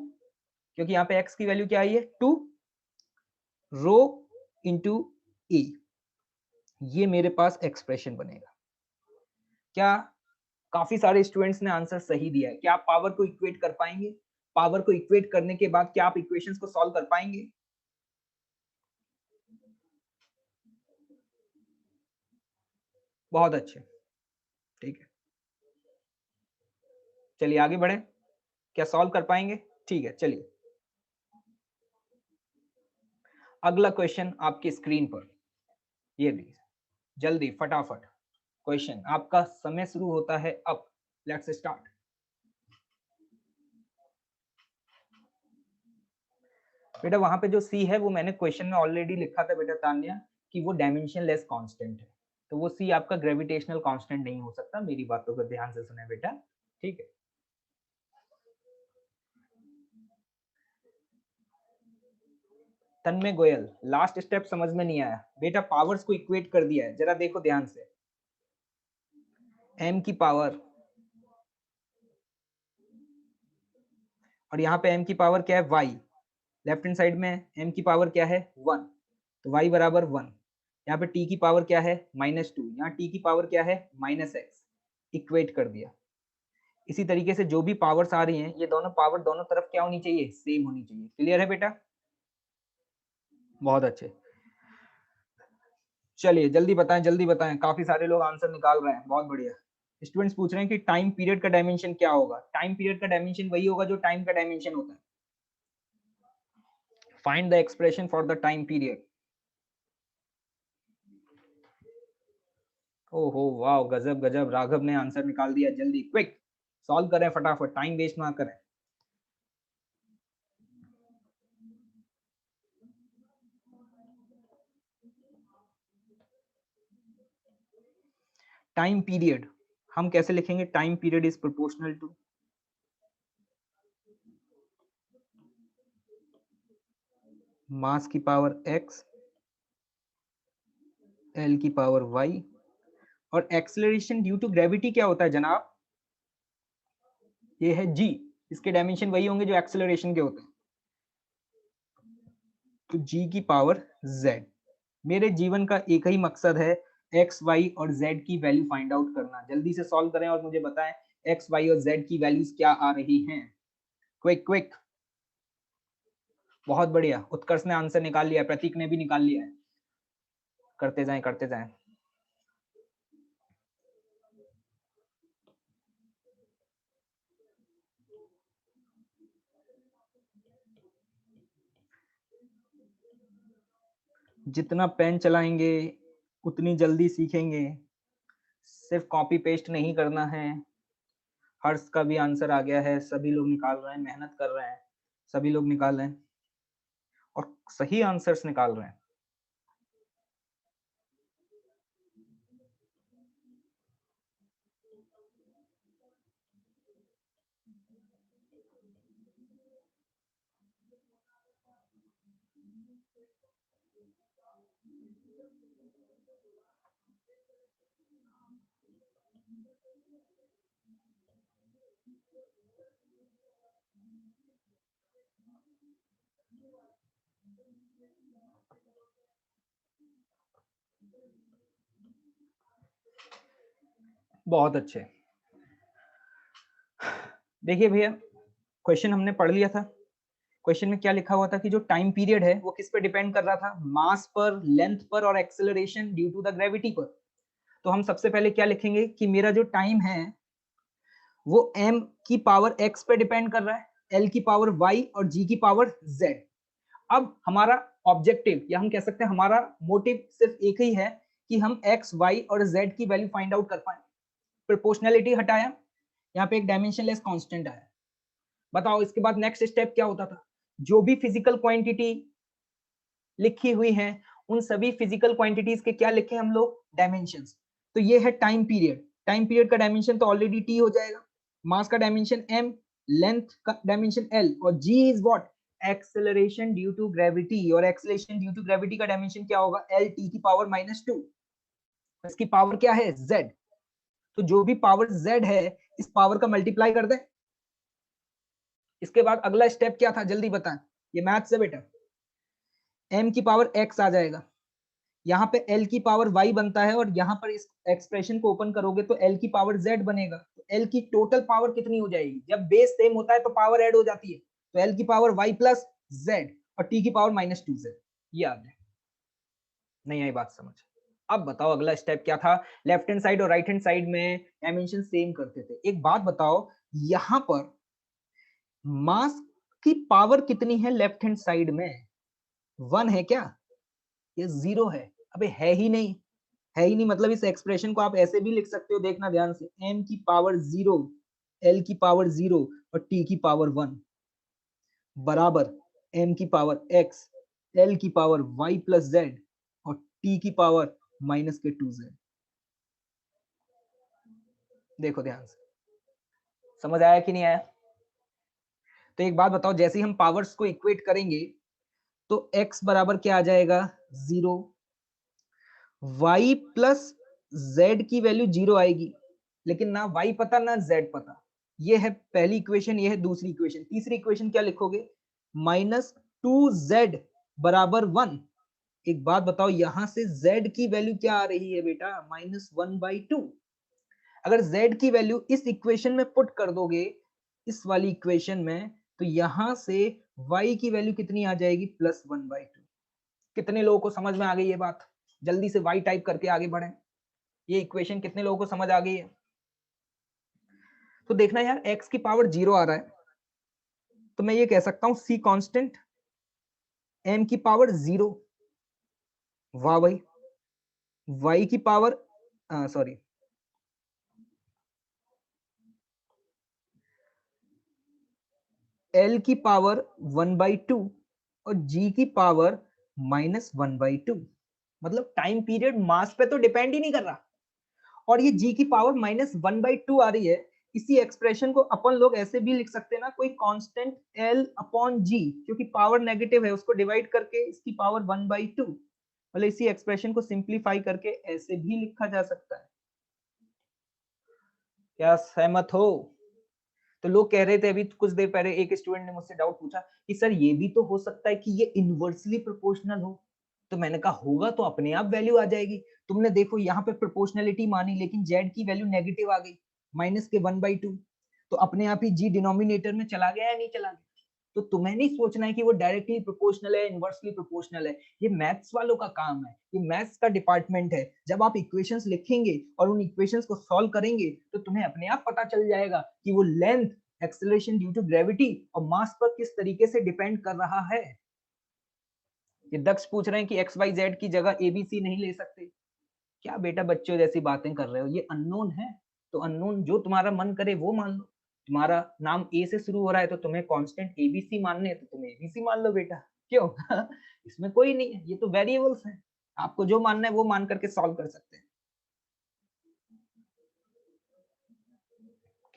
क्योंकि यहाँ पे x की वैल्यू क्या आई है, 2, रो इंटू ए। ये मेरे पास एक्सप्रेशन बनेगा। क्या काफी सारे स्टूडेंट्स ने आंसर सही दिया है? क्या आप पावर को इक्वेट कर पाएंगे? पावर को इक्वेट करने के बाद क्या आप इक्वेशंस को सॉल्व कर पाएंगे? बहुत अच्छे, ठीक है, चलिए आगे बढ़े। क्या सॉल्व कर पाएंगे? ठीक है, चलिए अगला क्वेश्चन आपकी स्क्रीन पर, ये लीजिए, जल्दी फटाफट क्वेश्चन, आपका समय शुरू होता है अब। Let's start. बेटा वहां पे जो सी है वो मैंने क्वेश्चन में ऑलरेडी लिखा था बेटा तान्या, कि वो डायमेंशन लेस कांस्टेंट है, तो वो सी आपका ग्रेविटेशनल कांस्टेंट नहीं हो सकता। मेरी बातों को ध्यान से सुने बेटा, ठीक है। तन्मय गोयल, लास्ट स्टेप समझ में नहीं आया बेटा, पावर्स को इक्वेट कर दिया है, जरा देखो ध्यान से। m की पावर, और यहाँ पे m की पावर क्या है? y। लेफ्ट हैंड साइड में m की पावर क्या है? 1, तो y बराबर 1। यहाँ पे t की पावर क्या है? -2। यहाँ t की पावर क्या है? -x। इक्वेट कर दिया। इसी तरीके से जो भी पावर्स आ रही हैं, ये दोनों पावर दोनों तरफ क्या होनी चाहिए? सेम होनी चाहिए। क्लियर है बेटा? बहुत अच्छे, चलिए जल्दी बताएं, काफी सारे लोग आंसर निकाल रहे हैं, बहुत बढ़िया। स्टूडेंट्स पूछ रहे हैं कि टाइम पीरियड का डायमेंशन क्या होगा? टाइम पीरियड का डायमेंशन वही होगा जो टाइम का डायमेंशन होता है। Find the expression for the time period. ओहो वाह, गजब गजब, राघव ने आंसर निकाल दिया। जल्दी क्विक सॉल्व करें फटाफट, टाइम वेस्ट ना करें। टाइम पीरियड हम कैसे लिखेंगे? Time period is proportional to mass की पावर x, l की पावर y, और एक्सेलरेशन ड्यू टू ग्रेविटी क्या होता है जनाब? ये है g। इसके डायमेंशन वही होंगे जो एक्सेलरेशन के होते हैं, तो g की पावर z। मेरे जीवन का एक ही मकसद है, x, y और z की वैल्यू फाइंड आउट करना। जल्दी से सॉल्व करें और मुझे बताएं x, y और z की वैल्यूज क्या आ रही हैं। क्विक क्विक, बहुत बढ़िया, उत्कर्ष ने आंसर निकाल लिया, प्रतीक ने भी निकाल लिया है। करते जाएं करते जाएं। जितना पेन चलाएंगे उतनी जल्दी सीखेंगे, सिर्फ कॉपी पेस्ट नहीं करना है। हर्ष का भी आंसर आ गया है, सभी लोग निकाल रहे हैं, मेहनत कर रहे हैं, सभी लोग निकाल रहे हैं और सही आंसर्स निकाल रहे हैं। बहुत अच्छे। देखिए भैया, क्वेश्चन हमने पढ़ लिया था। क्वेश्चन में क्या लिखा हुआ था कि जो टाइम पीरियड है वो किस पे डिपेंड कर रहा था? मास पर, लेंथ पर और acceleration due to the gravity पर। तो हम सबसे पहले क्या लिखेंगे कि मेरा जो टाइम है वो m की पावर x पे डिपेंड कर रहा है, l की पावर y और g की पावर z। अब हमारा ऑब्जेक्टिव, या हम कह सकते हैं हमारा मोटिव सिर्फ एक ही है कि हम x, y और z की वैल्यू फाइंड आउट कर पाए। प्रोपोर्शनैलिटी हटाया, यहाँ पे एक डायमेंशनलेस कांस्टेंट आया। बताओ इसके बाद नेक्स्ट स्टेप क्या होता था? जो भी फिजिकल क्वांटिटी लिखी हुई है उन सभी फिजिकल क्वांटिटीज के क्या लिखे हम लोग? डायमेंशंस। तो ये है टाइम पीरियड। टाइम पीरियड का डायमेंशन तो ऑलरेडी टी हो जाएगा, मास का डायमेंशन m, लेंथ का डायमेंशन l और g is what? Acceleration due to gravity, और एक्सेलरेशन ड्यू टू ग्रेविटी का डायमेंशन क्या होगा? l t की पावर -2। इसकी पावर क्या है? z। तो जो भी पावर z है इस पावर का मल्टीप्लाई कर दे। इसके बाद अगला स्टेप क्या था जल्दी बताएं, ये मैथ से बेटा। m की पावर x आ जाएगा, यहाँ पे l की पावर y बनता है, और यहाँ पर इस एक्सप्रेशन को ओपन करोगे तो l की पावर z बनेगा। तो l की टोटल पावर कितनी हो जाएगी? जब बेस सेम होता है तो पावर ऐड हो जाती है, तो l की पावर y प्लस z और t की पावर -2z। याद है? नहीं आई बात समझ? अब बताओ अगला स्टेप क्या था? लेफ्ट हैंड साइड और राइट हैंड साइड में डायमेंशन सेम करते थे। एक बात बताओ, यहां पर मास की पावर कितनी है लेफ्ट हैंड साइड में? 1 है क्या? ये 0 है। अबे है ही नहीं, है ही नहीं, मतलब इस एक्सप्रेशन को आप ऐसे भी लिख सकते हो, देखना ध्यान से, m की पावर 0, l की पावर 0 और t की पावर 1 बराबर m की पावर x, l की पावर y प्लस z और t की पावर माइनस के 2z। देखो ध्यान से, समझ आया कि नहीं आया? तो एक बात बताओ, जैसे ही हम पावर्स को इक्वेट करेंगे तो x बराबर क्या आ जाएगा? 0, y प्लस z की वैल्यू 0 आएगी, लेकिन ना y पता ना z पता। ये है पहली इक्वेशन, ये है दूसरी इक्वेशन। तीसरी इक्वेशन क्या लिखोगे? माइनस 2z बराबर 1। एक बात बताओ, यहां से z की वैल्यू क्या आ रही है बेटा? -1/2। अगर z की वैल्यू इस इक्वेशन में पुट कर दोगे, इस वाली इक्वेशन में, तो यहां से y की वैल्यू कितनी आ जाएगी? +1/2। कितने लोगों को समझ में आ गई ये बात? जल्दी से y टाइप करके आगे बढ़े। ये इक्वेशन कितने लोगों को समझ आ गई है? तो देखना यार, x की पावर 0 आ रहा है, तो मैं ये कह सकता हूं c कांस्टेंट, m की पावर 0, वाह भाई, y की पावर सॉरी, l की पावर 1/2 और g की पावर -1/2। मतलब टाइम पीरियड मास पे तो डिपेंड ही नहीं कर रहा, और ये g की पावर -1/2 आ रही है। इसी एक्सप्रेशन को अपन लोग ऐसे भी लिख सकते हैं ना, कोई कांस्टेंट l अपॉन g, क्योंकि पावर नेगेटिव है, उसको डिवाइड करके इसकी पावर 1/2, मतलब इसी एक्सप्रेशन को सिंप्लीफाई करके ऐसे भी लिखा जा सकता है। क्या सहमत हो? तो लोग कह रहे थे अभी कुछ देर पहले, एक स्टूडेंट ने मुझसे डाउट पूछा कि सर ये भी तो हो सकता है कि ये इनवर्सली प्रोपोर्शनल हो। तो मैंने कहा होगा तो अपने आप वैल्यू आ जाएगी। तुमने देखो यहाँ पे प्रोपोर्शनलिटी मानी, लेकिन जेड की वैल्यू नेगेटिव आ गई, माइनस के 1/2, तो अपने आप ही जी डिनोमिनेटर में चला गया या नहीं चला गया? तो तुम्हें नहीं सोचना है कि वो डायरेक्टली प्रोपोर्शनल है, इनवर्सली प्रोपोर्शनल है। ये मैथ्स वालों का काम है, ये मैथ्स का डिपार्टमेंट है। जब आप इक्वेशंस लिखेंगे और उन इक्वेशंस को सॉल्व करेंगे, तो तुम्हें अपने आप पता चल जाएगा कि वो length, acceleration due to gravity और मास पर किस तरीके से डिपेंड कर रहा है। ये दक्ष पूछ रहे हैं कि एक्स वाई जेड की जगह एबीसी नहीं ले सकते। क्या बेटा बच्चों जैसी बातें कर रहे हो? ये अननोन है, तो अननोन जो तुम्हारा मन करे वो मान लो। तुम्हारा नाम ए से शुरू हो रहा है, तो तुम्हें कांस्टेंट एबीसी मानने हैं, तो तुम एबीसी मान लो बेटा। क्यों? इसमें कोई नहीं है, ये तो वेरिएबल्स हैं। आपको जो मानना है वो मान करके सॉल्व कर सकते हैं।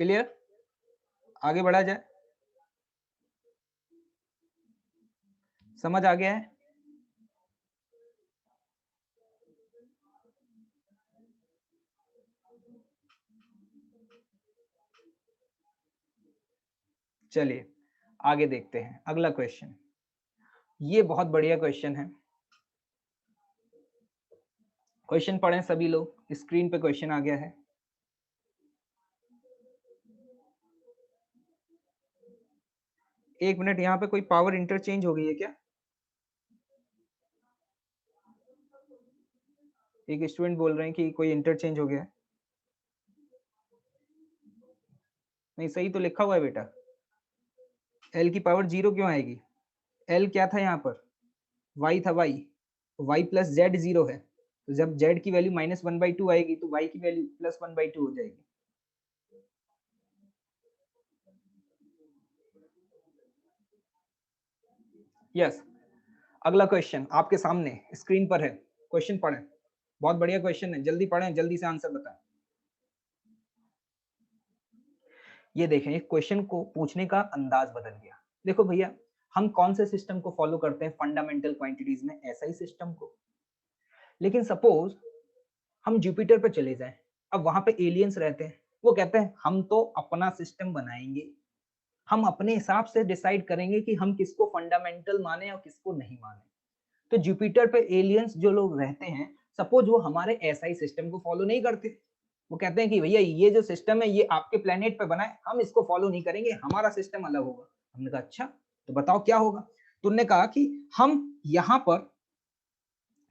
क्लियर? आगे बढ़ा जाए, समझ आ गया है? चलिए आगे देखते हैं अगला क्वेश्चन। ये बहुत बढ़िया क्वेश्चन है। क्वेश्चन पढ़ें सभी लोग, स्क्रीन पे क्वेश्चन आ गया है। एक मिनट, यहाँ पे कोई पावर इंटरचेंज हो गई है क्या? एक स्टूडेंट बोल रहे हैं कि कोई इंटरचेंज हो गया है। नहीं, सही तो लिखा हुआ है बेटा। एल की पावर 0 क्यों आएगी? एल क्या था यहाँ पर? वाई था, वाई। वाई प्लस जेड 0 है, तो जब जेड की वैल्यू -1/2 आएगी, तो वाई की वैल्यू +1/2 हो जाएगी। यस। अगला क्वेश्चन आपके सामने स्क्रीन पर है, क्वेश्चन पढ़ें। बहुत बढ़िया क्वेश्चन है, जल्दी पढ़ें, जल्दी से आंसर बताएं। ये देखें, एक क्वेश्चन को पूछने का अंदाज बदल गया। देखो भैया, हम कौन से सिस्टम को फॉलो करते हैं फंडामेंटल क्वांटिटीज में? ऐसा ही सिस्टम को। लेकिन सपोज हम जुपिटर पे चले जाएं, अब वहां पे एलियंस रहते हैं, वो कहते हैं हम तो अपना सिस्टम बनाएंगे, हम अपने हिसाब से डिसाइड करेंगे कि हम किसको फंडामेंटल माने और किसको नहीं माने। तो जुपिटर पे एलियंस जो लोग रहते हैं, सपोज वो हमारे ऐसा ही सिस्टम को फॉलो नहीं करते। वो कहते हैं कि भैया ये जो सिस्टम है ये आपके प्लेनेट पे बना है, हम इसको फॉलो नहीं करेंगे, हमारा सिस्टम अलग होगा। हमने कहा अच्छा, तो बताओ क्या होगा? तुमने कहा कि हम यहाँ पर,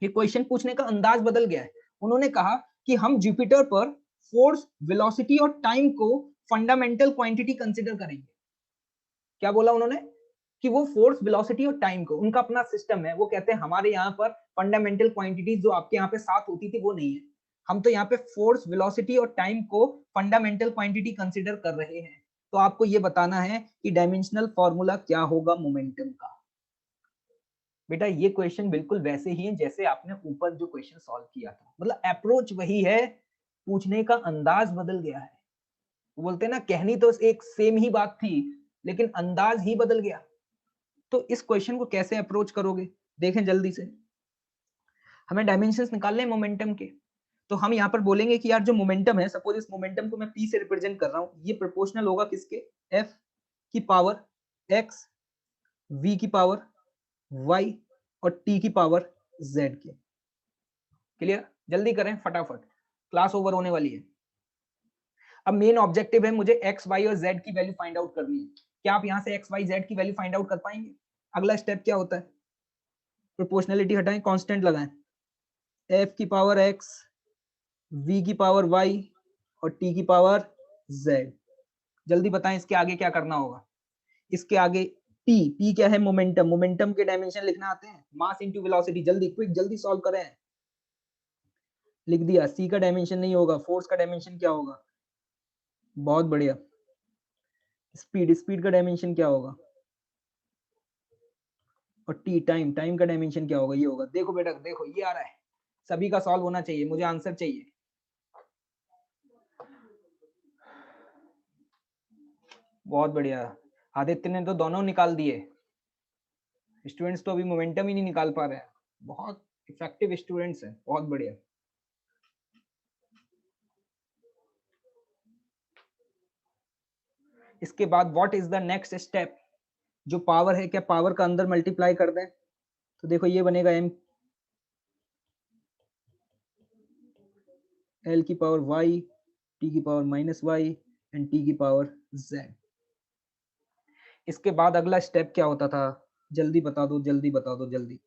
ये क्वेश्चन पूछने का अंदाज बदल गया है। उन्होंने कहा कि हम जुपिटर पर फोर्स, वेलोसिटी और टाइम को फंडामेंटल क्वांटिटी कंसीडर करेंगे। क्या बोला उन्होंने कि वो फोर्स, वेलोसिटी और टाइम को, उनका अपना सिस्टम है, वो कहते हैं हमारे यहाँ पर फंडामेंटल क्वांटिटीज जो आपके यहाँ पे 7 होती थी वो नहीं है, हम तो यहाँ पे फोर्स, वेलोसिटी और टाइम को फंडामेंटल क्वांटिटी कंसीडर कर रहे हैं। तो आपको ये बताना है कि डायमेंशनल फॉर्मूला क्या होगा मोमेंटम का। बेटा ये क्वेश्चन बिल्कुल वैसे ही है जैसे आपने ऊपर जो क्वेश्चन सॉल्व किया था, मतलब अप्रोच वही है, पूछने का अंदाज बदल गया है। वो बोलते हैं ना, कहनी तो एक सेम ही बात थी लेकिन अंदाज ही बदल गया। तो इस क्वेश्चन को कैसे अप्रोच करोगे, देखें जल्दी से। हमें डायमेंशंस निकालने हैं मोमेंटम के, तो हम यहाँ पर बोलेंगे कि यार जो मोमेंटम है, सपोज इस मोमेंटम को मैं p से रिप्रेजेंट कर रहा हूँ, ये प्रोपोर्शनल होगा किसके, f की पावर x, v की पावर y और t की पावर z के। क्लियर? जल्दी करें फटाफट, क्लास ओवर होने वाली है। अब मेन ऑब्जेक्टिव है मुझे x, y और z की वैल्यू फाइंड आउट करनी है। क्या आप यहाँ से x, y, z की वैल्यू फाइंड आउट कर पाएंगे? अगला स्टेप क्या होता है, प्रोपोर्शनलिटी हटाएं, कांस्टेंट लगाएं, f की पावर x, v की पावर y और t की पावर z। जल्दी बताएं इसके आगे क्या करना होगा। इसके आगे p क्या है, मोमेंटम, मोमेंटम के डायमेंशन लिखना आते हैं, मास इनटू वेलोसिटी। जल्दी क्विक, जल्दी सॉल्व करें। लिख दिया। c का डायमेंशन नहीं होगा, फोर्स का डायमेंशन क्या होगा, बहुत बढ़िया। स्पीड, स्पीड का डायमेंशन क्या होगा, और t टाइम, टाइम का डायमेंशन क्या होगा, ये होगा। देखो बेटा देखो, ये आ रहा है, सभी का सॉल्व होना चाहिए, मुझे आंसर चाहिए। बहुत बढ़िया, आदित्य ने तो दोनों निकाल दिए। स्टूडेंट्स तो अभी मोमेंटम ही नहीं निकाल पा रहे हैं, बहुत इफेक्टिव स्टूडेंट्स हैं, बहुत बढ़िया। इसके बाद what is the next step, जो पावर है, क्या पावर का अंदर मल्टीप्लाई कर दें, तो देखो ये बनेगा m l की पावर y, t की power minus y and t की पावर z। इसके बाद अगला स्टेप क्या होता था, जल्दी बता दो, जल्दी बता दो, जल्दी।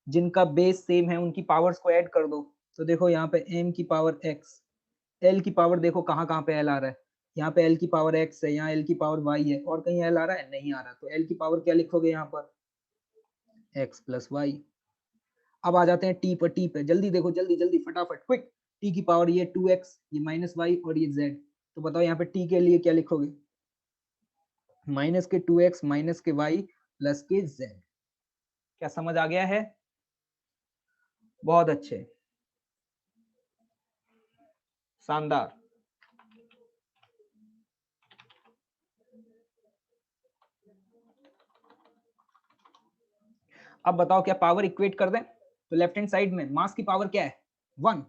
जिनका बेस सेम है उनकी पावर्स को ऐड कर दो। तो देखो यहाँ पे m की पावर x, l की पावर देखो कहाँ कहाँ पे l आ रहा है, यहाँ पे l की पावर x है, यहाँ l की पावर y है, और कहीं l आ रहा है, नहीं आ रहा। तो l की पावर क्या लिखोगे यहाँ पर, x प्लस y। अब आ जाते हैं t पर, t पे जल्दी देखो, जल्दी जल्दी फटाफट क्विक। t की पावर ये 2x, ये माइनस y और ये z। तो बताओ यहाँ पे t के लिए क्या लिखोगे, माइनस के 2x माइनस के y प्लस के z। क्या समझ आ गया है? बहुत अच्छे, शानदार। अब बताओ क्या पावर इक्वेट कर दें, तो लेफ्ट हैंड साइड में मास की पावर क्या है 1,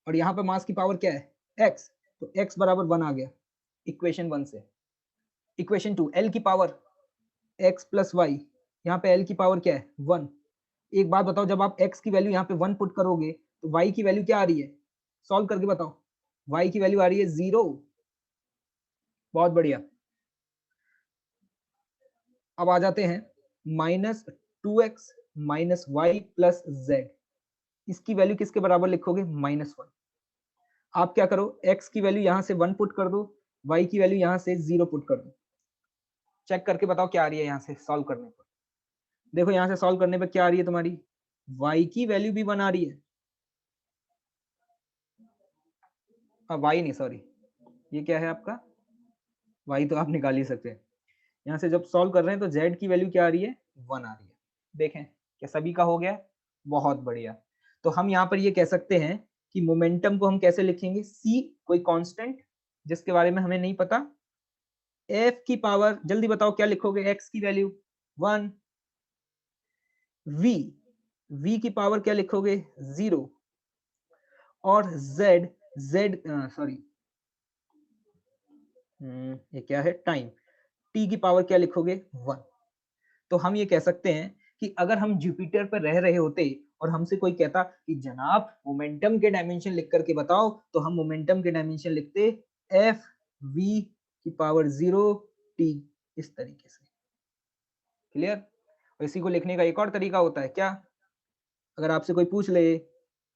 और यहाँ पे मास की पावर क्या है x, तो x बराबर 1 आ गया इक्वेशन 1 से। इक्वेशन 2, l की पावर x प्लस वाई, यहाँ पे l की पावर क्या है 1। एक बात बताओ, जब आप x की वैल्यू यहाँ पे 1 पुट करोगे तो y की वैल्यू क्या आ रही है, सॉल्व करके बताओ। y की वैल्यू आ रही है 0। बहुत बढ़िया। अब आ जाते हैं minus 2x minus y plus z, इसकी वैल्यू किसके बराबर लिखोगे, -1। आप क्या करो, x की वैल्यू यहाँ से 1 पुट कर दो, y की वैल्यू यहाँ से 0 पुट कर दो। चेक करके बताओ क्या आ रही है यहाँ से सॉल्व करने पर। देखो यहाँ से सॉल्व करने पर क्या आ रही है तुम्हारी, y की वैल्यू भी 1 आ रही है, y नहीं सॉरी, ये क्या है आपका, y तो आप निकाल ही सकते हैं। यहाँ से जब सॉल्व कर रहे हैं तो z की वैल्यू क्या आ रही है, 1 आ रही है। देखें क्या सभी का हो गया, बहुत बढ़िया। तो हम यहाँ पर ये कह सकते हैं कि मोमेंटम को हम कैसे लिखेंगे, c कोई कांस्टेंट जिसके बारे में हमें नहीं पता, f की पावर, जल्दी बताओ क्या लिखोगे, x की वैल्यू 1, v की पावर क्या लिखोगे 0, और z सॉरी ये क्या है टाइम, t की पावर क्या लिखोगे 1। तो हम ये कह सकते हैं कि अगर हम जुपिटर पर रह रहे होते और हमसे कोई कहता कि जनाब मोमेंटम के डायमेंशन लिख करके बताओ, तो हम मोमेंटम के डायमेंशन लिखते एफ वी की पावर 0 टी, इस तरीके से। क्लियर? और इसी को लिखने का एक और तरीका होता है क्या, अगर आपसे कोई पूछ ले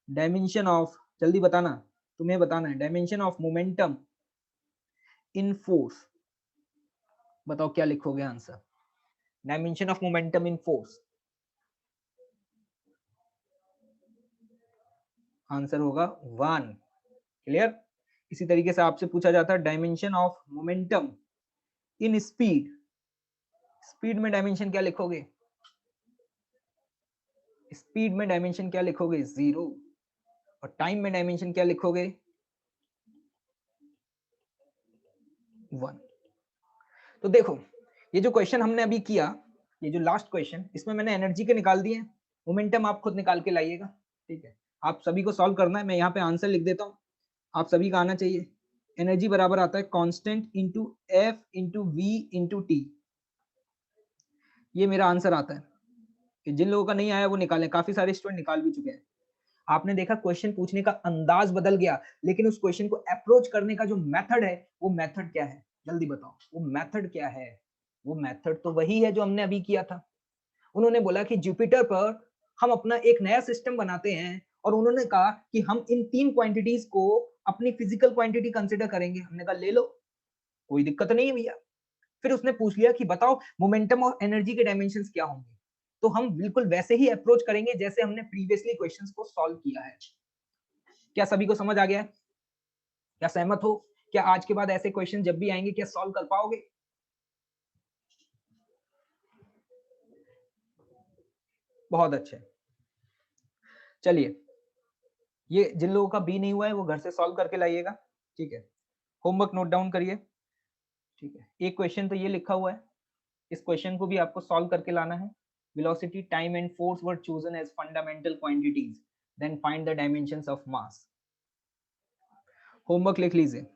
डायमेंशन ऑफ, जल्दी बताना, तुम्हें बताना है, dimension of momentum in force. बताओ क्या लिखोगे answer, dimension of momentum in force. Answer होगा 1। क्लियर। इसी तरीके से आपसे पूछा जाता है dimension of momentum in speed. Speed में डायमेंशन क्या लिखोगे, स्पीड में डायमेंशन क्या लिखोगे, 0। और टाइम में डायमेंशन क्या लिखोगे, 1। तो देखो ये जो क्वेश्चन हमने अभी किया, ये जो लास्ट क्वेश्चन, इसमें मैंने एनर्जी के निकाल दिए, मोमेंटम आप खुद निकाल के लाइएगा। ठीक है, आप सभी को सॉल्व करना है, मैं यहाँ पे आंसर लिख देता हूँ, आप सभी का आना चाहिए। एनर्जी बराबर आता है constant into f into v into t. ये मेरा आंसर आता है। कि जिन लोगों का नहीं आया वो निकालें, काफी सारे स्टूडेंट निकाल भी चुके हैं। आपने देखा क्वेश्चन पूछने का अंदाज बदल गया, लेकिन उस क्वेश्चन को अप्रोच करने का जो मेथड है, वो मेथड क्या है, जल्दी बताओ, वो मेथड क्या है। वो मेथड तो वही है जो हमने अभी किया था। उन्होंने बोला कि जुपिटर पर हम अपना एक नया सिस्टम बनाते हैं, और उन्होंने कहा कि हम इन 3 क्वांटिटीज को अपनी फिजिकल क्वांटिटी कंसीडर करेंगे। हमने कहा ले लो, कोई दिक्कत नहीं है भैया। फिर उसने पूछ लिया कि बताओ मोमेंटम और एनर्जी के डायमेंशंस क्या होंगे। तो हम बिल्कुल वैसे ही अप्रोच करेंगे जैसे हमने प्रीवियसली क्वेश्चंस को सॉल्व किया है। क्या सभी को समझ आ गया है? क्या सहमत हो? क्या आज के बाद ऐसे क्वेश्चन जब भी आएंगे क्या सॉल्व कर पाओगे? बहुत अच्छे। चलिए, ये जिन लोगों का बी नहीं हुआ है वो घर से सॉल्व करके लाइएगा। ठीक है, होमवर्क नोट डाउन करिए। ठीक है, एक क्वेश्चन तो ये लिखा हुआ है, इस क्वेश्चन को भी आपको सॉल्व करके लाना है। Velocity, time and force were chosen as fundamental quantities, then find the dimensions of mass. Homework लिख लीजिए।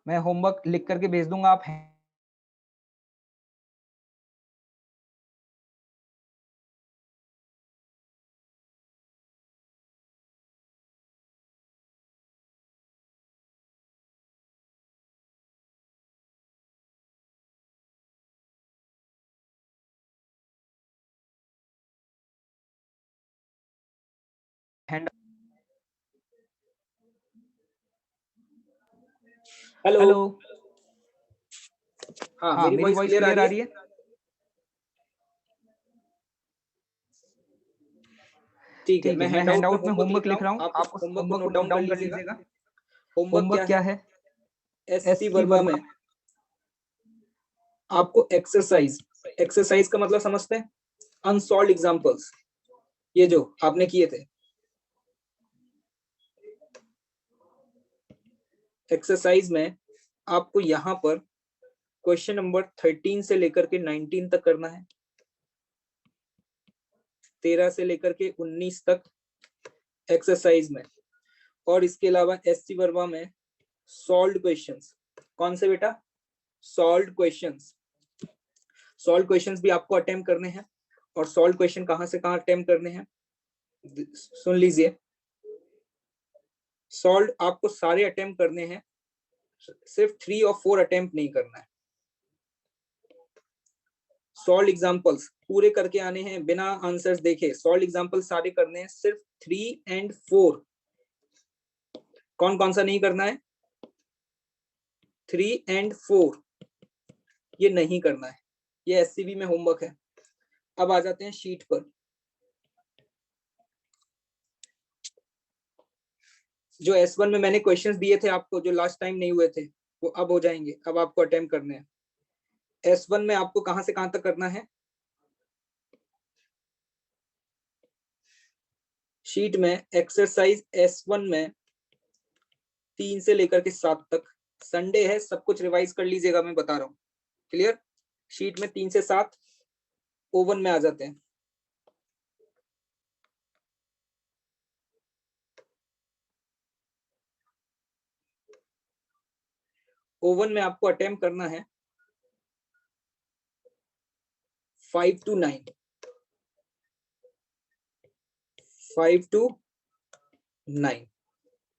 मैं होमवर्क लिख करके भेज दूंगा, आप हैंड। हेलो। हेलो। हाँ, हाँ, मेरी वॉइस क्लियर आ रही है? ठीक है, ठीक मैं है, मैं हैंडआउट में हैंडआउट में होमवर्क होमवर्क लिख लिख रहा रहा हूँ, हूँ, आप आप उस उस होमवर्क को होमवर्क को नोट डाउन नोट कर डाउन कर लीजिएगा। लीजिएगा। होमवर्क होमवर्क क्या है? S C S C Verma Verma. में आपको एक्सरसाइज, एक्सरसाइज का मतलब समझते हैं, अनसॉल्व्ड एग्जांपल्स, ये जो आपने किए थे। एक्सरसाइज में आपको यहाँ पर क्वेश्चन नंबर 13 से लेकर के 19 तक करना है, 13 से लेकर के 19 तक एक्सरसाइज में। और इसके अलावा एस सी वर्मा में सॉल्व्ड क्वेश्चंस। कौन से बेटा? Solved questions. सॉल्व क्वेश्चंस भी आपको अटेम्प्ट करने हैं। और सॉल्व क्वेश्चन कहां से कहां अटेम्प्ट करने हैं सुन लीजिए। सॉल्व आपको सारे अटेम्प्ट करने हैं, सिर्फ 3 और 4 अटेम्प्ट नहीं करना है। सॉल्व एग्जांपल्स पूरे करके आने हैं बिना आंसर्स देखे। सॉल्व एग्जांपल सारे करने हैं, सिर्फ 3 एंड 4। कौन कौन सा नहीं करना है? 3 एंड 4 ये नहीं करना है। ये एससीबी में होमवर्क है। अब आ जाते हैं शीट पर। जो S1 में मैंने क्वेश्चंस दिए थे आपको, जो लास्ट टाइम नहीं हुए थे, वो अब हो जाएंगे। अब आपको अटेम्प्ट करने हैं। S1 में आपको कहां से कहां तक करना है? शीट में एक्सरसाइज S1 में 3 से लेकर के 7 तक। संडे है, सब कुछ रिवाइज कर लीजिएगा, मैं बता रहा हूँ। क्लियर? शीट में 3 से 7 ओवन में आ जाते हैं। ओवन में आपको अटेम्प्ट करना है 5 to 9, 5 to 9।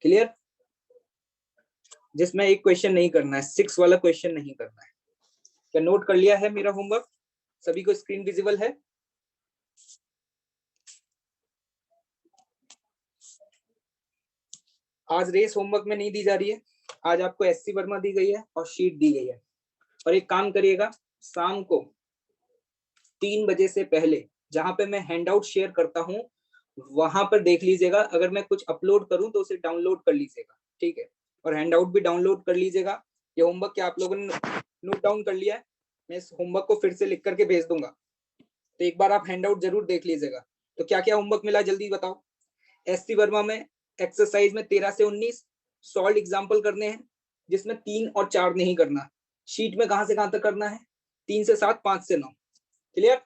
क्लियर? जिसमें एक क्वेश्चन नहीं करना है, 6 वाला क्वेश्चन नहीं करना है। क्या नोट कर लिया है मेरा होमवर्क? सभी को स्क्रीन विजिबल है? आज रेस होमवर्क में नहीं दी जा रही है, आज आपको एससी वर्मा दी गई है और शीट दी गई है। और एक काम करिएगा, शाम को 3 बजे से पहले जहां पे मैं हैंडआउट शेयर करता हूं वहां पर देख लीजिएगा। अगर मैं कुछ अपलोड करूं तो उसे डाउनलोड कर लीजिएगा, ठीक है? और हैंडआउट भी डाउनलोड कर लीजिएगा। ये होमवर्क क्या आप लोगों ने नोट डाउन कर लिया है? मैं इस होमवर्क को फिर से लिख करके भेज दूंगा, तो एक बार आप हैंडआउट जरूर देख लीजिएगा। तो क्या क्या होमवर्क मिला जल्दी बताओ। एससी वर्मा में एक्सरसाइज में 13 से 19 सॉल्व एग्जाम्पल करने हैं, जिसमें 3 और 4 नहीं करना। शीट में कहां से कहां तक करना है? 3 से 7, 5 से 9। क्लियर?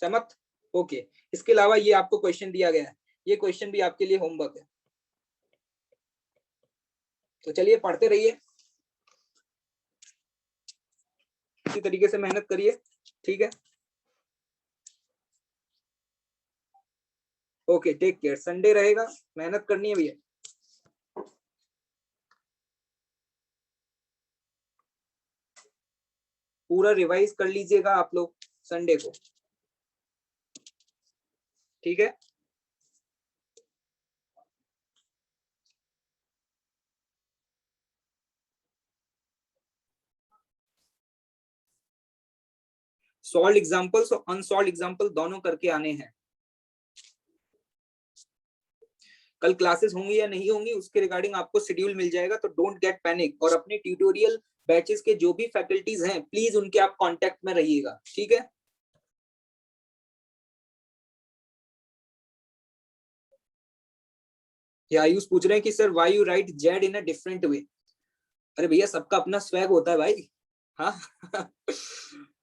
सहमत? ओके। इसके अलावा ये आपको क्वेश्चन दिया गया है, ये क्वेश्चन भी आपके लिए होमवर्क है। तो चलिए पढ़ते रहिए, इसी तरीके से मेहनत करिए, ठीक है? Okay, take care. संडे रहेगा, मेहनत करनी है भैया। पूरा रिवाइज कर लीजिएगा आप लोग संडे को, ठीक है? सॉल्व एग्जाम्पल्स और अनसॉल्व एग्जाम्पल दोनों करके आने हैं। कल क्लासेस होंगी या नहीं होंगी उसके रिगार्डिंग आपको शेड्यूल मिल जाएगा, तो डोंट गेट पैनिक। और अपने ट्यूटोरियल बैचेस के जो भी फैकल्टीज हैं प्लीज उनके आप कांटेक्ट में रहिएगा, ठीक है? ये आयुष पूछ रहे हैं कि sir why you right Z in a different way. अरे भैया सबका अपना स्वैग होता है भाई, हाँ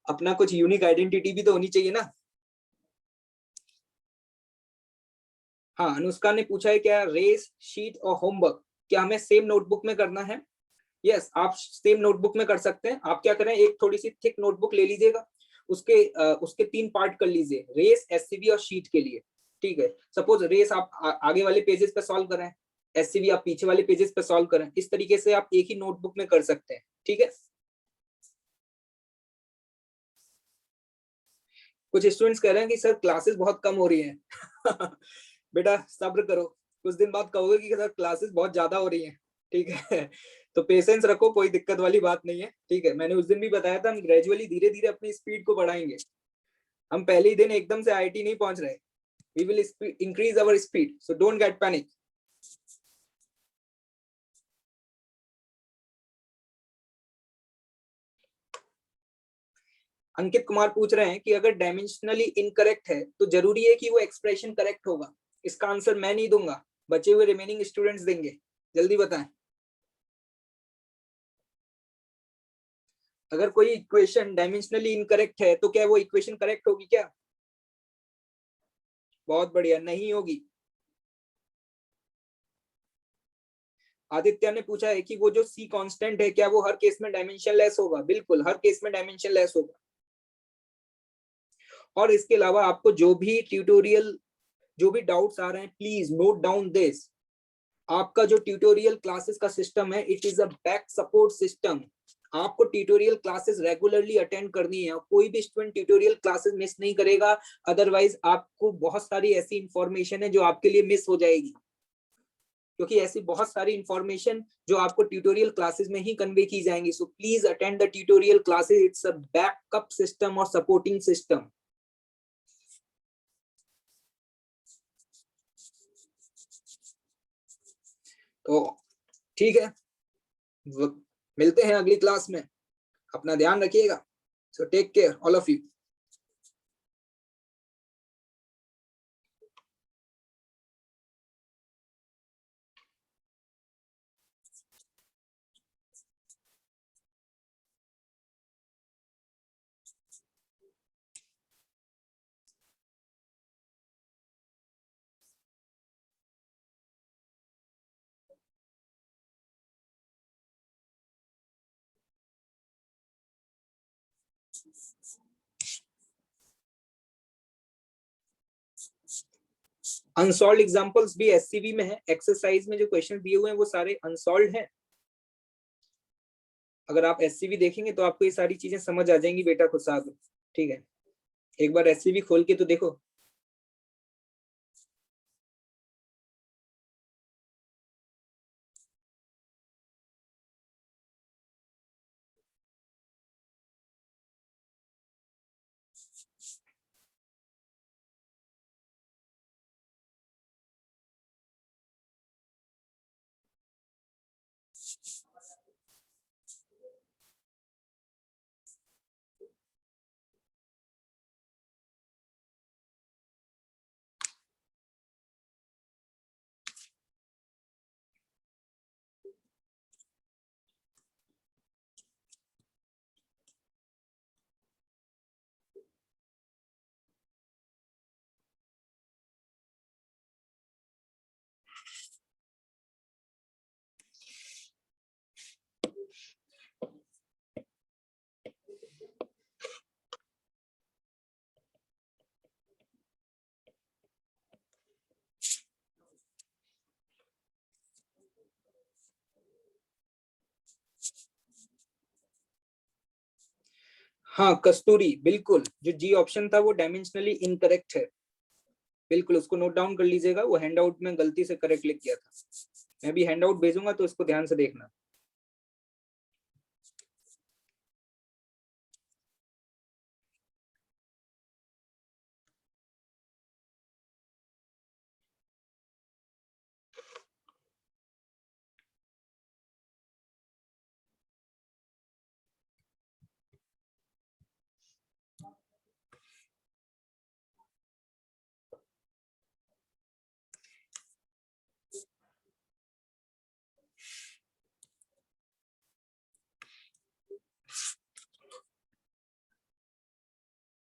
अपना कुछ यूनिक आइडेंटिटी भी तो होनी चाहिए ना। हाँ, अनुष्का ने पूछा है क्या रेस शीट और होमवर्क क्या हमें सेम नोटबुक में करना है? यस, आप सेम नोटबुक में कर सकते हैं। आप क्या करें, एक थोड़ी सी थिक नोटबुक ले लीजिएगा, उसके 3 पार्ट कर लीजिए, रेस, एससीवी और शीट के लिए, ठीक है? सपोज रेस आप आगे वाले पेजेस पे सॉल्व करें, एससीवी आप पीछे वाले पेजेस पे सॉल्व करें, इस तरीके से आप एक ही नोटबुक में कर सकते हैं, ठीक है? कुछ स्टूडेंट्स कह रहे हैं कि सर क्लासेस बहुत कम हो रही हैं बेटा सब्र करो, कुछ दिन बाद कहोगे कि सर क्लासेस बहुत ज्यादा हो रही हैं, ठीक है? तो पेशेंस रखो, कोई दिक्कत वाली बात नहीं है, ठीक है? मैंने उस दिन भी बताया था हम ग्रेजुअली धीरे धीरे अपनी स्पीड को बढ़ाएंगे। हम पहले ही दिन एकदम से आईआईटी नहीं पहुंच रहे, we will increase our speed, so don't get panic. Ankit Kumar पूछ रहे हैं कि अगर डायमेंशनली इनकरेक्ट है तो जरूरी है कि वो एक्सप्रेशन करेक्ट होगा? इसका आंसर मैं नहीं दूंगा, बचे हुए रिमेनिंग स्टूडेंट्स देंगे। जल्दी बताएं। अगर कोई इक्वेशन डायमेंशनली इनकरेक्ट है तो क्या वो इक्वेशन करेक्ट होगी क्या? बहुत बढ़िया, नहीं होगी। आदित्य ने पूछा है कि वो जो सी कांस्टेंट है क्या वो हर केस में डायमेंशन लेस होगा? बिल्कुल, हर केस में डायमेंशन लेस होगा। और इसके अलावा आपको जो भी ट्यूटोरियल, जो भी डाउट्स आ रहे हैं, प्लीज नोट डाउन दिस। आपका जो ट्यूटोरियल क्लासेस का सिस्टम है, it is a back support system. आपको ट्यूटोरियल क्लासेस रेगुलरली अटेंड करनी है और कोई भी स्टूडेंट ट्यूटोरियल क्लासेस मिस नहीं करेगा, अदरवाइज आपको बहुत सारी ऐसी इंफॉर्मेशन है जो आपके लिए मिस हो जाएगी, क्योंकि ऐसी बहुत सारी इंफॉर्मेशन जो आपको ट्यूटोरियल क्लासेस में ही कन्वे की जाएंगी। So please attend the tutorial classes, it's a backup system और सपोर्टिंग सिस्टम। तो ठीक है, मिलते हैं अगली क्लास में, अपना ध्यान रखिएगा। So take care all of you. Unsolved examples भी एससीवी में है, एक्सरसाइज में जो क्वेश्चन दिए हुए हैं वो सारे अनसॉल्व हैं। अगर आप एससीवी देखेंगे तो आपको ये सारी चीजें समझ आ जाएंगी बेटा खुद साहब, ठीक है। एक बार एससीवी खोल के तो देखो। हाँ कस्तूरी, बिल्कुल जो जी ऑप्शन था वो डायमेंशनली इनकरेक्ट है, बिल्कुल उसको नोट डाउन कर लीजिएगा, वो हैंडआउट में गलती से करेक्ट लिख किया था। मैं भी हैंडआउट भेजूंगा तो इसको ध्यान से देखना।